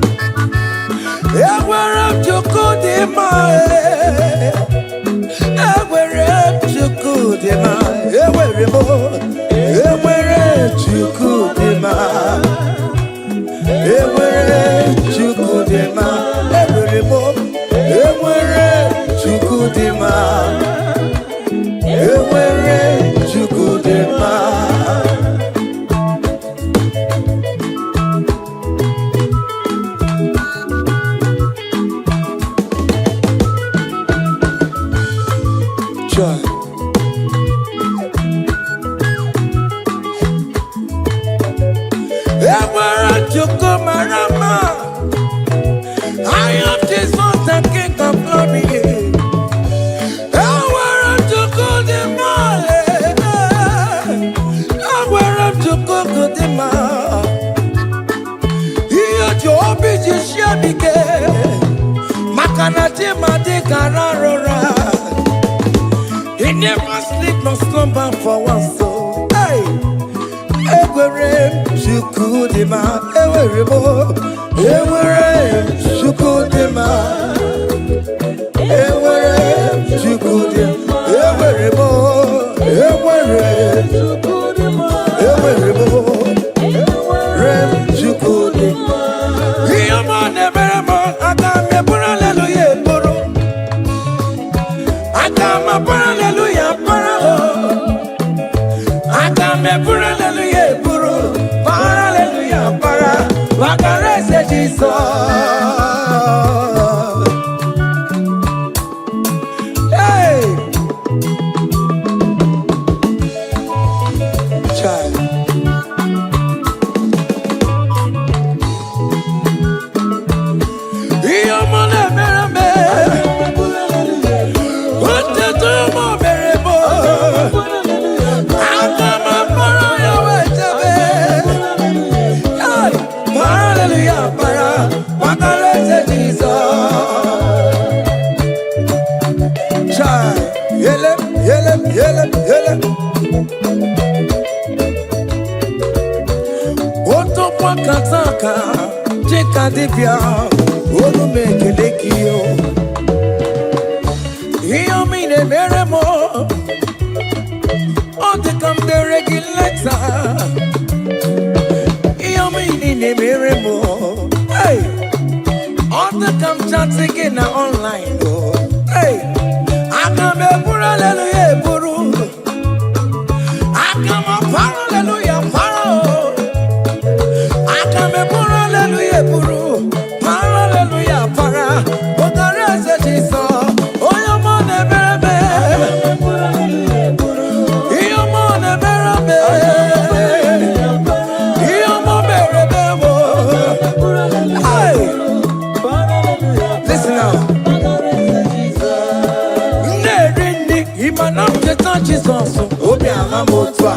Chukudema, Ewerebo, Ewere, Chukudema, Ewere, Chukudema. Joy. Ewere, Chukumarama. I am Jesus, the King of Glory. Ewere, Chukudema. Ewere, Chukudema. Iyo Jobi Jishabike. Makanati Madikararora. He never sleep nor slumber for one soul. Hey, Ewere, Chukudema, Ewerebo, Ewere, Chukudema, Ewere, Chukudema, Ewerebo, Ewere, Ewerebo, Ewere, Chukudema. Yamane Beremo, Agame Hallelujah, Boro, Agama Hallelujah, Boro, Agame Hallelujah, Boro, Hallelujah, Bara, Wakarese Jesus. Hey, child. Yamane Bereme, what the Tomo Berebo, Agama Hallelujah, para, wakarese Jesus. Chai, yele, yele, yele, yele. Oto kwa kataka, chika dipya, onu mekelekio. Iyo mine meremo, ote kam de regulator. Miremo, hey, all the come chatting in online, oh, hey, I come a hallelujah, Buru, I come a hallelujah, Paro, I come a hallelujah, Buru, hallelujah, Para, what the rest of this song, oh, your money, baby, your money, baby. Imanam jetan Jesus, obi ahamotwa.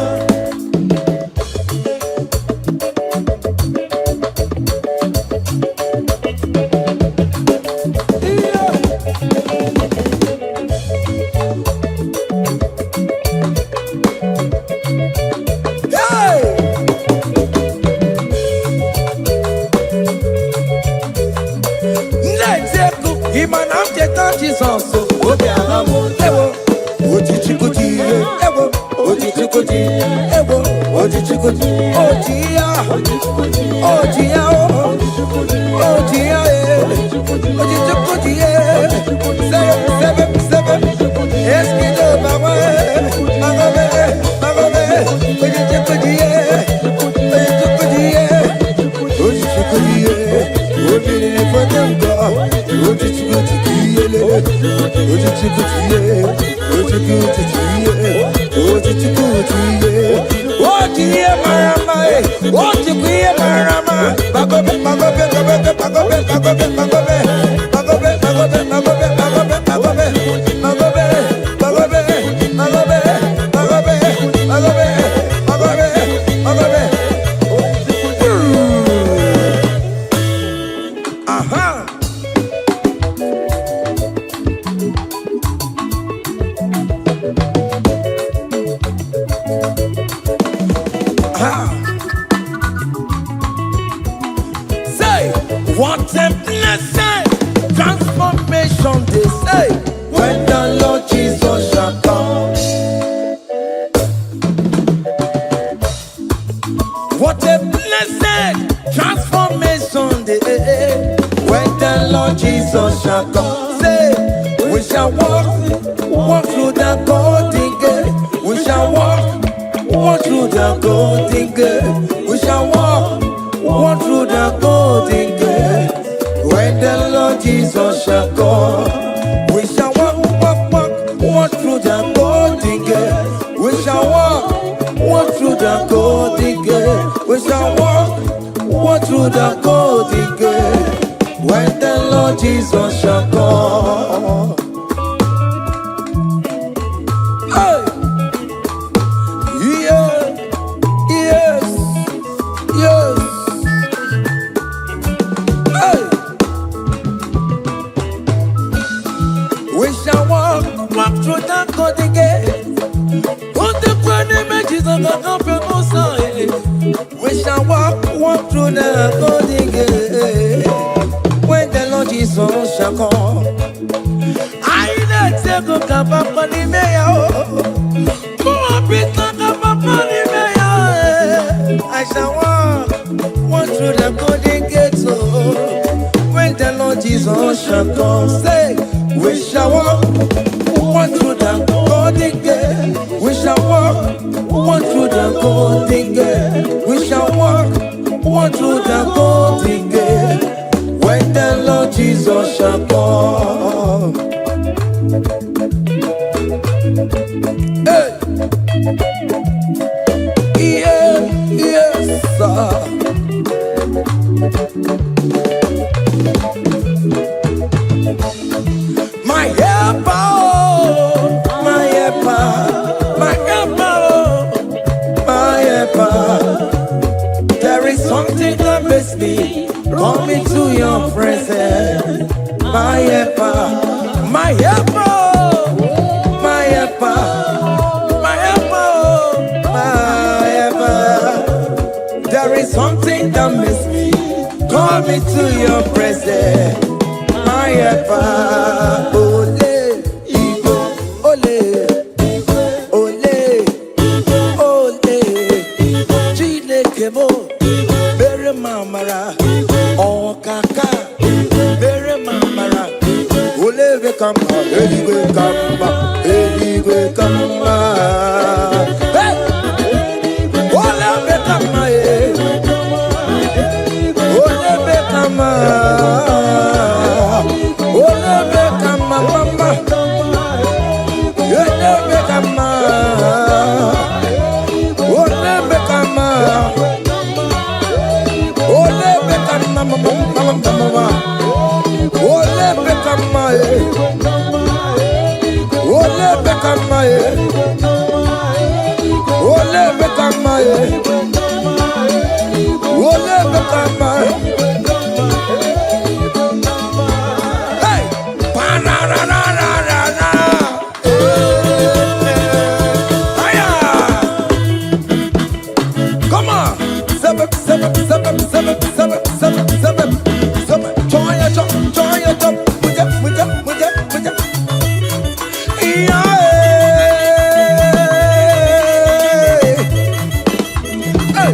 Imanam jetan Jesus, obi ahamotwa. Ojichikuti, ewo, ojichikuti, ewo, ojichikuti, ojia, ojia, ojia, ojichikuti, sebe, eskido bawa, magobe, ojichikuti, ojichikuti, obìnrin fọdẹ́ǹgọ́, ojichikuti, ojiye marama, ojiye marama, bagobe, bagobe, bagobe, bagobe, bagobe, bagobe, bagobe, bagobe, bagobe, bagobe, bagobe, bagobe, bagobe, bagobe, bagobe, bagobe, bagobe, bagobe. Aha. Say, what a blessing, transformation they say, when the Lord Jesus shall come. What a blessing, transformation they say, when Lord Jesus shall come. Say, we shall walk through the golden gate. We shall walk through the golden gate. We shall walk through the golden gate. When the Lord Jesus shall come, we shall walk through the golden gate. We shall walk through the golden gate. We shall walk through the golden gate. When the Lord Jesus shall come. Hey! Yeah! Yes! Yes! Hey! We shall walk through the golden gate. On the grand images of the comfortable side. We shall walk through the golden gate. When the Lord Jesus shall come, I let go kapapani meya. More people kapapani meya. I shall walk through the golden gate. So when the Lord Jesus shall come, say, we shall walk through the golden gate. We shall walk through the golden gate. We shall walk through the golden gate. When the Lord Jesus shall come. Hey. Yeah, yes, sir. My helper, my helper, my helper, my helper. There is something that makes me coming to your presence, my helper, my helper, my helper, my helper, my helper. There is something that makes me coming to your presence, my helper. Ole, Igbo, ole, ole, ole, Chineke mo, bere mamara. Oh, kaka, bere mamara. Oleve kamba, eligwe kamba, eligwe kamba. Hey! Oleve kamba, oleve kamba. Oleve kamba, mama. Oleve kamba. Oleve kamba. Oleve kamba, mama. Oleve kamba, oleve kamba, oleve kamba, oleve kamba. Hey, pa-na-na-na-na-na-na. Hiya. Come on, seven, seven, seven, seven, seven, seven, seven, seven. Join your jump, join your jump. Yeah. Hey.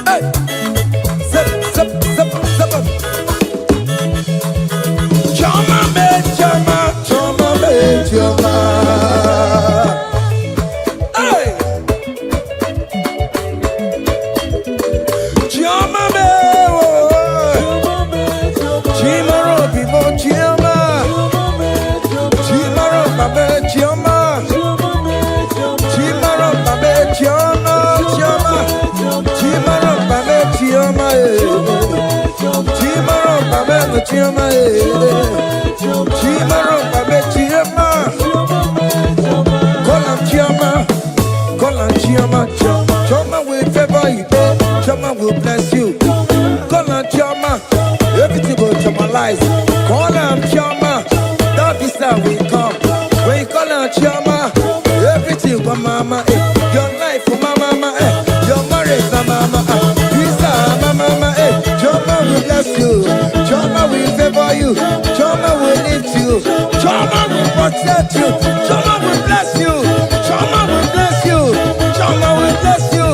Hey. Zip, zip, zip, zip. Chama me, chama, chama me, chama. Hey. Chama me. Choma will favor you, Choma will bless you. Call on Choma, everything will Chomalize. Call on Choma, that is how we come. When you call on Choma, everything for mama, your life for mama, your marriage for mama, visa mama, Choma will bless you, Choma will favor you, Choma will lift you, Choma will protect you, Choma will bless you, Choma will bless you, Choma will bless you.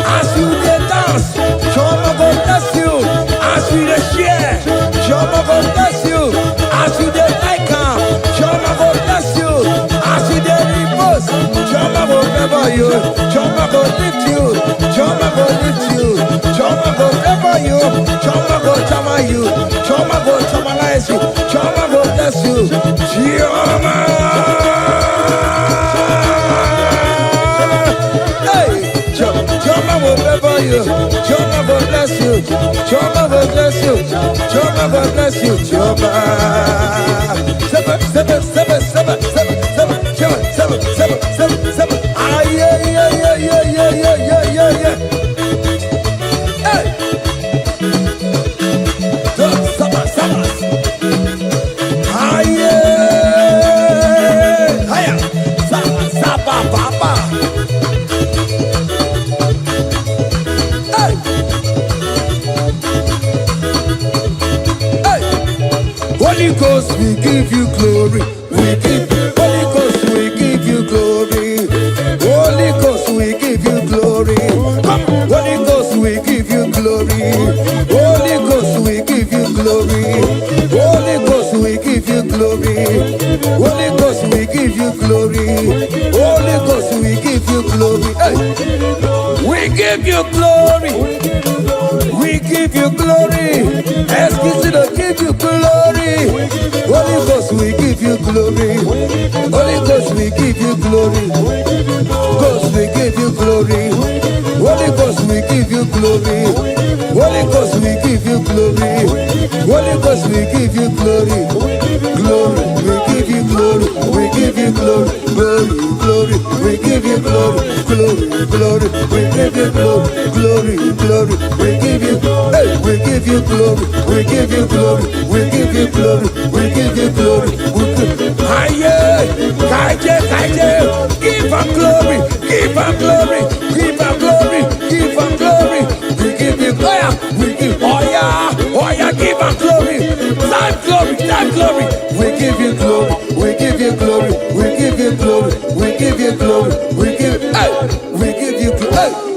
As you dance, Choma will bless you. dey share, Jehovah go bless you. As you dey like am, Jehovah go bless you. As you dey repost, Jehovah go favor you. Jehovah go lift you. Jehovah go lift you. Jehovah go favor you. Jehovah go chama you. Jehovah go chamalize you. Jehovah go bless you. Jehovah. Jehovah will favor you. Jehovah will bless you. Jehovah will bless you. Jehovah will bless you. Jehovah. Seven, seven, seven, seven, seven, seven, seven, seven, seven, seven, seven. Ah, yeah, yeah, yeah, yeah, yeah, yeah, yeah, yeah, yeah. Hey. Saba, saba. Ah, yeah. Hiya. Saba, saba, papa. Holy Ghost, we give you glory. We give you Holy Ghost, we give you glory. Holy Ghost, we give you glory. Come, Holy Ghost, we give you glory. Holy Ghost, we give you glory. Holy Ghost, we give you glory. Holy Ghost, we give you glory. Holy Ghost, we give you glory. Hey. We give you glory. We give you glory. Excuse me, give you glory. Holy Ghost, we give you glory. Holy Ghost, we give you glory. Ghost, we give you glory. Holy Ghost, we give you glory. Holy Ghost, we give you glory. Holy Ghost, we give you glory. Glory, we give you glory. We give you glory. Glory, glory, we give you glory. Glory, glory, we give you glory. Glory, glory, we give you glory. Hey, we give you glory. We give you glory. We give you glory. We give you glory. Aye, kaije, kaije. Give her glory. Give her glory. Give her glory. Give her glory. We give you glory. We give oh yeah, give her glory. Time glory, time glory. We give you glory. We give you glory. We give you glory. We give you glory. We give hey, we give you glory. Hey.